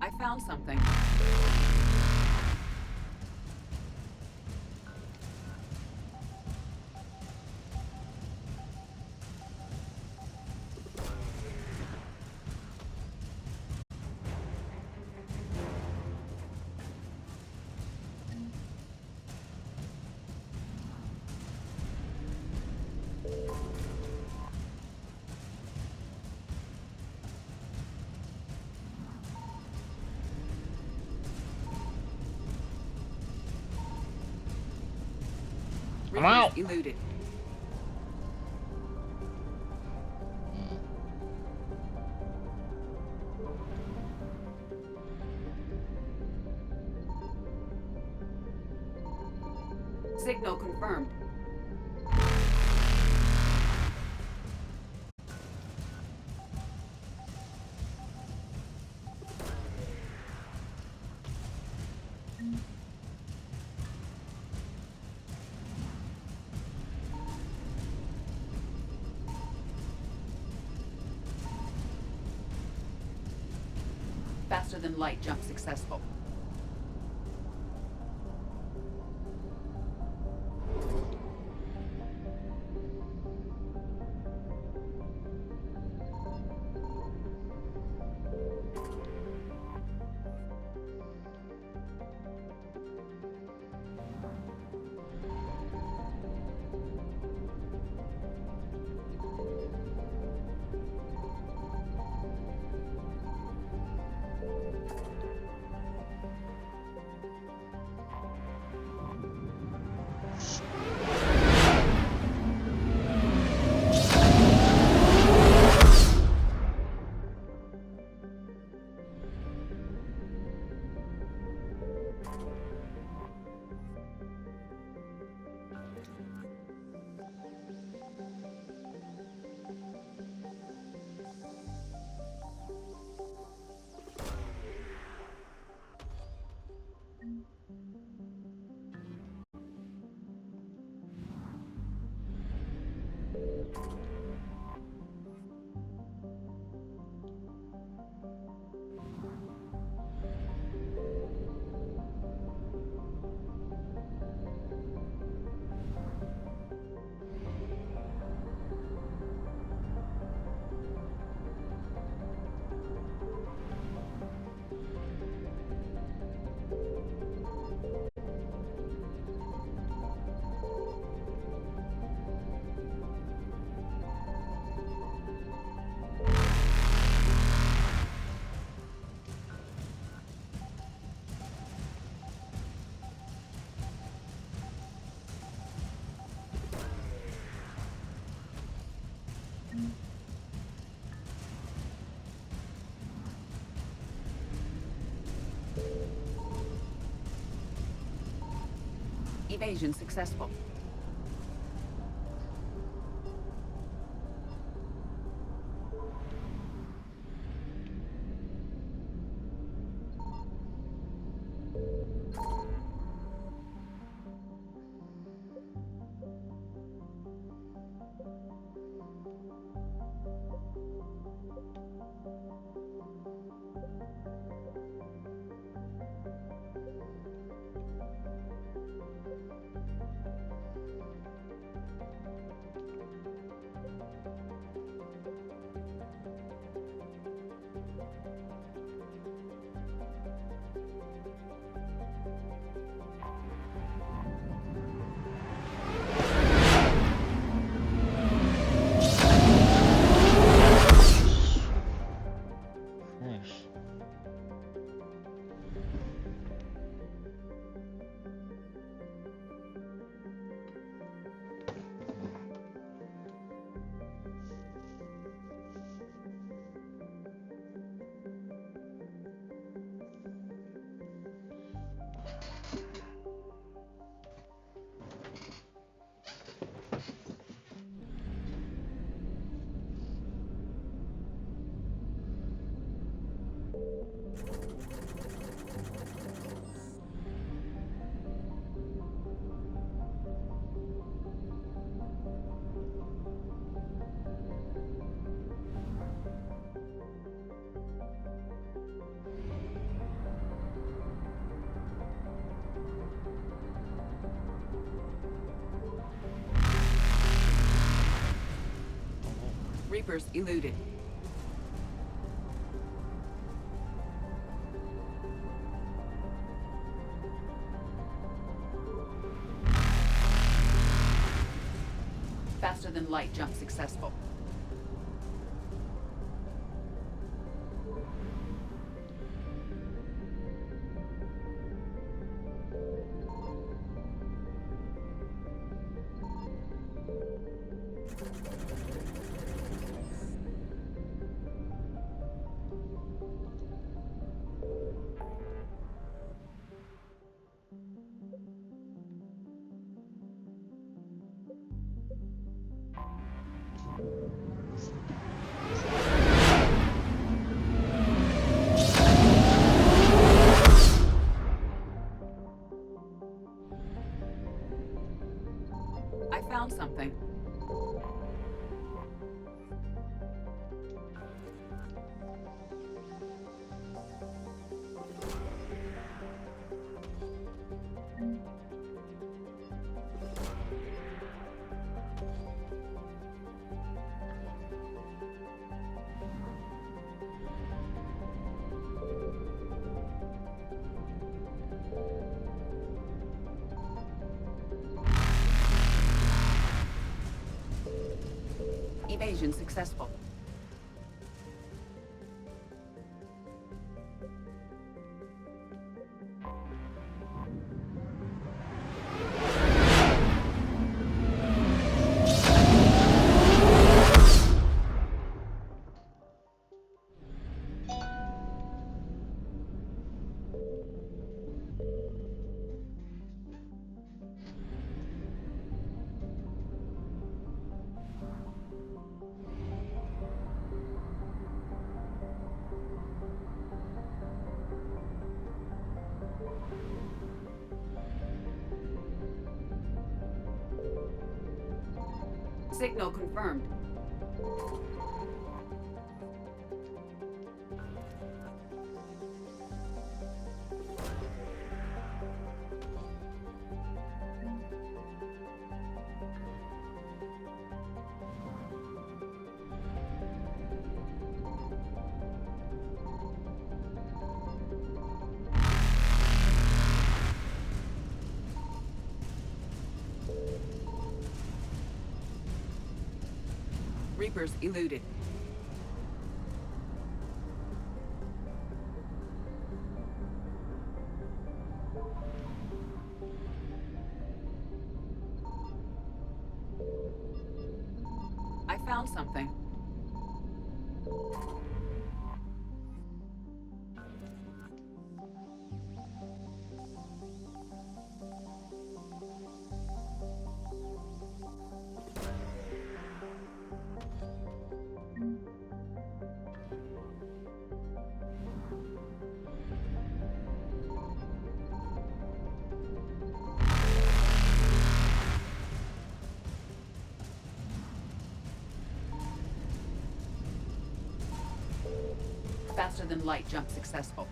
Speaker 1: I found something.
Speaker 4: I'm out.
Speaker 1: Eluded. Signal confirmed. Faster than light jump successful. Evasion successful. Reapers eluded. Faster than light jump successful. I found something. Evasion successful. Signal confirmed. Reapers eluded. I found something. Faster than light jump successful.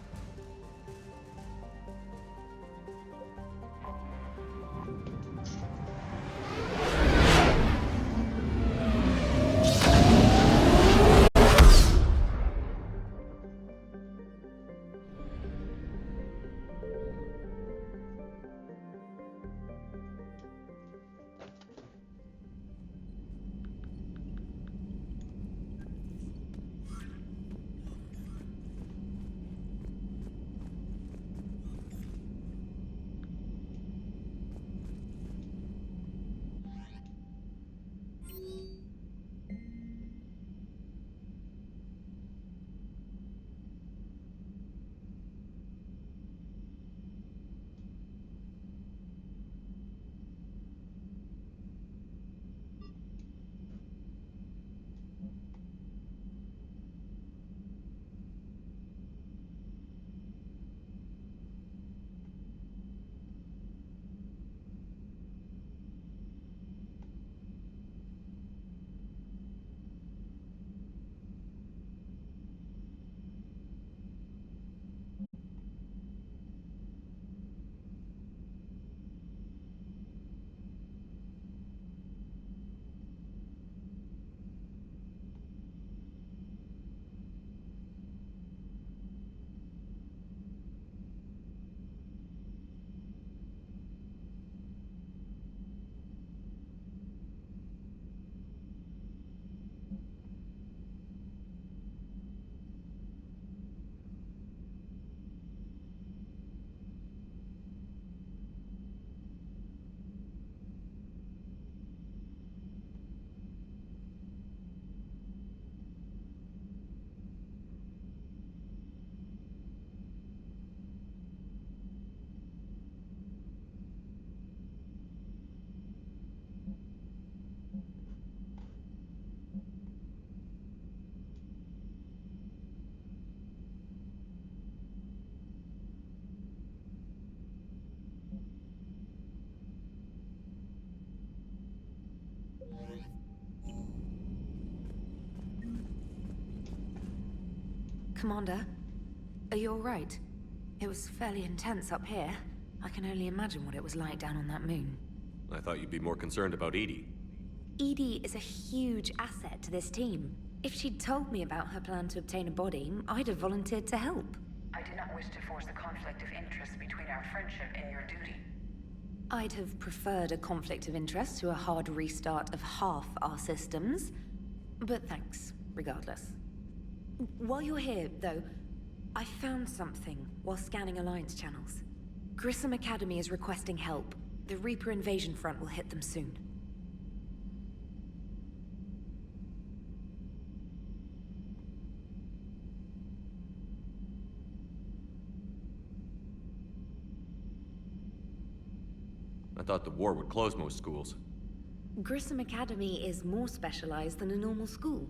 Speaker 12: Commander, are you alright? It was fairly intense up here. I can only imagine what it was like down on that moon.
Speaker 2: I thought you'd be more concerned about EDI.
Speaker 12: EDI is a huge asset to this team. If she'd told me about her plan to obtain a body, I'd have volunteered to help.
Speaker 10: I do not wish to force a conflict of interest between our friendship and your duty.
Speaker 12: I'd have preferred a conflict of interest to a hard restart of half our systems. But thanks, regardless. While you're here, though, I found something while scanning Alliance channels. Grissom Academy is requesting help. The Reaper invasion front will hit them soon.
Speaker 2: I thought the war would close most schools.
Speaker 12: Grissom Academy is more specialized than a normal school.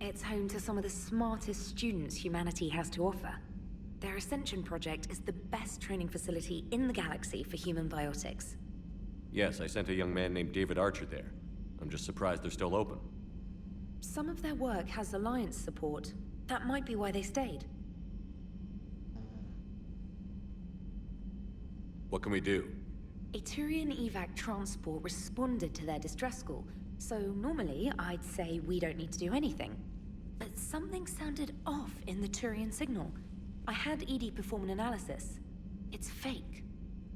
Speaker 12: It's home to some of the smartest students humanity has to offer. Their Ascension project is the best training facility in the galaxy for human biotics.
Speaker 2: Yes, I sent a young man named David Archer there. I'm just surprised they're still open.
Speaker 12: Some of their work has Alliance support. That might be why they stayed.
Speaker 2: What can we do?
Speaker 12: A Turian evac transport responded to their distress call, so normally I'd say we don't need to do anything. But something sounded off in the Turian signal. I had EDI perform an analysis. It's fake.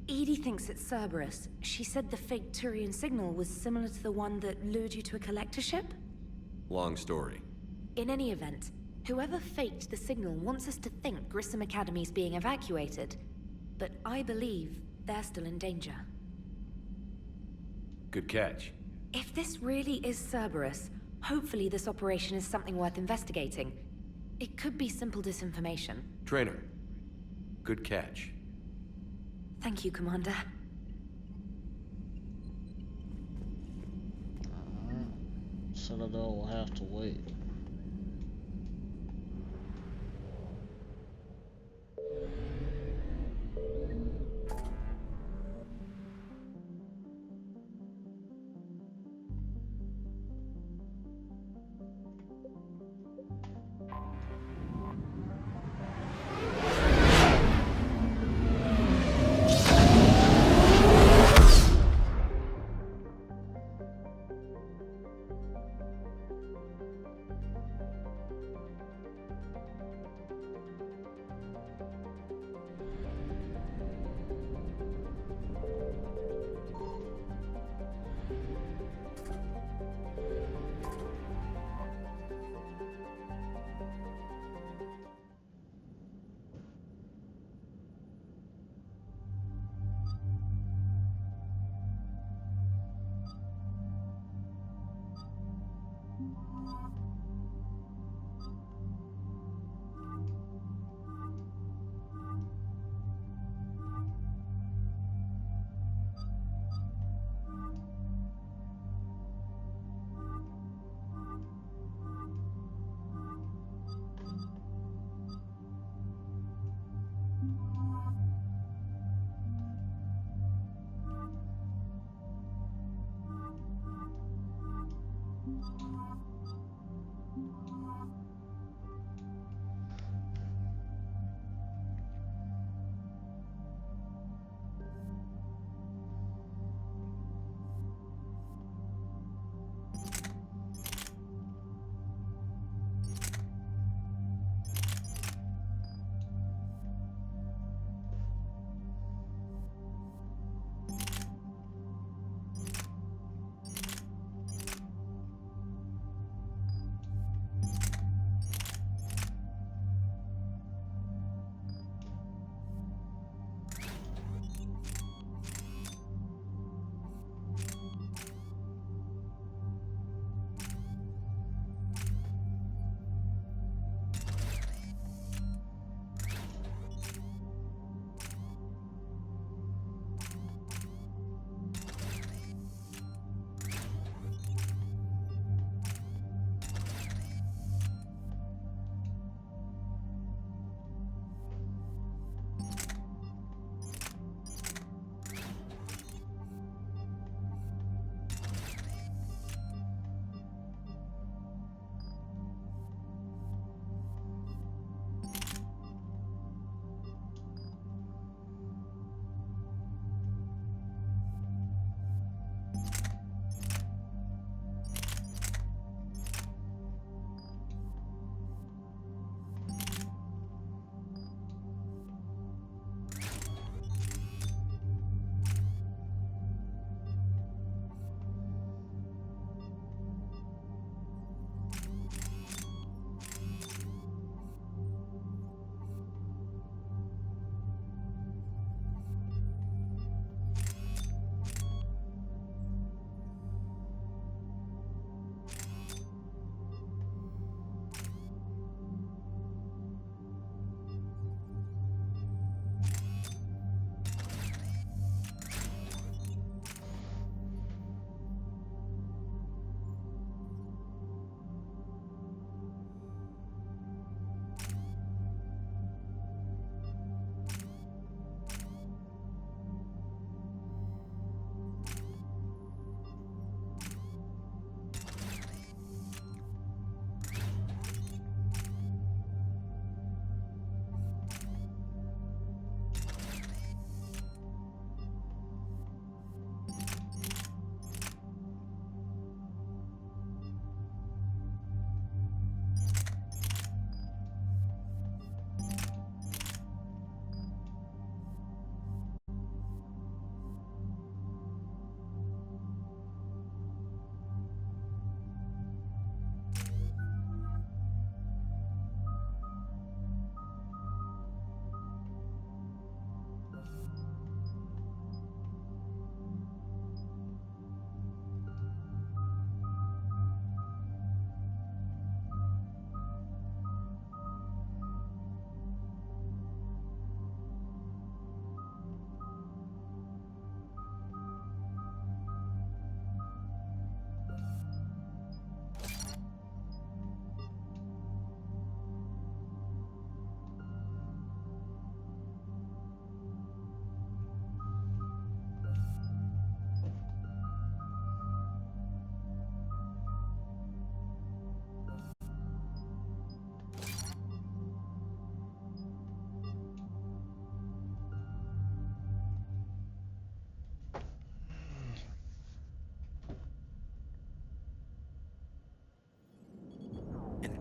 Speaker 12: EDI thinks it's Cerberus. She said the fake Turian signal was similar to the one that lured you to a collector ship?
Speaker 2: Long story.
Speaker 12: In any event, whoever faked the signal wants us to think Grissom Academy's being evacuated. But I believe they're still in danger.
Speaker 2: Good catch.
Speaker 12: If this really is Cerberus, hopefully this operation is something worth investigating. It could be simple disinformation.
Speaker 2: Trainer. Good catch.
Speaker 12: Thank you, Commander.
Speaker 4: Citadel will have to wait.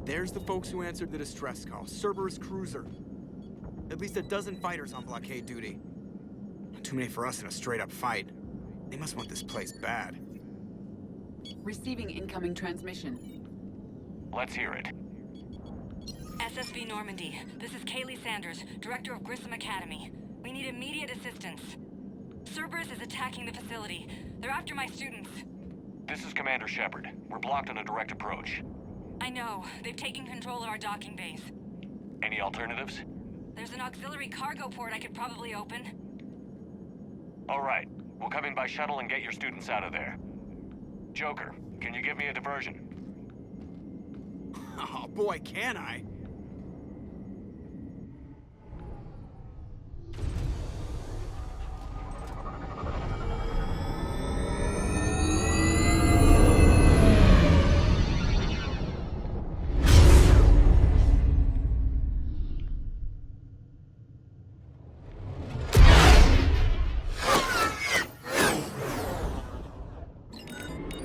Speaker 16: There's the folks who answered the distress call. Cerberus cruiser. At least a dozen fighters on blockade duty. Not too many for us in a straight-up fight. They must want this place bad.
Speaker 1: Receiving incoming transmission.
Speaker 19: Let's hear it.
Speaker 15: SSV Normandy. This is Kaylee Sanders, Director of Grissom Academy. We need immediate assistance. Cerberus is attacking the facility. They're after my students.
Speaker 19: This is Commander Shepard. We're blocked on a direct approach.
Speaker 15: I know. They've taken control of our docking base.
Speaker 19: Any alternatives?
Speaker 15: There's an auxiliary cargo port I could probably open.
Speaker 19: All right. We'll come in by shuttle and get your students out of there. Joker, can you give me a diversion?
Speaker 16: Oh boy, can I!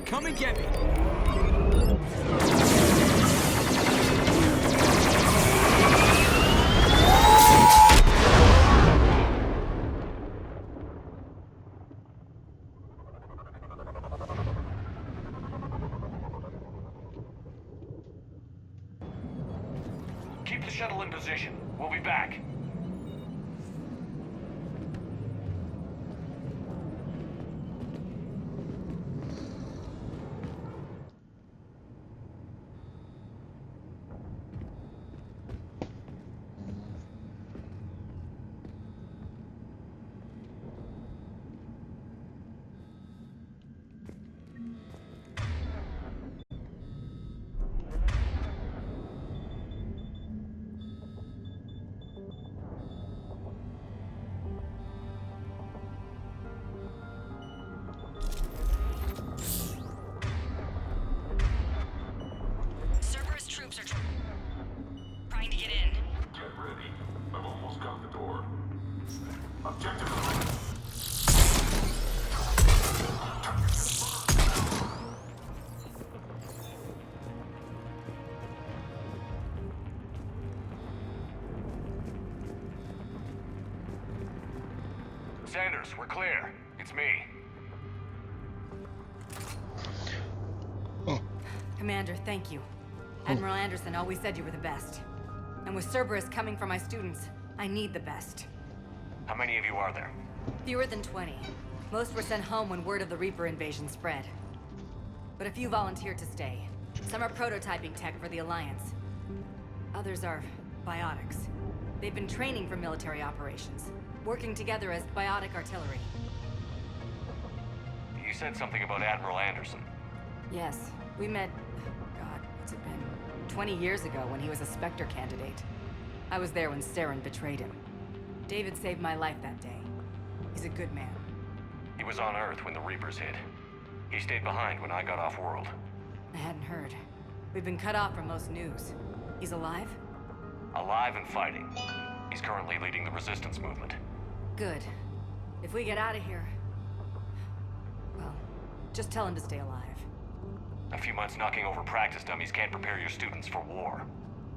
Speaker 16: Come and get me!
Speaker 19: Keep the shuttle in position. We'll be back.
Speaker 15: Cerberus troops are trying to get in.
Speaker 13: Get ready. I've almost got the door. Objective.
Speaker 19: Sanders, we're clear. It's me.
Speaker 15: Commander, thank you. Admiral Anderson always said you were the best. And with Cerberus coming for my students, I need the best.
Speaker 19: How many of you are there?
Speaker 15: Fewer than 20. Most were sent home when word of the Reaper invasion spread. But a few volunteered to stay. Some are prototyping tech for the Alliance. Others are biotics. They've been training for military operations, working together as biotic artillery.
Speaker 19: You said something about Admiral Anderson.
Speaker 15: Yes, we met, God, what's it been? 20 years ago when he was a Spectre candidate. I was there when Saren betrayed him. David saved my life that day. He's a good man.
Speaker 19: He was on Earth when the Reapers hit. He stayed behind when I got off-world.
Speaker 15: I hadn't heard. We've been cut off from most news. He's alive?
Speaker 19: Alive and fighting. He's currently leading the resistance movement.
Speaker 15: Good. If we get out of here... well, just tell him to stay alive.
Speaker 19: A few months knocking over practice dummies can't prepare your students for war.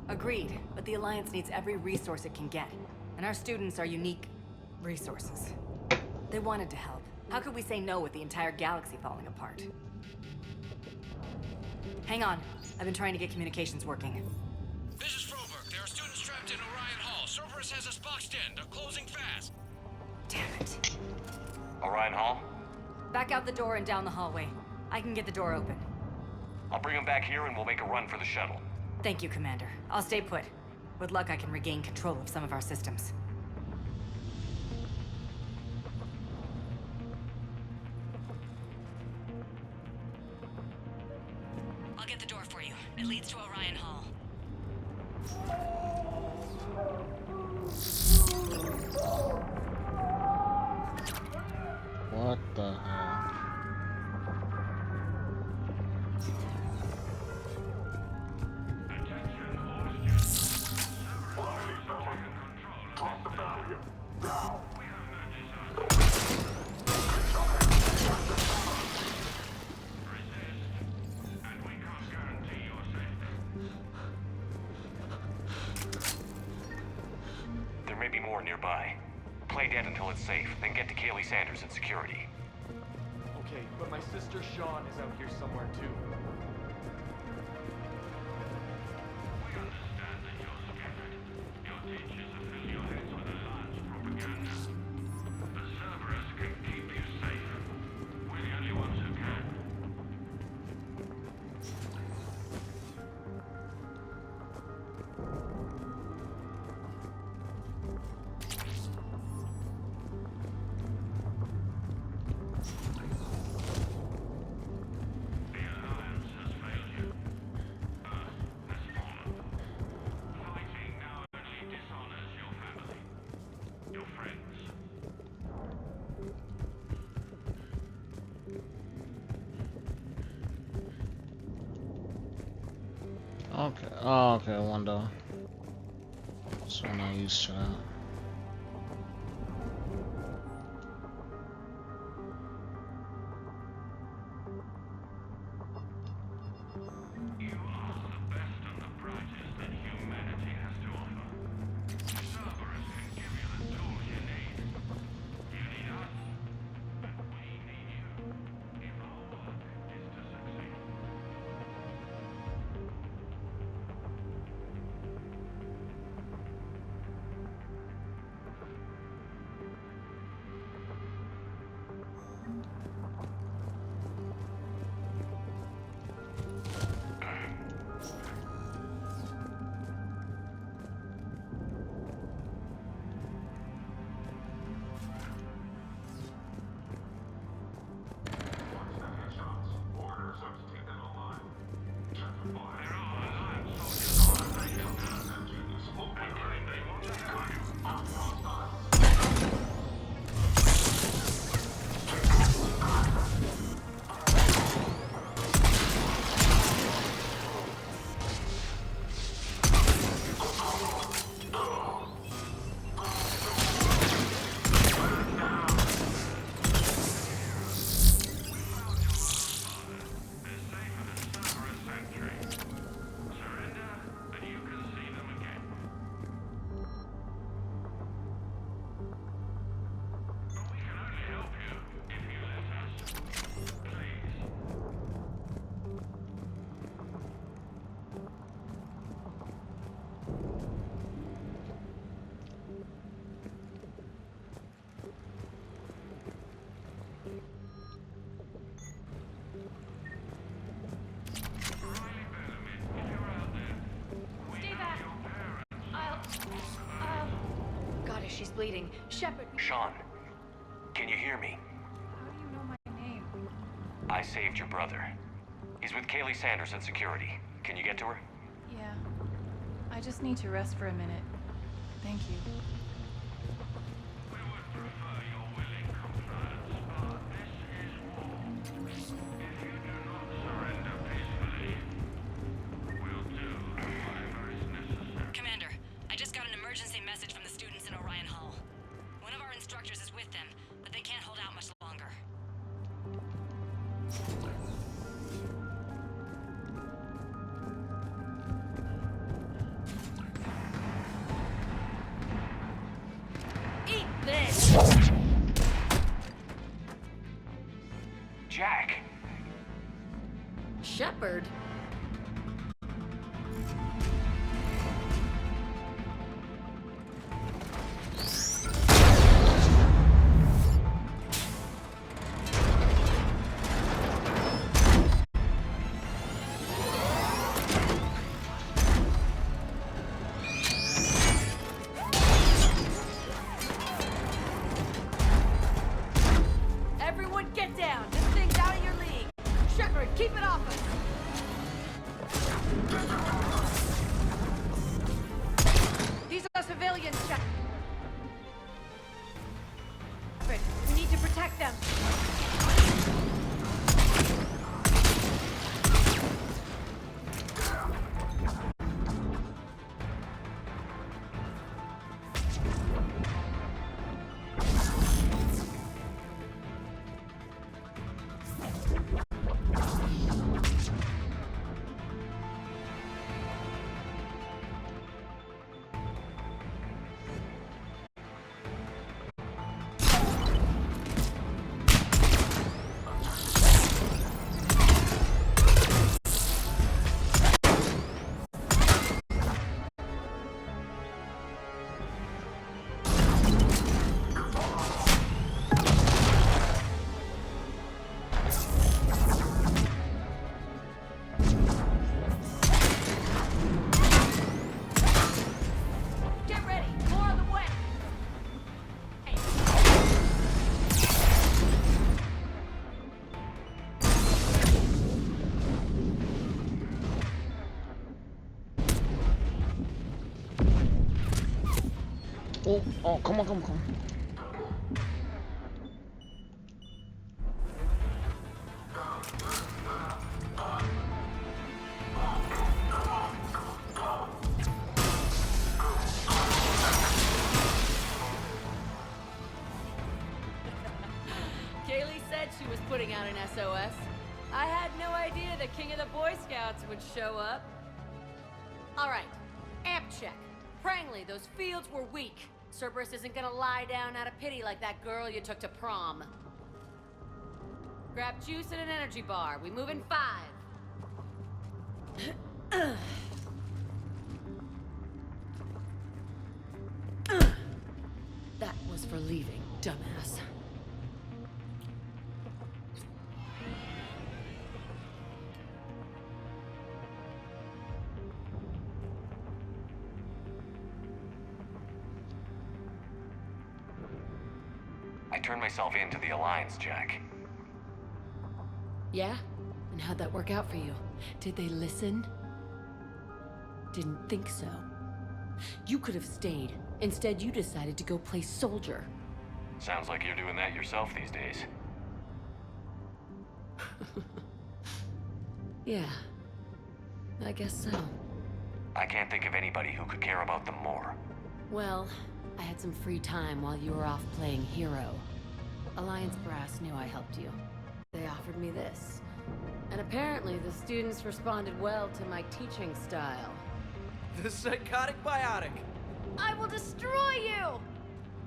Speaker 15: Agreed, but the Alliance needs every resource it can get. And our students are unique resources. They wanted to help. How could we say no with the entire galaxy falling apart? Hang on. I've been trying to get communications working.
Speaker 23: This is Froberg. There are students trapped in Orion Hall. Cerberus has us boxed in. They're closing fast.
Speaker 15: Damn it.
Speaker 19: Orion Hall?
Speaker 15: Back out the door and down the hallway. I can get the door open.
Speaker 19: I'll bring them back here and we'll make a run for the shuttle.
Speaker 15: Thank you, Commander. I'll stay put. With luck, I can regain control of some of our systems. I'll get the door for you. It leads to Orion Hall.
Speaker 4: What the hell?
Speaker 19: There may be more nearby. Play dead until it's safe, then get to Kaylee Sanders at security.
Speaker 17: Okay, but my sister Sean is out here somewhere too.
Speaker 21: We understand that you're scattered. Your teachers have filled your heads with Alliance propaganda. But Cerberus can keep you safe. We're the only ones who can.
Speaker 4: Okay. Oh, okay. Window. So I'm not used to that.
Speaker 11: She's bleeding. Shepard.
Speaker 19: Sean, can you hear me?
Speaker 11: How do you know my name?
Speaker 19: I saved your brother. He's with Kaylee Sanders at security. Can you get to her?
Speaker 18: Yeah. I just need to rest for a minute. Thank you.
Speaker 15: Commander, I just got an emergency message from the students in Orion Hall. One of our instructors is with them, but they can't hold out much longer.
Speaker 11: Eat this!
Speaker 19: Jack!
Speaker 3: Shepard?
Speaker 11: Everyone get down! This thing's out of your league! Shepard, keep it off us! These are civilians, Shepard. We need to protect them.
Speaker 4: Oh, come on.
Speaker 5: Kaylee said she was putting out an SOS. I had no idea the king of the Boy Scouts would show up. All right, amp check. Prangley, those fields were weak. Cerberus isn't gonna lie down out of pity like that girl you took to prom. Grab juice and an energy bar. We move in 5. That was for leaving, dumbass.
Speaker 19: I turned myself in to the Alliance, Jack.
Speaker 5: Yeah? And how'd that work out for you? Did they listen? Didn't think so. You could have stayed. Instead, you decided to go play soldier.
Speaker 19: Sounds like you're doing that yourself these days.
Speaker 5: Yeah. I guess so.
Speaker 19: I can't think of anybody who could care about them more.
Speaker 5: Well, I had some free time while you were off playing hero. Alliance Brass knew I helped you. They offered me this. And apparently the students responded well to my teaching style.
Speaker 17: The psychotic biotic.
Speaker 5: I will destroy you!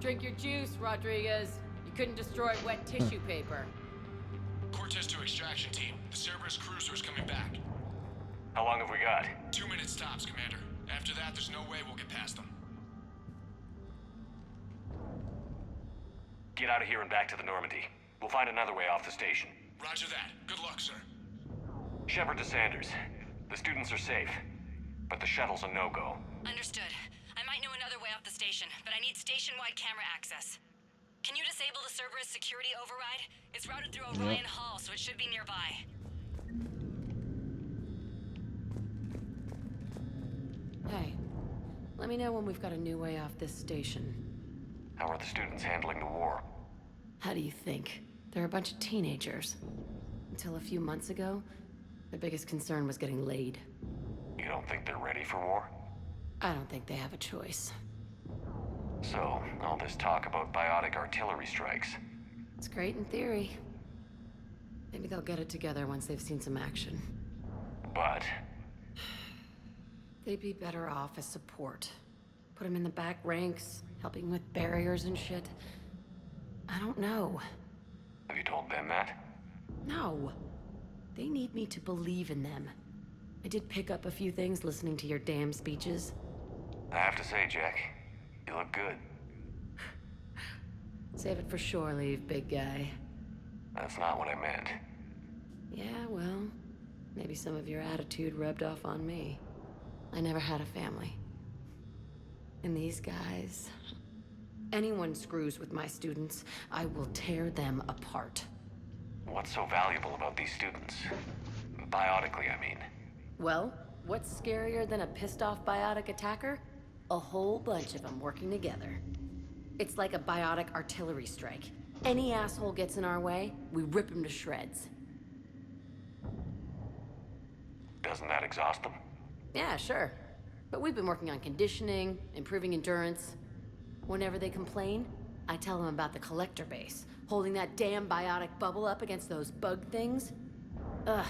Speaker 5: Drink your juice, Rodriguez. You couldn't destroy wet tissue paper.
Speaker 14: Cortez to extraction team. The Cerberus cruiser is coming back.
Speaker 19: How long have we got?
Speaker 14: 2 minutes tops, Commander. After that, there's no way we'll get past them.
Speaker 19: Get out of here and back to the Normandy. We'll find another way off the station.
Speaker 14: Roger that. Good luck, sir.
Speaker 19: Shepard to Sanders. The students are safe, but the shuttle's a no-go.
Speaker 11: Understood. I might know another way off the station, but I need station-wide camera access. Can you disable the Cerberus security override? It's routed through Orion Hall, so it should be nearby.
Speaker 5: Hey, let me know when we've got a new way off this station.
Speaker 19: How are the students handling the war?
Speaker 5: How do you think? They're a bunch of teenagers. Until a few months ago, their biggest concern was getting laid.
Speaker 19: You don't think they're ready for war?
Speaker 5: I don't think they have a choice.
Speaker 19: So, all this talk about biotic artillery strikes.
Speaker 5: It's great in theory. Maybe they'll get it together once they've seen some action.
Speaker 19: But
Speaker 5: they'd be better off as support. Put them in the back ranks, helping with barriers and shit. I don't know.
Speaker 19: have you told them that?
Speaker 5: No. They need me to believe in them. I did pick up a few things listening to your damn speeches.
Speaker 19: I have to say, Jack, you look good.
Speaker 5: Save it for shore leave, big guy.
Speaker 19: That's not what I meant.
Speaker 5: Yeah, well, maybe some of your attitude rubbed off on me. I never had a family. And these guys... Anyone screws with my students, I will tear them apart.
Speaker 19: What's so valuable about these students? Biotically, I mean.
Speaker 5: Well, what's scarier than a pissed-off biotic attacker? A whole bunch of them working together. It's like a biotic artillery strike. Any asshole gets in our way, we rip him to shreds.
Speaker 19: Doesn't that exhaust them?
Speaker 5: Yeah, sure. But we've been working on conditioning, improving endurance. Whenever they complain, I tell them about the collector base, holding that damn biotic bubble up against those bug things. Ugh,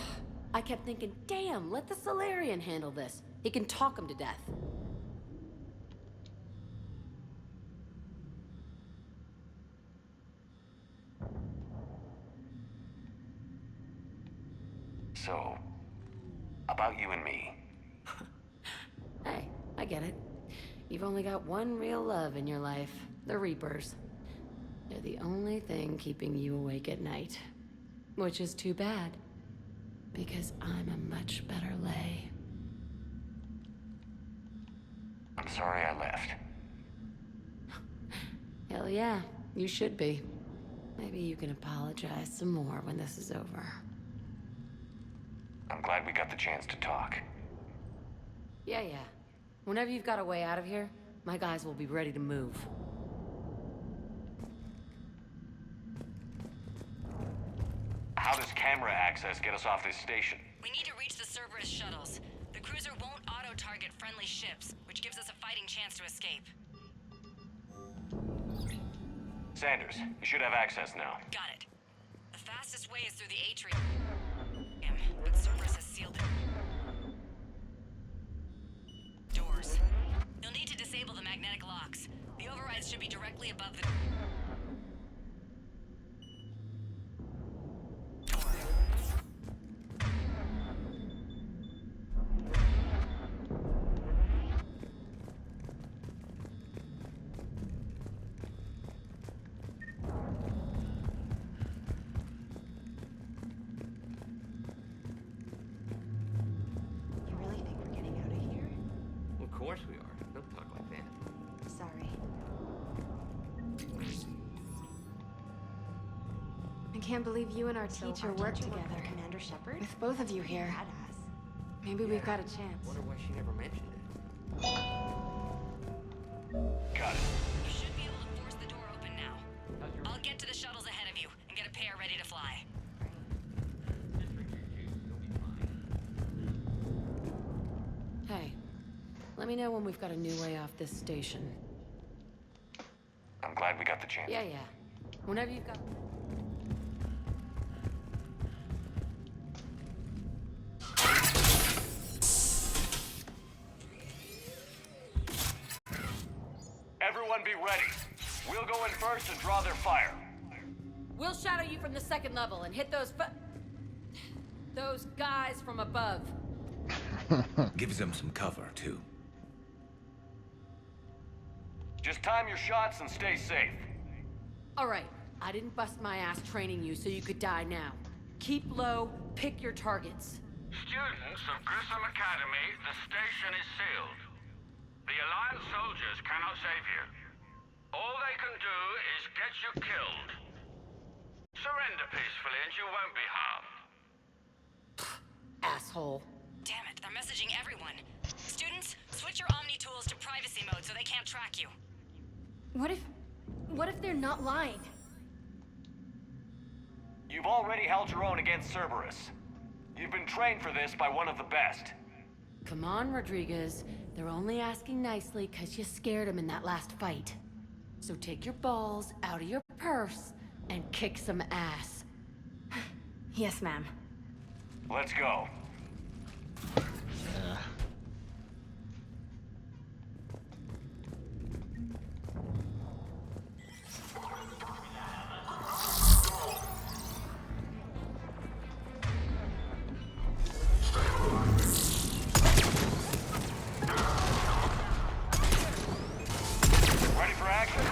Speaker 5: I kept thinking, damn, let the Solarian handle this. He can talk them to death.
Speaker 19: So, about you and me.
Speaker 5: Hey, I get it. You've only got one real love in your life, the Reapers. They're the only thing keeping you awake at night. Which is too bad, because I'm a much better lay.
Speaker 19: I'm sorry I left.
Speaker 5: Hell yeah, you should be. Maybe you can apologize some more when this is over.
Speaker 19: I'm glad we got the chance to talk.
Speaker 5: Yeah. Whenever you've got a way out of here, my guys will be ready to move.
Speaker 19: access get us off this station?
Speaker 11: We need to reach the Cerberus shuttles. The cruiser won't auto-target friendly ships, which gives us a fighting chance to escape.
Speaker 19: Sanders, you should have access now.
Speaker 11: Got it. The fastest way is through the atrium, but Cerberus has sealed it. Doors. You'll need to disable the magnetic locks. The overrides should be directly above the...
Speaker 6: Of course we are. Don't talk like that.
Speaker 8: Sorry. I can't believe you and our teacher work together. Commander Shepard? With both of you here. Badass. Maybe we've got a chance.
Speaker 6: Wonder why she never mentioned it.
Speaker 19: Got it.
Speaker 11: You should be able to force the door open now. I'll get to the shuttles ahead of you and get a pair ready to fly.
Speaker 5: Hey, let me know when we've got a new way off this station.
Speaker 19: I'm glad we got the chance.
Speaker 5: Yeah. Whenever you've got...
Speaker 19: Everyone be ready. We'll go in first and draw their fire.
Speaker 5: We'll shadow you from the second level and hit those guys from above.
Speaker 20: Gives them some cover, too.
Speaker 19: Just time your shots and stay safe.
Speaker 5: All right, I didn't bust my ass training you so you could die now. Keep low, pick your targets.
Speaker 21: Students of Grissom Academy, the station is sealed. The Alliance soldiers cannot save you. All they can do is get you killed. Surrender peacefully and you won't be harmed.
Speaker 5: Asshole.
Speaker 11: Damn it, they're messaging everyone. Students, switch your Omni tools to privacy mode so they can't track you.
Speaker 8: What if they're not lying?
Speaker 19: You've already held your own against Cerberus. You've been trained for this by one of the best.
Speaker 5: Come on, Rodriguez. They're only asking nicely because you scared them in that last fight. So take your balls out of your purse and kick some ass.
Speaker 8: Yes, ma'am.
Speaker 19: Let's go.
Speaker 4: Yeah.
Speaker 19: Ready for action?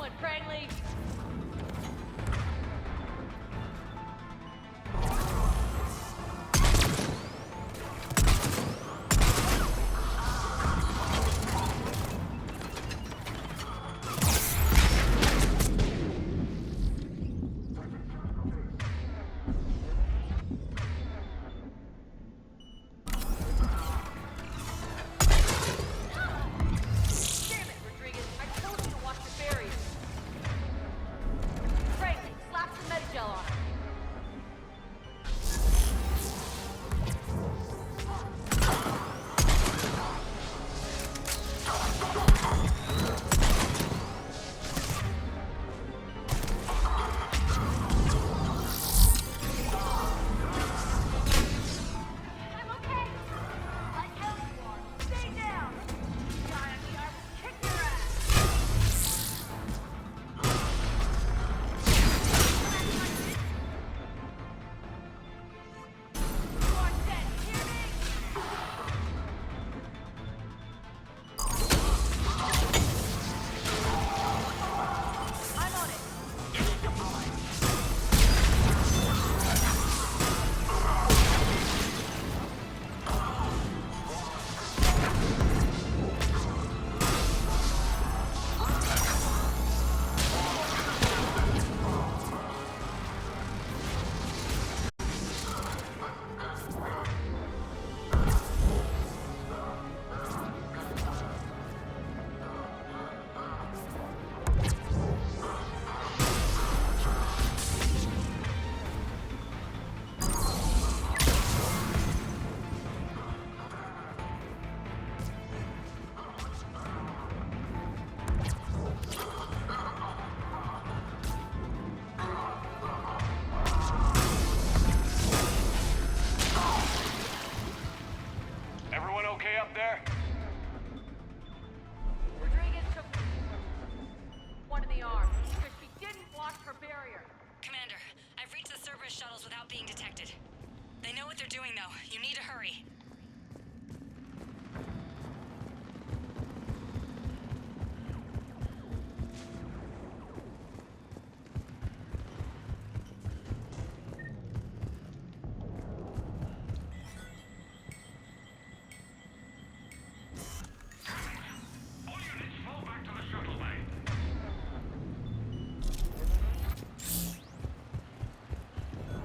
Speaker 5: someone, Crangley!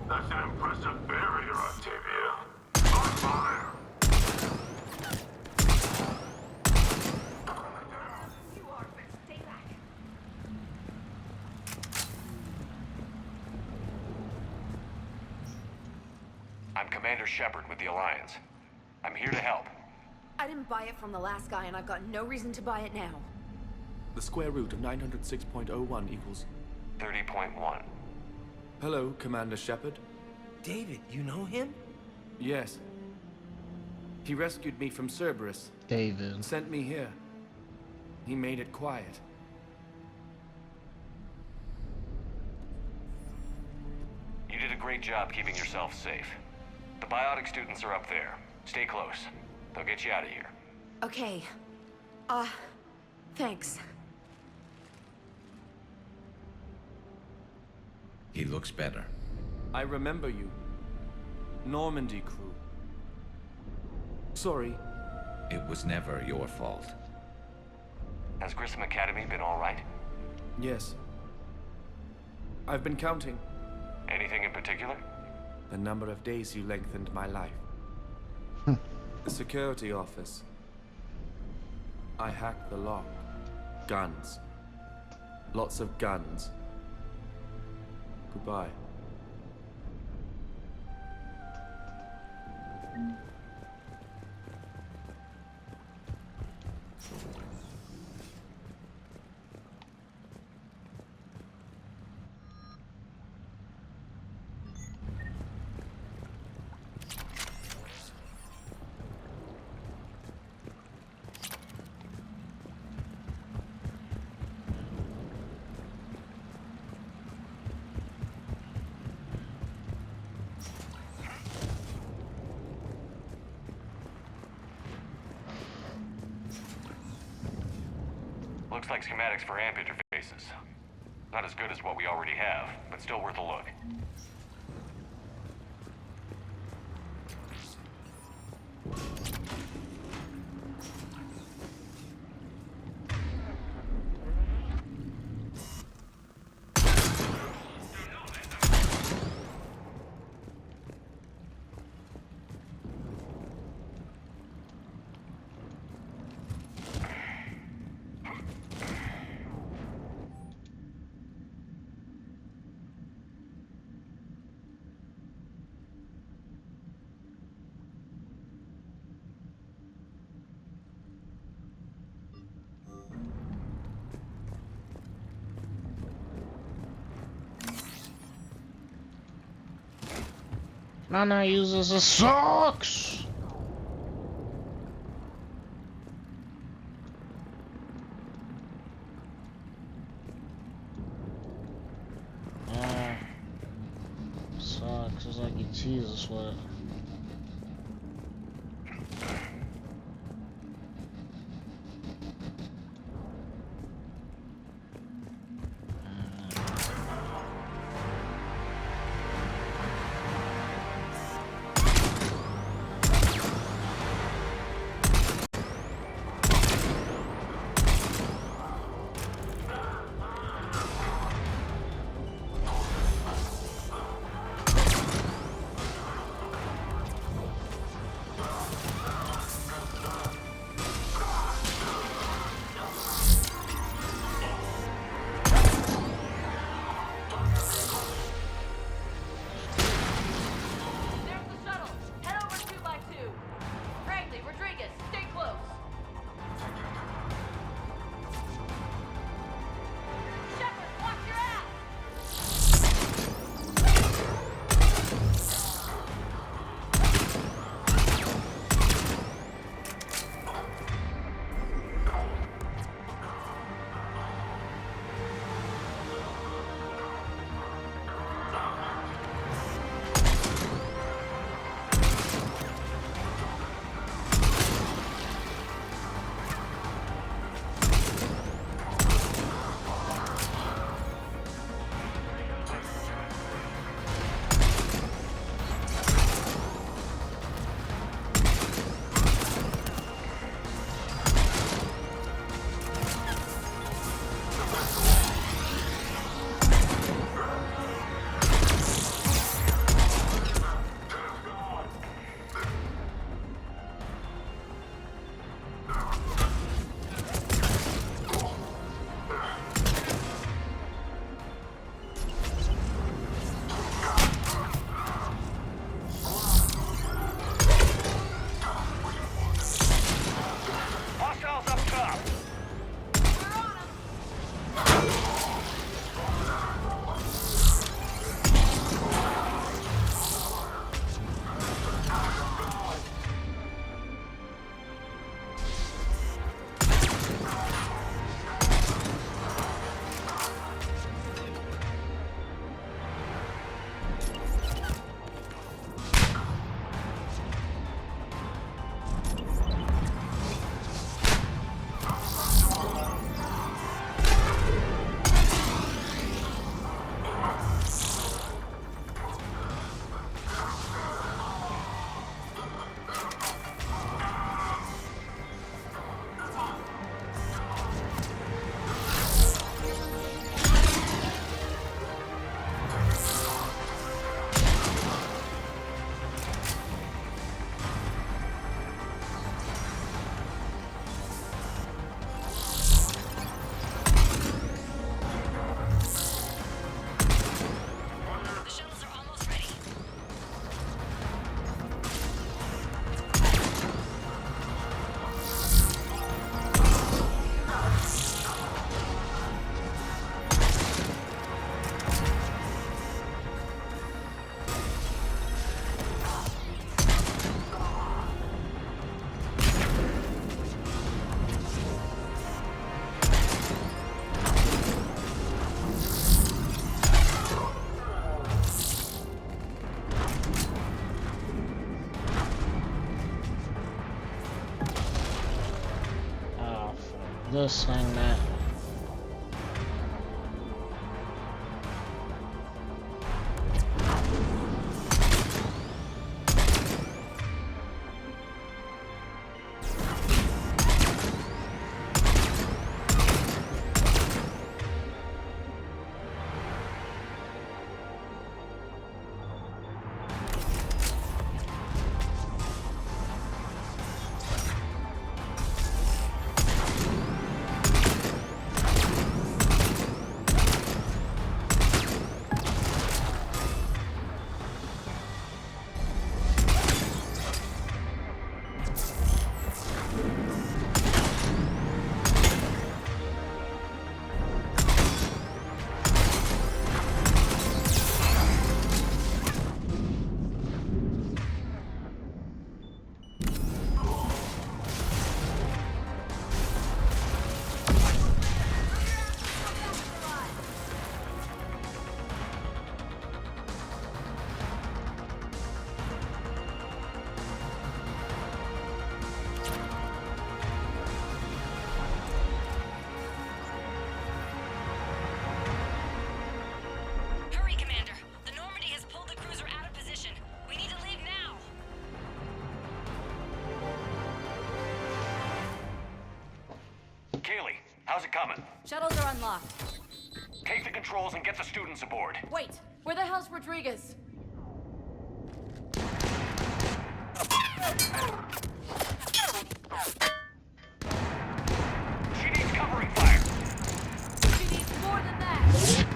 Speaker 21: That's an impressive barrier, Octavia. On fire!
Speaker 19: I'm Commander Shepard with the Alliance. I'm here to help.
Speaker 12: I didn't buy it from the last guy, and I've got no reason to buy it now.
Speaker 17: The square root of 906.01 equals...
Speaker 19: 30.1.
Speaker 17: Hello, Commander Shepard.
Speaker 6: David, you know him?
Speaker 17: Yes. He rescued me from Cerberus.
Speaker 4: David.
Speaker 17: And sent me here. He made it quiet.
Speaker 19: You did a great job keeping yourself safe. The biotic students are up there. Stay close. They'll get you out of here.
Speaker 12: Okay. Thanks.
Speaker 20: He looks better.
Speaker 17: I remember you. Normandy crew. Sorry.
Speaker 20: It was never your fault.
Speaker 19: Has Grissom Academy been all right?
Speaker 17: Yes. I've been counting.
Speaker 19: Anything in particular?
Speaker 17: The number of days you lengthened my life. The security office. I hacked the lock. Guns. Lots of guns. Goodbye.
Speaker 19: Looks like schematics for amp interfaces. Not as good as what we already have, but still worth a look.
Speaker 4: Nana uses his socks! Socks, it's like he teases with it. This thing, that.
Speaker 19: How's it coming?
Speaker 15: Shuttles are unlocked.
Speaker 19: Take the controls and get the students aboard.
Speaker 5: Wait, where the hell's Rodriguez?
Speaker 19: She needs covering fire.
Speaker 5: She needs more than that.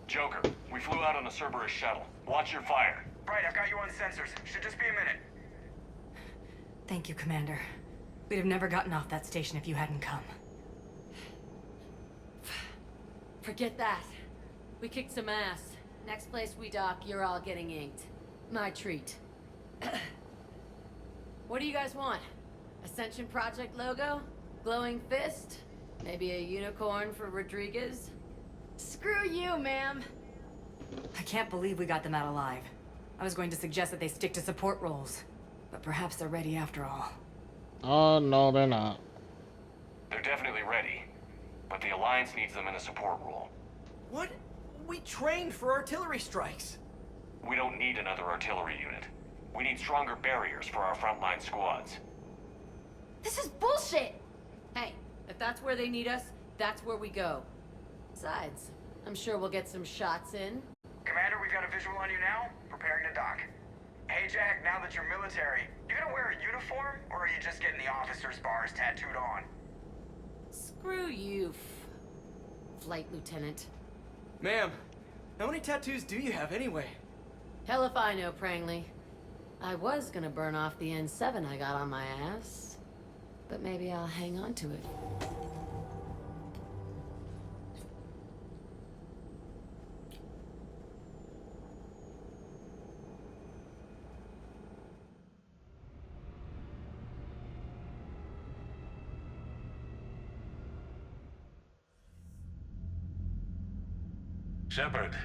Speaker 19: Joker, we flew out on a Cerberus shuttle. Watch your fire.
Speaker 23: Right, I've got you on sensors. Should just be a minute.
Speaker 15: Thank you, Commander. We'd have never gotten off that station if you hadn't come.
Speaker 5: Forget that. We kicked some ass. Next place we dock, you're all getting inked. My treat. What do you guys want? Ascension Project logo? Glowing fist? Maybe a unicorn for Rodriguez? Screw you, ma'am.
Speaker 15: I can't believe we got them out alive. I was going to suggest that they stick to support roles. But perhaps they're ready after all.
Speaker 4: Oh, no, they're not.
Speaker 19: They're definitely ready. But the Alliance needs them in a support role.
Speaker 6: What? We trained for artillery strikes.
Speaker 19: We don't need another artillery unit. We need stronger barriers for our frontline squads.
Speaker 5: This is bullshit! Hey, if that's where they need us, that's where we go. Besides, I'm sure we'll get some shots in.
Speaker 23: Commander, we've got a visual on you now. Preparing to dock. Hey, Jack, now that you're military, you gonna wear a uniform, or are you just getting the officer's bars tattooed on?
Speaker 5: Screw you, Flight Lieutenant.
Speaker 6: Ma'am, how many tattoos do you have anyway?
Speaker 5: Hell if I know, Prangley. I was gonna burn off the N7 I got on my ass. But maybe I'll hang on to it.
Speaker 21: Shepard,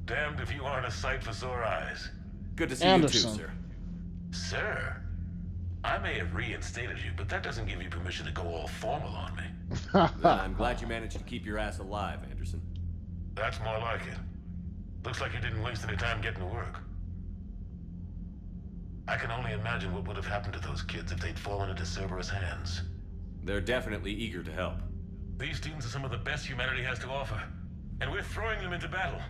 Speaker 21: damned if you aren't a sight for sore eyes.
Speaker 2: Good to see you too, sir.
Speaker 21: Sir? I may have reinstated you, but that doesn't give you permission to go all formal on me.
Speaker 2: Then I'm glad you managed to keep your ass alive, Anderson.
Speaker 21: That's more like it. Looks like you didn't waste any time getting to work. I can only imagine what would have happened to those kids if they'd fallen into Cerberus hands.
Speaker 2: They're definitely eager to help.
Speaker 21: These students are some of the best humanity has to offer. And we're throwing them into battle.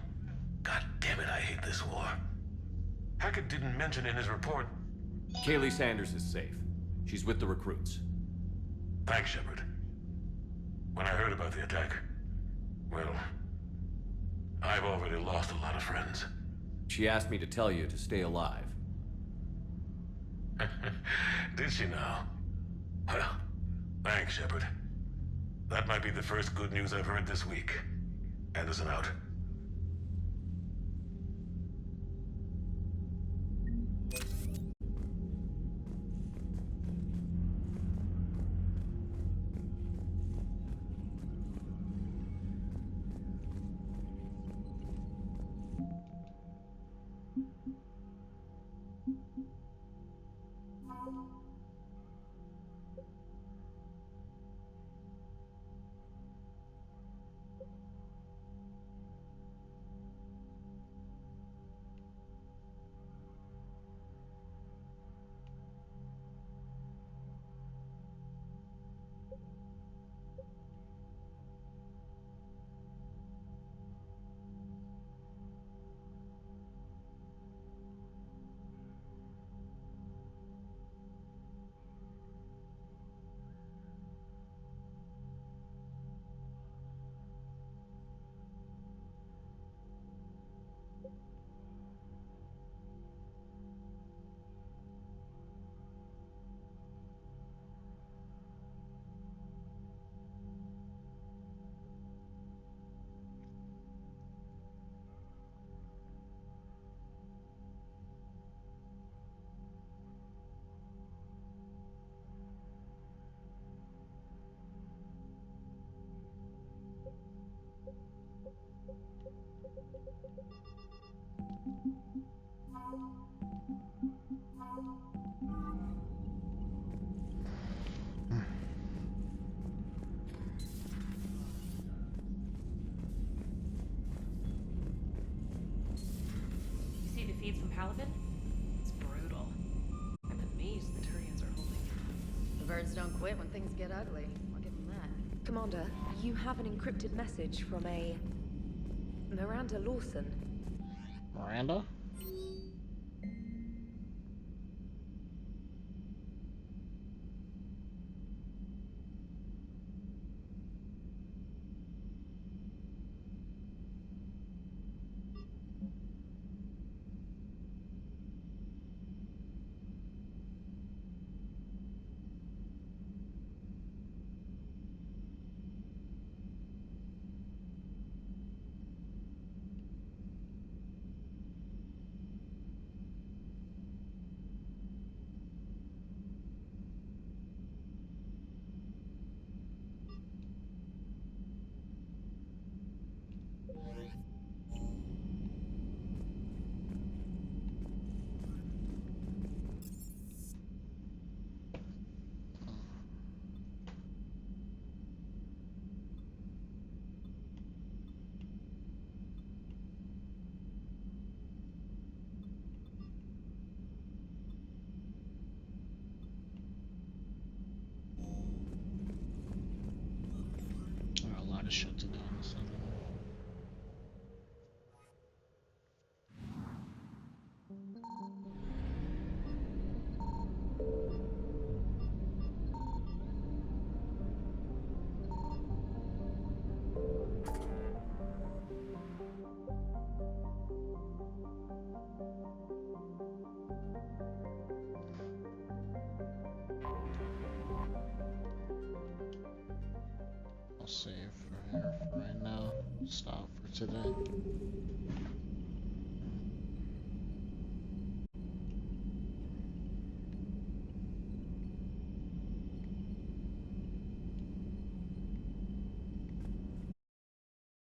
Speaker 21: God damn it, I hate this war. Hackett didn't mention in his report.
Speaker 2: Kaylee Sanders is safe. She's with the recruits.
Speaker 21: Thanks, Shepard. When I heard about the attack, well, I've already lost a lot of friends.
Speaker 2: She asked me to tell you to stay alive.
Speaker 21: Did she now? Well, thanks, Shepard. That might be the first good news I've heard this week. Anderson out.
Speaker 18: Caliban? It's brutal. I'm amazed the Turians are holding through.
Speaker 5: The birds don't quit when things get ugly. I'll give them that.
Speaker 12: Commander, you have an encrypted message from a Miranda Lawson.
Speaker 4: Miranda? A lot of shit to do in this thing. I'll save for here for right now. Stop for today.